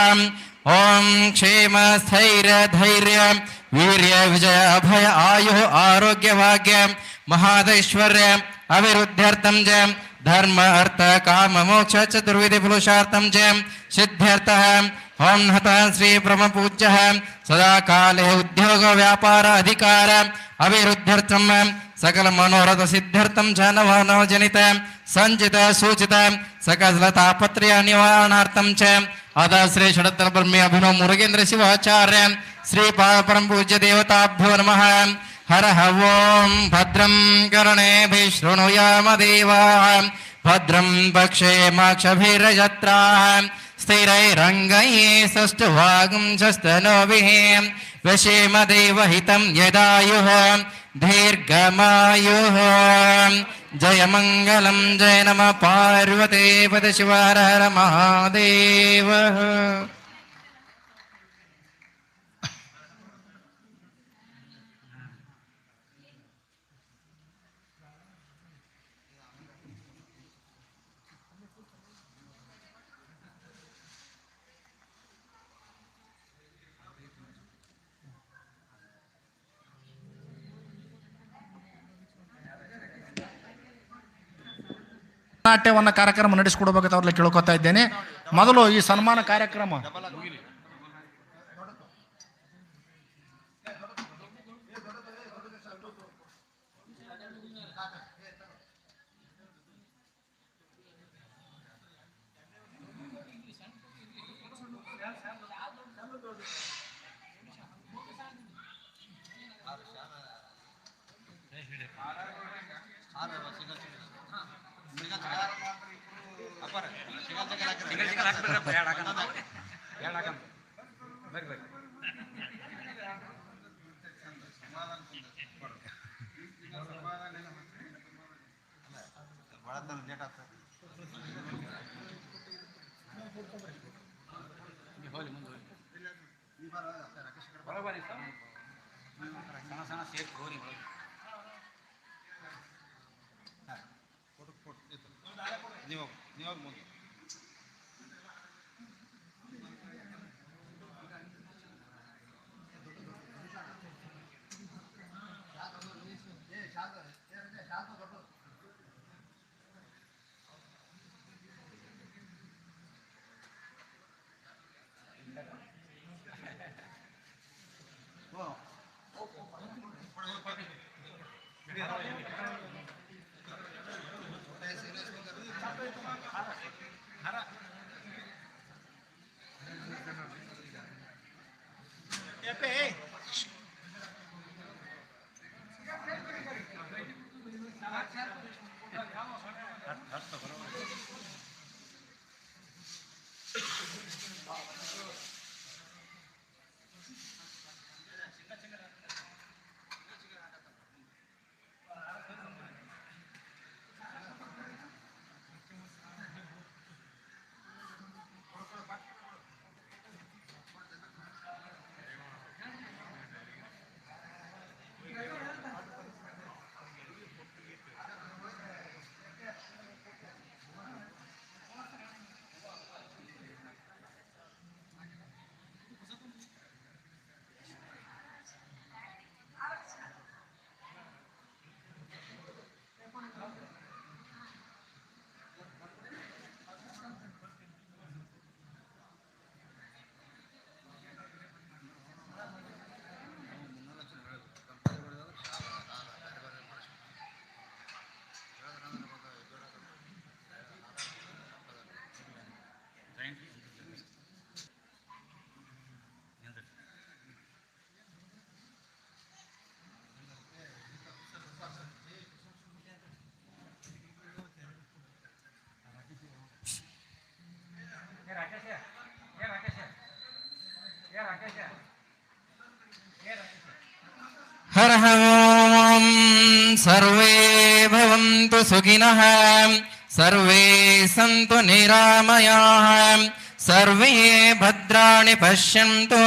ओम क्षेम स्थैर्य धैर्य वीर्य विजय अभय आयु आरोग्य भाग्य महादैश्वर्य अभिवृद्ध्यर्थम च धर्म अर्थ काम मोक्ष चतुर्विधि पुरुषार्थम च सिद्ध्यर्थः ओम हतः श्री परम पूज्य सदा काले उद्योग व्यापार अधिकार अभिवृद्ध्यर्थम सकल मनोरथ सिद्ध्यर्थम च नवजनित संचित सूचित सकल तापत्रय निवारणार्थम च अदा श्री षडत्तर ब्रह्मे अभिनव मुरुगेन्द्र शिवाचार्य श्री परम पूज्य देवताभ्यो नमः हर ओम भद्रं कर्णेभिः शृणुयाम देवाः भद्रं पक्षेमाक्षभिर्यजत्राः स्थिरैरङ्गैः षष्ठभागुंशस्तनोभिः वशेम देवहितं यदायुः दीर्घमायुः जय मंगलम जय नमः पार्वती पद शिव हर हर महादेव ನಾಟ್ಯವನ್ನು ಕಾರ್ಯಕ್ರಮ ನಡೆಸಿಕೊಡ್ಬೇಕಂತ ಅವ್ರಲ್ಲಿ ಕೇಳ್ಕೊತಾ ಇದ್ದೇನೆ. ಮೊದಲು ಈ ಸನ್ಮಾನ ಕಾರ್ಯಕ್ರಮ हर ओम सर्वे भवन्तु सुखिनः सर्वे सन्तु निरामयाः सर्वे भद्राणि पश्यन्तु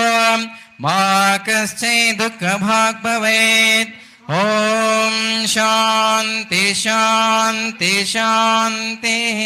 मा कश्चित् दुःखभाग् भवेत् ओम शान्ति शान्ति शान्तिः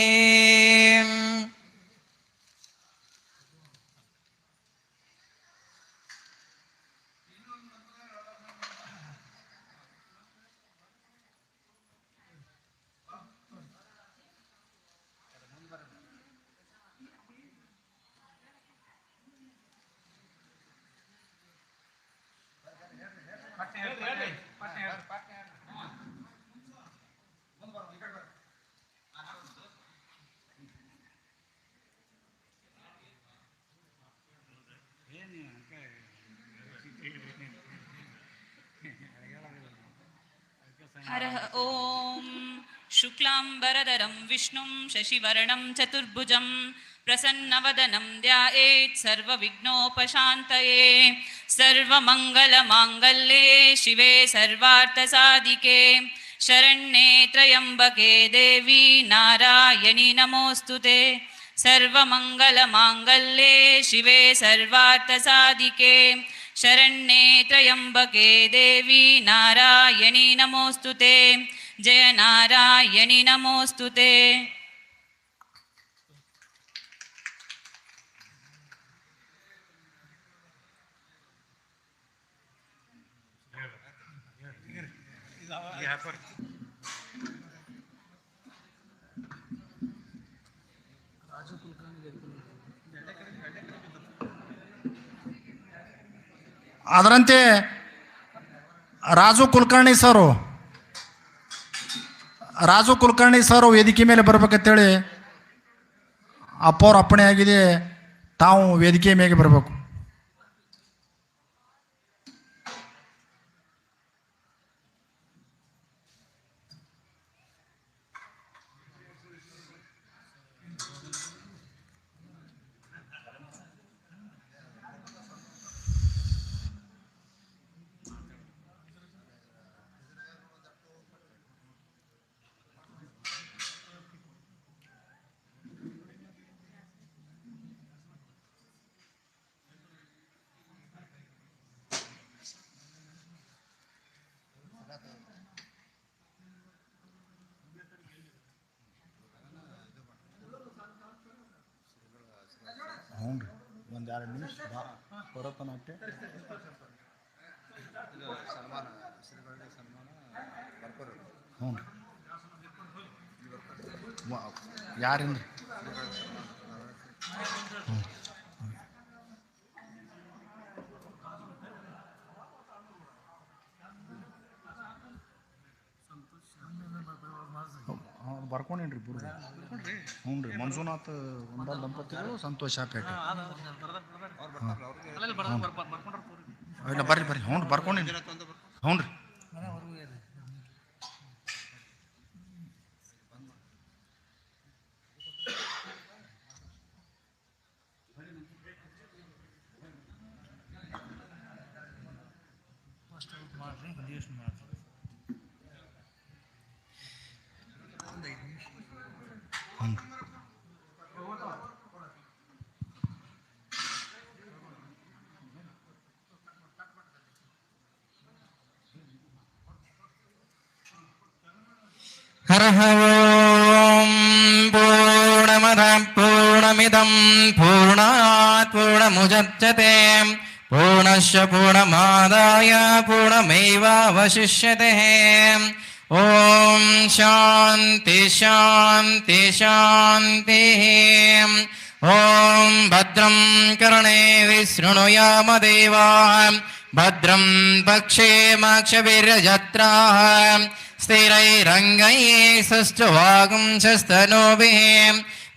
हरः ॐ शुक्लाम्बरधरं विष्णुं शशिवर्णं चतुर्भुजं प्रसन्नवदनं ध्यायेत् सर्वविघ्नोपशान्तये सर्वमङ्गलमाङ्गल्ये शिवे सर्वार्थसाधिके शरण्ये त्र्यम्बके देवी नारायणि नमोऽस्तुते सर्वमङ्गलमाङ्गल्ये शिवे सर्वार्थसाधिके शरण्ये त्र्यम्बके देवी नारायणि नमोऽस्तुते जय नारायणि नमोऽस्तुते ಅದರಂತೆ ರಾಜು ಕುಲಕರ್ಣಿ ಸರ್ ವೇದಿಕೆ ಮೇಲೆ ಬರ್ಬೇಕಂತೇಳಿ ಅಪ್ಪವ್ರ ಅಪ್ಪಣೆ ಆಗಿದೆ. ತಾವು ವೇದಿಕೆ ಮೇಲೆ ಬರಬೇಕು. ಹ್ಞೂ ರೀ, ಒಂದು 2 ನಿಮಿಷ ಭರತನಾಟ್ಯ ಹ್ಞೂ ರೀ. ಯಾರಿಂದ ಬರ್ಕೊಂಡೇನ್ರಿ ಬಿಡು. ಹ್ಞೂ ರೀ, ಮಂಜುನಾಥ್ ಒಂಬಲ್ ದಂಪತಿಗಳು, ಸಂತೋಷ ಪೇಟೆ. ಇಲ್ಲ ಬರ್ರಿ ಬರ್ರಿ. ಹ್ಞೂ ರೀ, ಬರ್ಕೊಂಡೇನಿ. ಹ್ಞೂ ರೀ. हरः ओं पूर्णमदः पूर्णमिदं पूर्णात् पूर्णमुदच्यते पूर्णस्य पूर्णमादाय पूर्णमेवावशिष्यते ॐ शान्ति शान्ति शान्तिः ॐ भद्रं कर्णेभिः शृणुयाम देवाः भद्रं पक्षेमाक्षभिर्यजत्राः स्थिरैरङ्गैः सुष्ठुवागुंसस्तनूभिः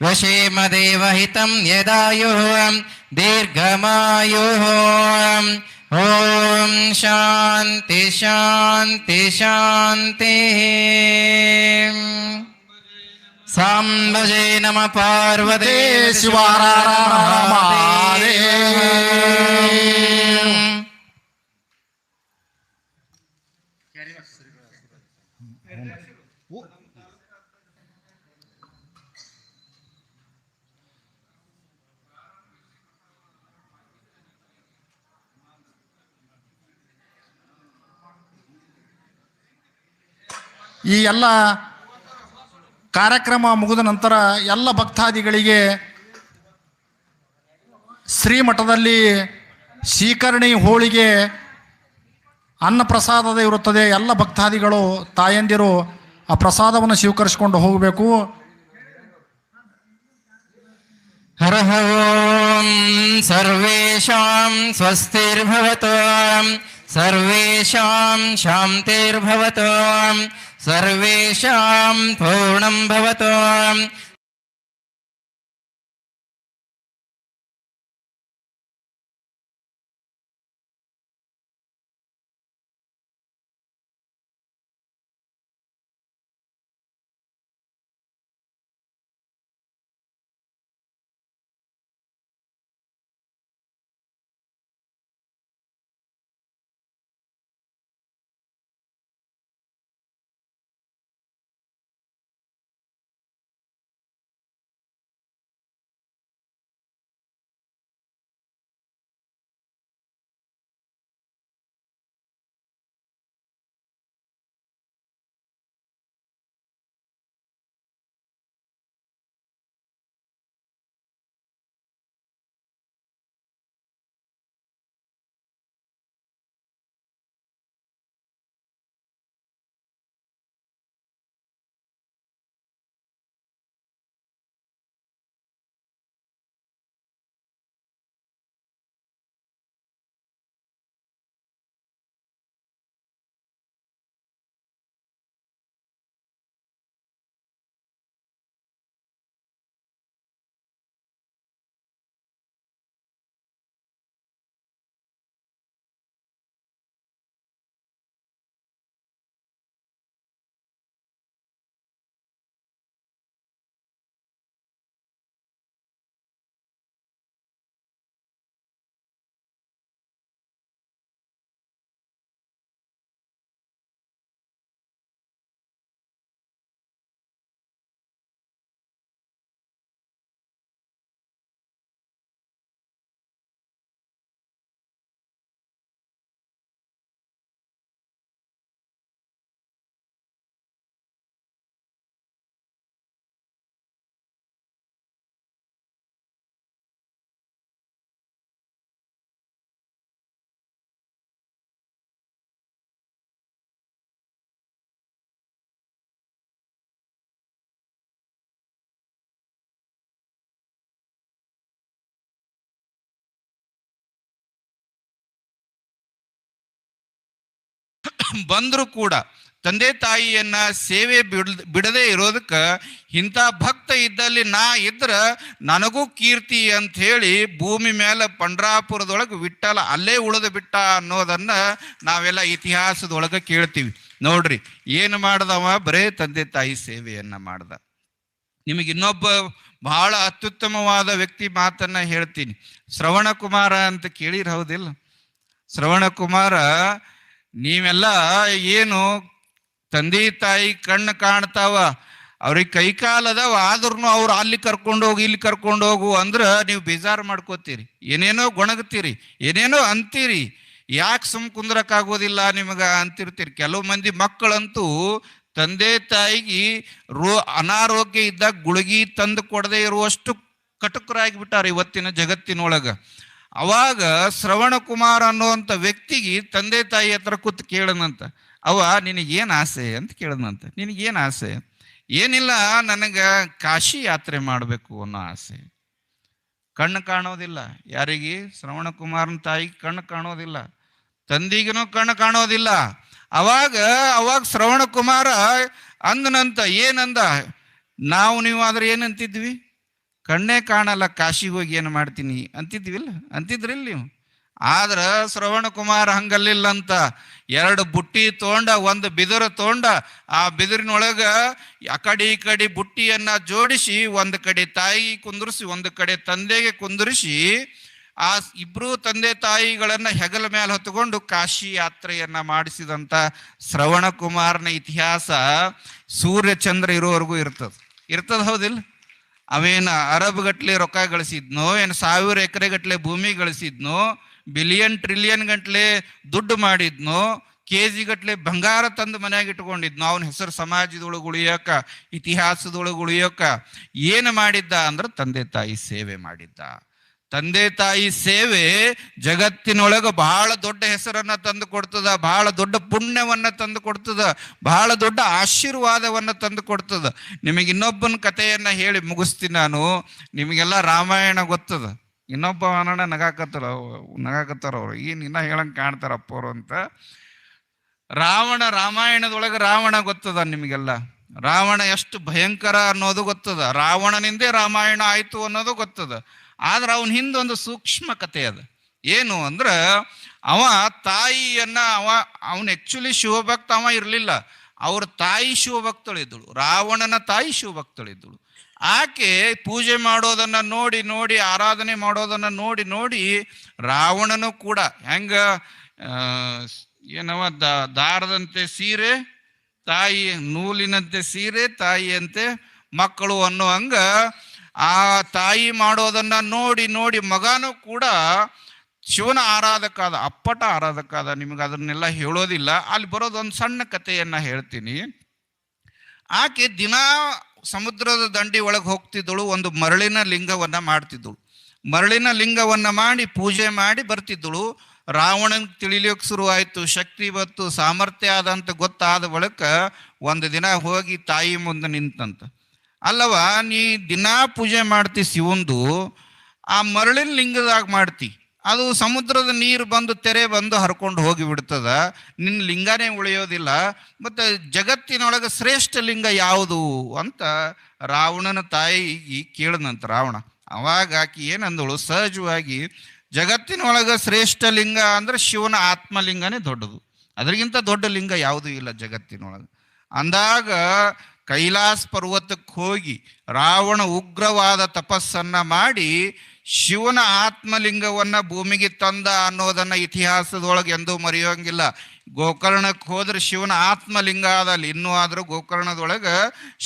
वशेम देवहितं यदायुः दीर्घमायुः ॐ शान्ति शान्ति शान्तिः साम्बजे नमः पार्वते शिवाराधे ಈ ಎಲ್ಲ ಕಾರ್ಯಕ್ರಮ ಮುಗಿದ ನಂತರ ಎಲ್ಲ ಭಕ್ತಾದಿಗಳಿಗೆ ಶ್ರೀಮಠದಲ್ಲಿ ಶೀಕರಣಿ ಹೋಳಿಗೆ ಅನ್ನಪ್ರಸಾದದ ಇರುತ್ತದೆ. ಎಲ್ಲ ಭಕ್ತಾದಿಗಳು ತಾಯಂದಿರು ಆ ಪ್ರಸಾದವನ್ನು ಸ್ವೀಕರಿಸಿಕೊಂಡು ಹೋಗಬೇಕು. हरः ओं सर्वेषां स्वस्तिर्भवतु सर्वेषां शान्तिर्भवतु सर्वेषां पूर्णं भवतु ಬಂದರೂ ಕೂಡ ತಂದೆ ತಾಯಿಯನ್ನ ಸೇವೆ ಬಿಡದೇ ಇರೋದಕ್ಕೆ ಇಂಥ ಭಕ್ತ ಇದ್ದಲ್ಲಿ ನಾ ಇದ್ರೆ ನನಗೂ ಕೀರ್ತಿ ಅಂತ ಹೇಳಿ ಭೂಮಿ ಮೇಲೆ ಪಂಡ್ರಾಪುರದೊಳಗೆ ವಿಠ್ಠಲ ಅಲ್ಲೇ ಉಳಿದು ಬಿಟ್ಟ ಅನ್ನೋದನ್ನ ನಾವೆಲ್ಲ ಇತಿಹಾಸದೊಳಗೆ ಕೇಳ್ತೀವಿ. ನೋಡ್ರಿ, ಏನು ಮಾಡ್ದವ? ಬರೇ ತಂದೆ ತಾಯಿ ಸೇವೆಯನ್ನ ಮಾಡ್ದ. ನಿಮಗೆ ಇನ್ನೊಬ್ಬ ಬಹಳ ಅತ್ಯುತ್ತಮವಾದ ವ್ಯಕ್ತಿ ಮಾತನ್ನ ಹೇಳ್ತೀನಿ. ಶ್ರವಣ ಕುಮಾರ ಅಂತ ಕೇಳಿರ ಹೌದಿಲ್ಲ? ಶ್ರವಣ ಕುಮಾರ, ನೀವೆಲ್ಲ ಏನು ತಂದೆ ತಾಯಿ ಕಣ್ಣು ಕಾಣ್ತಾವ, ಅವ್ರಿಗೆ ಕೈಕಾಲದವ, ಆದ್ರೂ ಅವ್ರು ಅಲ್ಲಿ ಕರ್ಕೊಂಡೋಗಿ ಇಲ್ಲಿ ಕರ್ಕೊಂಡೋಗು ಅಂದ್ರೆ ನೀವು ಬೇಜಾರು ಮಾಡ್ಕೋತೀರಿ, ಏನೇನೋ ಗೊಣಗ್ತೀರಿ, ಏನೇನೋ ಅಂತೀರಿ. ಯಾಕೆ ಸುಮ್ ಕುಂದ್ರಕ್ಕಾಗೋದಿಲ್ಲ ನಿಮಗೆ ಅಂತಿರ್ತೀರಿ. ಕೆಲವು ಮಂದಿ ಮಕ್ಕಳಂತೂ ತಂದೆ ತಾಯಿಗೆ ಅನಾರೋಗ್ಯ ಇದ್ದಾಗ ಗುಳಿಗೆ ತಂದು ಕೊಡದೆ ಇರುವಷ್ಟು ಕಟುಕರಾಗಿಬಿಟ್ಟಾರೆ ಇವತ್ತಿನ ಜಗತ್ತಿನೊಳಗೆ. ಅವಾಗ ಶ್ರವಣ ಕುಮಾರ್ ಅನ್ನುವಂಥ ವ್ಯಕ್ತಿಗೆ ತಂದೆ ತಾಯಿ ಹತ್ರ ಕೂತ್ ಕೇಳನಂತ, ಅವ ನಿನಗೇನು ಆಸೆ ಅಂತ ಕೇಳದಂತೆ. ನಿನಗೇನು ಆಸೆ? ಏನಿಲ್ಲ, ನನಗೆ ಕಾಶಿ ಯಾತ್ರೆ ಮಾಡಬೇಕು ಅನ್ನೋ ಆಸೆ. ಕಣ್ಣು ಕಾಣೋದಿಲ್ಲ ಯಾರಿಗೆ? ಶ್ರವಣ ಕುಮಾರನ ತಾಯಿಗೆ ಕಣ್ಣು ಕಾಣೋದಿಲ್ಲ, ತಂದಿಗೂ ಕಣ್ಣು ಕಾಣೋದಿಲ್ಲ. ಅವಾಗ ಶ್ರವಣ ಕುಮಾರ ಅಂದನಂತ, ಏನಂದ? ನೀವು ಆದ್ರೆ ಏನಂತಿದ್ವಿ? ಕಣ್ಣೇ ಕಾಣಲ್ಲ, ಕಾಶಿಗೆ ಹೋಗಿ ಏನು ಮಾಡ್ತೀನಿ ಅಂತಿದ್ವಿಲ್ಲ, ಅಂತಿದ್ರಿಲ್ಲ ನೀವು. ಆದ್ರೆ ಶ್ರವಣ ಕುಮಾರ ಹಂಗಲ್ಲಿಲ್ಲಂತ. 2 ಬುಟ್ಟಿ ತೊಗೊಂಡ, 1 ಬಿದಿರು ತೊಗೊಂಡ, ಆ ಬಿದಿರಿನೊಳಗ ಆ ಕಡೆ ಈ ಕಡೆ ಬುಟ್ಟಿಯನ್ನ ಜೋಡಿಸಿ, ಒಂದು ಕಡೆ ತಾಯಿ ಕುಂದರಿಸಿ, ಒಂದು ಕಡೆ ತಂದೆಗೆ ಕುಂದರಿಸಿ, ಆ ಇಬ್ರು ತಂದೆ ತಾಯಿಗಳನ್ನ ಹೆಗಲ ಮೇಲೆ ಹೊತ್ತುಕೊಂಡು ಕಾಶಿ ಯಾತ್ರೆಯನ್ನ ಮಾಡಿಸಿದಂತ ಶ್ರವಣ ಕುಮಾರನ ಇತಿಹಾಸ ಸೂರ್ಯ ಚಂದ್ರ ಇರೋವರೆಗೂ ಇರ್ತದ ಹೌದಿಲ್ಲ? ಅವೇನ ಅರಬ್ ಗಟ್ಲೆ ರೊಕ್ಕ ಗಳಿಸಿದ್ನೋ, ಏನು 1000 ಎಕರೆ ಗಟ್ಲೆ ಭೂಮಿ ಗಳಿಸಿದ್ನೋ, ಬಿಲಿಯನ್ ಟ್ರಿಲಿಯನ್ ಗಟ್ಲೆ ದುಡ್ಡು ಮಾಡಿದ್ನೋ, KG ಗಟ್ಲೆ ಬಂಗಾರ ತಂದು ಮನೆಯಾಗ ಇಟ್ಕೊಂಡಿದ್ನೋ, ಅವನ ಹೆಸರು ಸಮಾಜದೊಳಗೆ ಉಳಿಯೋಕ, ಇತಿಹಾಸದೊಳಗೆ ಉಳಿಯೋಕ ಏನು ಮಾಡಿದ್ದ ಅಂದ್ರೆ ತಂದೆ ತಾಯಿ ಸೇವೆ ಮಾಡಿದ್ದ. ತಂದೆ ತಾಯಿ ಸೇವೆ ಜಗತ್ತಿನೊಳಗೆ ಬಹಳ ದೊಡ್ಡ ಹೆಸರನ್ನ ತಂದು ಕೊಡ್ತದ, ಬಹಳ ದೊಡ್ಡ ಪುಣ್ಯವನ್ನ ತಂದು ಕೊಡ್ತದ, ಬಹಳ ದೊಡ್ಡ ಆಶೀರ್ವಾದವನ್ನ ತಂದು ಕೊಡ್ತದ. ನಿಮಗೆ ಇನ್ನೊಬ್ಬನ ಕಥೆಯನ್ನ ಹೇಳಿ ಮುಗಿಸ್ತೀನಿ ನಾನು. ನಿಮಗೆಲ್ಲ ರಾಮಾಯಣ ಗೊತ್ತದ. ಇನ್ನೊಬ್ಬ ಅಣ್ಣ ನಗಾಕತ್ತಾರ ಅವ್ರು, ಇನ್ನ ಹೇಳಂಗೆ ಕಾಣ್ತಾರಪ್ಪ ಅವರು ಅಂತ. ರಾಮಾಯಣದೊಳಗೆ ರಾವಣ ಗೊತ್ತದ ನಿಮಗೆಲ್ಲ. ರಾವಣ ಎಷ್ಟು ಭಯಂಕರ ಅನ್ನೋದು ಗೊತ್ತದ. ರಾವಣನಿಂದೇ ರಾಮಾಯಣ ಆಯ್ತು ಅನ್ನೋದು ಗೊತ್ತದ. ಆದ್ರೆ ಅವನ ಹಿಂದೊಂದು ಸೂಕ್ಷ್ಮ ಕಥೆ ಅದ. ಏನು ಅಂದ್ರೆ, ಅವ ತಾಯಿಯನ್ನ ಅವನು ಆಕ್ಚುಲಿ ಶಿವಭಕ್ತ ಅವ ಇರಲಿಲ್ಲ. ಅವ್ರ ತಾಯಿ ಶಿವಭಕ್ತಳಿದ್ದಳು, ರಾವಣನ ತಾಯಿ ಶಿವಭಕ್ತಳಿದ್ದಳು. ಆಕೆ ಪೂಜೆ ಮಾಡೋದನ್ನ ನೋಡಿ ನೋಡಿ, ಆರಾಧನೆ ಮಾಡೋದನ್ನ ನೋಡಿ ನೋಡಿ ರಾವಣನು ಕೂಡ ಹೆಂಗ ಏನವ ದಾರದಂತೆ ಸೀರೆ ತಾಯಿ, ನೂಲಿನಂತೆ ಸೀರೆ ತಾಯಿಯಂತೆ ಮಕ್ಕಳು ಅನ್ನೋ ಹಂಗ ಆ ತಾಯಿ ಮಾಡೋದನ್ನ ನೋಡಿ ನೋಡಿ ಮಗನೂ ಕೂಡ ಶಿವನ ಆರಾಧಕಾದ, ಅಪ್ಪಟ ಆರಾಧಕಾದ. ನಿಮಗೆ ಅದನ್ನೆಲ್ಲ ಹೇಳೋದಿಲ್ಲ, ಅಲ್ಲಿ ಬರೋದೊಂದು ಸಣ್ಣ ಕಥೆಯನ್ನ ಹೇಳ್ತೀನಿ. ಆಕೆ ದಿನಾ ಸಮುದ್ರದ ದಂಡಿ ಒಳಗೆ ಹೋಗ್ತಿದ್ದಳು, ಒಂದು ಮರಳಿನ ಲಿಂಗವನ್ನ ಮಾಡ್ತಿದ್ದಳು. ಮರಳಿನ ಲಿಂಗವನ್ನ ಮಾಡಿ ಪೂಜೆ ಮಾಡಿ ಬರ್ತಿದ್ದಳು. ರಾವಣನಿಗೆ ತಿಳಿಲಿಕ್ಕೆ ಶುರುವಾಯಿತು, ಶಕ್ತಿ ಬತ್ತು, ಸಾಮರ್ಥ್ಯ ಆದಂತ ಗೊತ್ತಾದ ಬಳಿಕ ಒಂದು ದಿನ ಹೋಗಿ ತಾಯಿ ಮುಂದೆ ನಿಂತಂತ. ಅಲ್ಲವ, ನೀ ದಿನಾ ಪೂಜೆ ಮಾಡ್ತಿ ಶಿವಂದು, ಆ ಮರಳಿನ ಲಿಂಗದಾಗ ಮಾಡ್ತಿ, ಅದು ಸಮುದ್ರದ ನೀರು ಬಂದು ತೆರೆ ಬಂದು ಹರ್ಕೊಂಡು ಹೋಗಿ ಬಿಡ್ತದ, ನಿನ್ನ ಲಿಂಗನೇ ಉಳಿಯೋದಿಲ್ಲ. ಮತ್ತು ಜಗತ್ತಿನೊಳಗೆ ಶ್ರೇಷ್ಠ ಲಿಂಗ ಯಾವುದು ಅಂತ ರಾವಣನ ತಾಯಿ ಕೇಳದಂತ ರಾವಣ. ಅವಾಗ ಆಕಿ ಏನಂದಳು, ಸಹಜವಾಗಿ ಜಗತ್ತಿನೊಳಗೆ ಶ್ರೇಷ್ಠ ಲಿಂಗ ಅಂದ್ರೆ ಶಿವನ ಆತ್ಮಲಿಂಗನೇ ದೊಡ್ಡದು, ಅದರಿಗಿಂತ ದೊಡ್ಡ ಲಿಂಗ ಯಾವುದೂ ಇಲ್ಲ ಜಗತ್ತಿನೊಳಗೆ. ಅಂದಾಗ ಕೈಲಾಸ ಪರ್ವತಕ್ಕೆ ಹೋಗಿ ರಾವಣ ಉಗ್ರವಾದ ತಪಸ್ಸನ್ನ ಮಾಡಿ ಶಿವನ ಆತ್ಮಲಿಂಗವನ್ನ ಭೂಮಿಗೆ ತಂದ ಅನ್ನೋದನ್ನ ಇತಿಹಾಸದೊಳಗೆ ಎಂದೂ ಮರೆಯೋಂಗಿಲ್ಲ. ಗೋಕರ್ಣಕ್ಕೆ ಹೋದ್ರೆ ಶಿವನ ಆತ್ಮಲಿಂಗ ಅದ, ಅಲ್ಲಿ ಇನ್ನೂ ಆದ್ರೂ ಗೋಕರ್ಣದೊಳಗೆ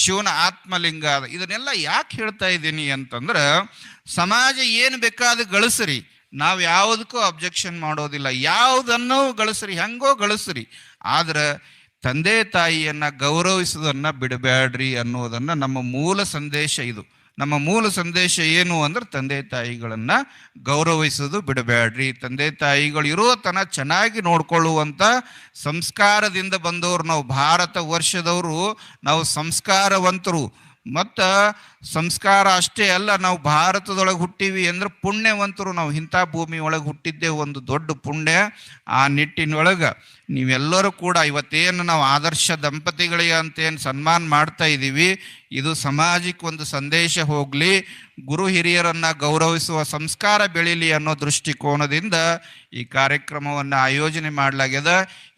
ಶಿವನ ಆತ್ಮಲಿಂಗ ಅದ. ಇದನ್ನೆಲ್ಲ ಯಾಕೆ ಹೇಳ್ತಾ ಇದ್ದೀನಿ ಅಂತಂದ್ರೆ, ಸಮಾಜ ಏನು ಬೇಕಾದ ಗಳಿಸ್ರಿ, ನಾವು ಯಾವುದಕ್ಕೂ ಅಬ್ಜೆಕ್ಷನ್ ಮಾಡೋದಿಲ್ಲ, ಯಾವುದನ್ನು ಗಳಿಸ್ರಿ, ಹೆಂಗೋ ಗಳಿಸ್ರಿ, ಆದ್ರೆ ತಂದೆ ತಾಯಿಯನ್ನ ಗೌರವಿಸೋದನ್ನ ಬಿಡಬೇಡ್ರಿ ಅನ್ನೋದನ್ನ ನಮ್ಮ ಮೂಲ ಸಂದೇಶ. ಇದು ನಮ್ಮ ಮೂಲ ಸಂದೇಶ ಏನು ಅಂದ್ರೆ, ತಂದೆ ತಾಯಿಗಳನ್ನ ಗೌರವಿಸೋದು ಬಿಡಬೇಡ್ರಿ. ತಂದೆ ತಾಯಿಗಳು ಇರೋ ತನ ಚೆನ್ನಾಗಿ ನೋಡ್ಕೊಳ್ಳುವಂಥ ಸಂಸ್ಕಾರದಿಂದ ಬಂದವರು ನಾವು. ಭಾರತ ವರ್ಷದವರು ನಾವು ಸಂಸ್ಕಾರವಂತರು. ಮತ್ತು ಸಂಸ್ಕಾರ ಅಷ್ಟೇ ಅಲ್ಲ, ನಾವು ಭಾರತದೊಳಗೆ ಹುಟ್ಟಿವಿ ಅಂದ್ರೆ ಪುಣ್ಯವಂತರು. ನಾವು ಇಂಥ ಭೂಮಿ ಒಳಗೆ ಹುಟ್ಟಿದ್ದೇ ಒಂದು ದೊಡ್ಡ ಪುಣ್ಯ. ಆ ನಿಟ್ಟಿನೊಳಗೆ ನೀವೆಲ್ಲರೂ ಕೂಡ ಇವತ್ತೇನು ನಾವು ಆದರ್ಶ ದಂಪತಿಗಳಿಗೆ ಅಂತೇನು ಸನ್ಮಾನ ಮಾಡ್ತಾ ಇದ್ದೀವಿ, ಇದು ಸಮಾಜಕ್ಕೆ ಒಂದು ಸಂದೇಶ ಹೋಗಲಿ, ಗುರು ಹಿರಿಯರನ್ನು ಗೌರವಿಸುವ ಸಂಸ್ಕಾರ ಬೆಳೀಲಿ ಅನ್ನೋ ದೃಷ್ಟಿಕೋನದಿಂದ ಈ ಕಾರ್ಯಕ್ರಮವನ್ನು ಆಯೋಜನೆ ಮಾಡಲಾಗ್ಯದ.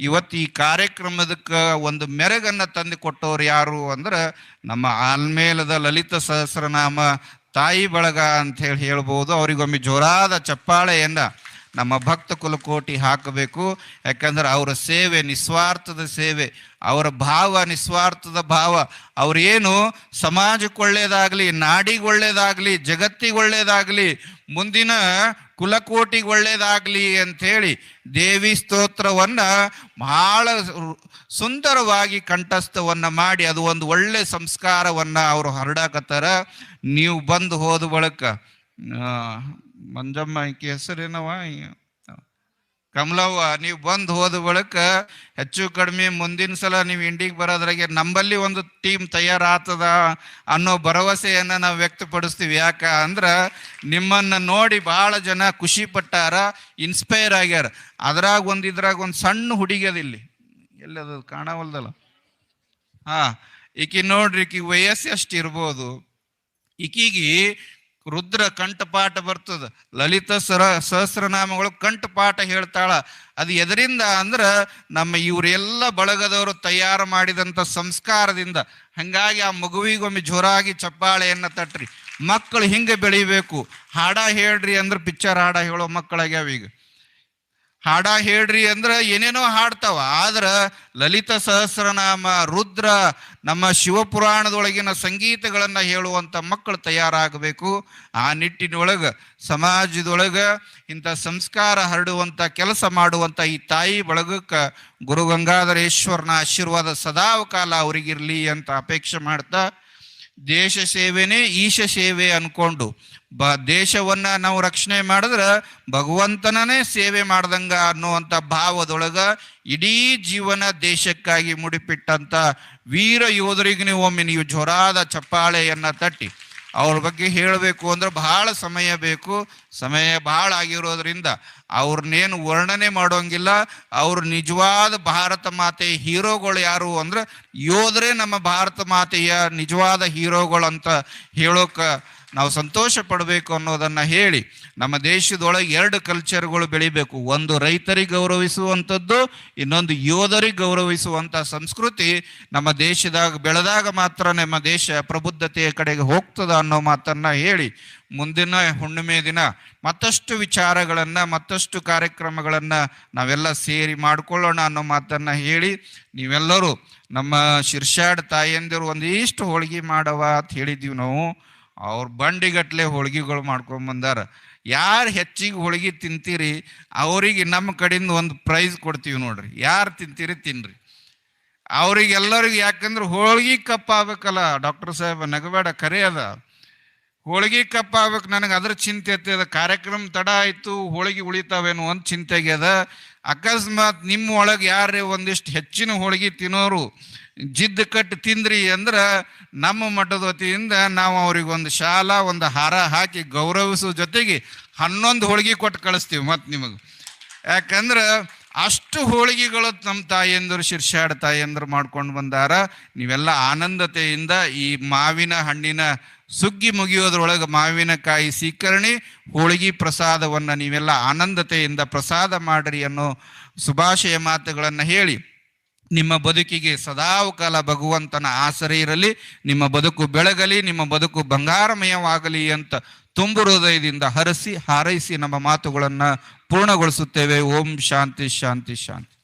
ಇವತ್ತು ಈ ಕಾರ್ಯಕ್ರಮದಕ್ಕೆ ಒಂದು ಮೆರಗನ್ನು ತಂದು ಕೊಟ್ಟವ್ರು ಯಾರು ಅಂದ್ರೆ ನಮ್ಮ ಆಲ್ಮೇಲದ ಲಲಿತ ಸಹಸ್ರನಾಮ ತಾಯಿ ಬಳಗ ಅಂಥೇಳಿ ಹೇಳ್ಬೋದು. ಅವರಿಗೊಮ್ಮೆ ಜೋರಾದ ಚಪ್ಪಾಳೆಯನ್ನು ನಮ್ಮ ಭಕ್ತ ಕುಲಕೋಟಿ ಹಾಕಬೇಕು. ಯಾಕಂದ್ರೆ ಅವರ ಸೇವೆ ನಿಸ್ವಾರ್ಥದ ಸೇವೆ, ಅವರ ಭಾವ ನಿಸ್ವಾರ್ಥದ ಭಾವ. ಅವರೇನು ಸಮಾಜಕ್ಕೆ ಒಳ್ಳೇದಾಗಲಿ, ನಾಡಿಗೆ ಒಳ್ಳೇದಾಗಲಿ, ಜಗತ್ತಿಗೆ ಒಳ್ಳೇದಾಗಲಿ, ಮುಂದಿನ ಕುಲಕೋಟಿಗೆ ಒಳ್ಳೇದಾಗಲಿ ಅಂಥೇಳಿ ದೇವಿ ಸ್ತೋತ್ರವನ್ನು ಬಹಳ ಸುಂದರವಾಗಿ ಕಂಠಸ್ಥವನ್ನು ಮಾಡಿ ಅದು ಒಂದು ಒಳ್ಳೆ ಸಂಸ್ಕಾರವನ್ನು ಅವರು ಹರಡಾಕತ್ತಾರ. ನೀವು ಬಂದು ಹೋದ ಬಳಿಕ ಮಂಜಮ್ಮ ಈಕೆ ಹೆಸರೇನವ ಕಮಲವ್ವ, ನೀವು ಬಂದು ಹೋದ ಬಳಿಕ ಹೆಚ್ಚು ಕಡಿಮೆ ಮುಂದಿನ ಸಲ ನೀವು ಇಂಡಿಗೆ ಬರೋದ್ರಾಗೆ ನಂಬಲ್ಲಿ ಒಂದು ಟೀಮ್ ತಯಾರಾಗ್ತದ ಅನ್ನೋ ಭರವಸೆಯನ್ನು ನಾವು ವ್ಯಕ್ತಪಡಿಸ್ತೀವಿ. ಯಾಕೆ ಅಂದ್ರೆ ನಿಮ್ಮನ್ನು ನೋಡಿ ಭಾಳ ಜನ ಖುಷಿ ಪಟ್ಟಾರ, ಇನ್ಸ್ಪೈರ್ ಆಗ್ಯಾರ. ಇದ್ರಾಗ ಒಂದು ಸಣ್ಣ ಹುಡುಗಿಯದಿಲ್ಲಿ ಎಲ್ಲದು ಕಾಣವಲ್ದಲ್ಲ. ಈಕಿ ನೋಡ್ರಿ, ಈಕಿ ವಯಸ್ಸು ಎಷ್ಟು ಇರ್ಬೋದು, ಈಕಿಗೆ ರುದ್ರ ಕಂಠಪಾಠ ಬರ್ತದ, ಲಲಿತ ಸಹಸ್ರನಾಮಗಳು ಕಂಠಪಾಠ ಹೇಳ್ತಾಳ. ಅದು ಎದರಿಂದ ಅಂದ್ರೆ ನಮ್ಮ ಇವರೆಲ್ಲ ಬಳಗದವರು ತಯಾರು ಮಾಡಿದಂಥ ಸಂಸ್ಕಾರದಿಂದ. ಹಾಗಾಗಿ ಆ ಮಗುವಿಗೊಮ್ಮೆ ಜೋರಾಗಿ ಚಪ್ಪಾಳೆಯನ್ನು ತಟ್ರಿ. ಮಕ್ಕಳು ಹಿಂಗೆ ಬೆಳಿಬೇಕು. ಹಾಡ ಹೇಳ್ರಿ ಅಂದ್ರೆ ಪಿಕ್ಚರ್ ಹಾಡ ಹೇಳೋ ಮಕ್ಕಳಾಗ್ಯಾವ. ಈಗ ಹಾಡ ಹೇಳ್ರಿ ಅಂದ್ರೆ ಏನೇನೋ ಹಾಡ್ತಾವ, ಆದ್ರೆ ಲಲಿತ ಸಹಸ್ರನಾಮ, ರುದ್ರ, ನಮ್ಮ ಶಿವಪುರಾಣದೊಳಗಿನ ಸಂಗೀತಗಳನ್ನು ಹೇಳುವಂಥ ಮಕ್ಕಳು ತಯಾರಾಗಬೇಕು. ಆ ನಿಟ್ಟಿನೊಳಗೆ ಸಮಾಜದೊಳಗೆ ಇಂಥ ಸಂಸ್ಕಾರ ಹರಡುವಂಥ ಕೆಲಸ ಮಾಡುವಂಥ ಈ ತಾಯಿ ಬಳಗಕ್ಕೆ ಗುರು ಗಂಗಾಧರೇಶ್ವರನ ಆಶೀರ್ವಾದ ಸದಾಕಾಲ ಅವರಿಗಿರಲಿ ಅಂತ ಅಪೇಕ್ಷೆ ಮಾಡ್ತಾ, ದೇಶ ಸೇವೆನೇ ಈಶ ಸೇವೆ ಅನ್ಕೊಂಡು ದೇಶವನ್ನು ನಾವು ರಕ್ಷಣೆ ಮಾಡಿದ್ರೆ ಭಗವಂತನೇ ಸೇವೆ ಮಾಡ್ದಂಗ ಅನ್ನುವಂಥ ಭಾವದೊಳಗೆ ಇಡೀ ಜೀವನ ದೇಶಕ್ಕಾಗಿ ಮುಡಿಪಿಟ್ಟಂಥ ವೀರ ಯೋಧರಿಗೆ ಒಮ್ಮೆ ನೀವು ಜೋರಾದ ಚಪ್ಪಾಳೆಯನ್ನು ತಟ್ಟಿ. ಅವ್ರ ಬಗ್ಗೆ ಹೇಳಬೇಕು ಅಂದ್ರೆ ಬಹಳ ಸಮಯ ಬೇಕು. ಸಮಯ ಬಹಳ ಆಗಿರೋದ್ರಿಂದ ಅವ್ರನ್ನೇನು ವರ್ಣನೆ ಮಾಡೋಂಗಿಲ್ಲ. ಅವರು ನಿಜವಾದ ಭಾರತ ಮಾತೆಯ ಹೀರೋಗಳು ಯಾರು ಅಂದ್ರೆ ಯೋಧರೇ ನಮ್ಮ ಭಾರತ ಮಾತೆಯ ನಿಜವಾದ ಹೀರೋಗಳು ಅಂತ ಹೇಳೋಕೆ ನಾವು ಸಂತೋಷ ಪಡಬೇಕು ಅನ್ನೋದನ್ನು ಹೇಳಿ, ನಮ್ಮ ದೇಶದೊಳಗೆ 2 ಕಲ್ಚರ್ಗಳು ಬೆಳಿಬೇಕು. ಒಂದು ರೈತರಿಗೆ ಗೌರವಿಸುವಂಥದ್ದು, ಇನ್ನೊಂದು ಯೋಧರಿಗೆ ಗೌರವಿಸುವಂಥ ಸಂಸ್ಕೃತಿ ನಮ್ಮ ದೇಶದಾಗ ಬೆಳೆದಾಗ ಮಾತ್ರ ನಮ್ಮ ದೇಶ ಪ್ರಬುದ್ಧತೆಯ ಕಡೆಗೆ ಹೋಗ್ತದ ಅನ್ನೋ ಮಾತನ್ನು ಹೇಳಿ, ಮುಂದಿನ ಹುಣ್ಣಿಮೆ ದಿನ ಮತ್ತಷ್ಟು ವಿಚಾರಗಳನ್ನು, ಮತ್ತಷ್ಟು ಕಾರ್ಯಕ್ರಮಗಳನ್ನು ನಾವೆಲ್ಲ ಸೇರಿ ಮಾಡಿಕೊಳ್ಳೋಣ ಅನ್ನೋ ಮಾತನ್ನು ಹೇಳಿ, ನೀವೆಲ್ಲರೂ ನಮ್ಮ ಶಿರ್ಷಾಡ್ ತಾಯಿಯಂದಿರು ಒಂದಿಷ್ಟು ಹೋಳಿಗೆ ಮಾಡವ ಅಂತ ಹೇಳಿದ್ದೀವಿ ನಾವು. ಅವ್ರು ಬಂಡಿಗಟ್ಟಲೆ ಹೋಳಿಗೆಗಳು ಮಾಡ್ಕೊಂಬಂದಾರ. ಯಾರು ಹೆಚ್ಚಿಗೆ ಹೋಳಿಗೆ ತಿಂತೀರಿ ಅವರಿಗೆ ನಮ್ಮ ಕಡೆಯಿಂದ ಒಂದು ಪ್ರೈಸ್ ಕೊಡ್ತೀವಿ ನೋಡ್ರಿ. ಯಾರು ತಿಂತೀರಿ ತಿನ್ರಿ. ಅವ್ರಿಗೆಲ್ಲರಿಗೂ, ಯಾಕಂದ್ರೆ ಹೋಳಿಗೆ ಕಪ್ ಆಗ್ಬೇಕಲ್ಲ. ಡಾಕ್ಟರ್ ಸಾಹೇಬ್ ನಗಬೇಡ, ಕರೆ ಅದ. ಹೋಳಿಗೆ ಕಪ್ ಆಗ್ಬೇಕು. ನನಗೆ ಅದ್ರ ಚಿಂತೆ ಅದ. ಕಾರ್ಯಕ್ರಮ ತಡ ಆಯಿತು, ಹೋಳಿಗೆ ಉಳಿತಾವೇನು ಅಂತ ಚಿಂತೆಗೆ ಅದ. ಅಕಸ್ಮಾತ್ ನಿಮ್ಮ ಒಳಗೆ ಯಾರೇ ಒಂದಿಷ್ಟು ಹೆಚ್ಚಿನ ಹೋಳಿಗೆ ತಿನ್ನೋರು ಜಿದ್ದು ಕಟ್ಟಿ ತಿಂದ್ರಿ ಅಂದ್ರೆ ನಮ್ಮ ಮಠದ ವತಿಯಿಂದ ನಾವು ಅವ್ರಿಗೆ ಒಂದು ಶಾಲ, ಒಂದು ಹಾರ ಹಾಕಿ ಗೌರವಿಸೋ ಜೊತೆಗೆ 11 ಹೋಳಿಗೆ ಕೊಟ್ಟು ಕಳಿಸ್ತೀವಿ ಮತ್ತು ನಿಮಗೆ. ಯಾಕಂದ್ರೆ ಅಷ್ಟು ಹೋಳಿಗೆಗಳು ನಮ್ಮ ತಾಯಿಯಂದರು, ಶಿರ್ಷಾಡ್ ತಾಯಿಯಂದರು ಮಾಡ್ಕೊಂಡು ಬಂದಾರ. ನೀವೆಲ್ಲ ಆನಂದತೆಯಿಂದ ಈ ಮಾವಿನ ಹಣ್ಣಿನ ಸುಗ್ಗಿ ಮುಗಿಯೋದ್ರೊಳಗೆ ಮಾವಿನಕಾಯಿ ಸ್ವೀಕರಣೆ, ಹೋಳಿಗೆ ಪ್ರಸಾದವನ್ನು ನೀವೆಲ್ಲ ಆನಂದತೆಯಿಂದ ಪ್ರಸಾದ ಮಾಡಿರಿ ಅನ್ನೋ ಶುಭಾಶಯ ಮಾತುಗಳನ್ನು ಹೇಳಿ, ನಿಮ್ಮ ಬದುಕಿಗೆ ಸದಾಕಾಲ ಭಗವಂತನ ಆಸರೆ ಇರಲಿ, ನಿಮ್ಮ ಬದುಕು ಬೆಳಗಲಿ, ನಿಮ್ಮ ಬದುಕು ಬಂಗಾರಮಯವಾಗಲಿ ಅಂತ ತುಂಬು ಹೃದಯದಿಂದ ಹಾರೈಸಿ ನಮ್ಮ ಮಾತುಗಳನ್ನು ಪೂರ್ಣಗೊಳಿಸುತ್ತೇವೆ. ಓಂ ಶಾಂತಿ ಶಾಂತಿ ಶಾಂತಿ.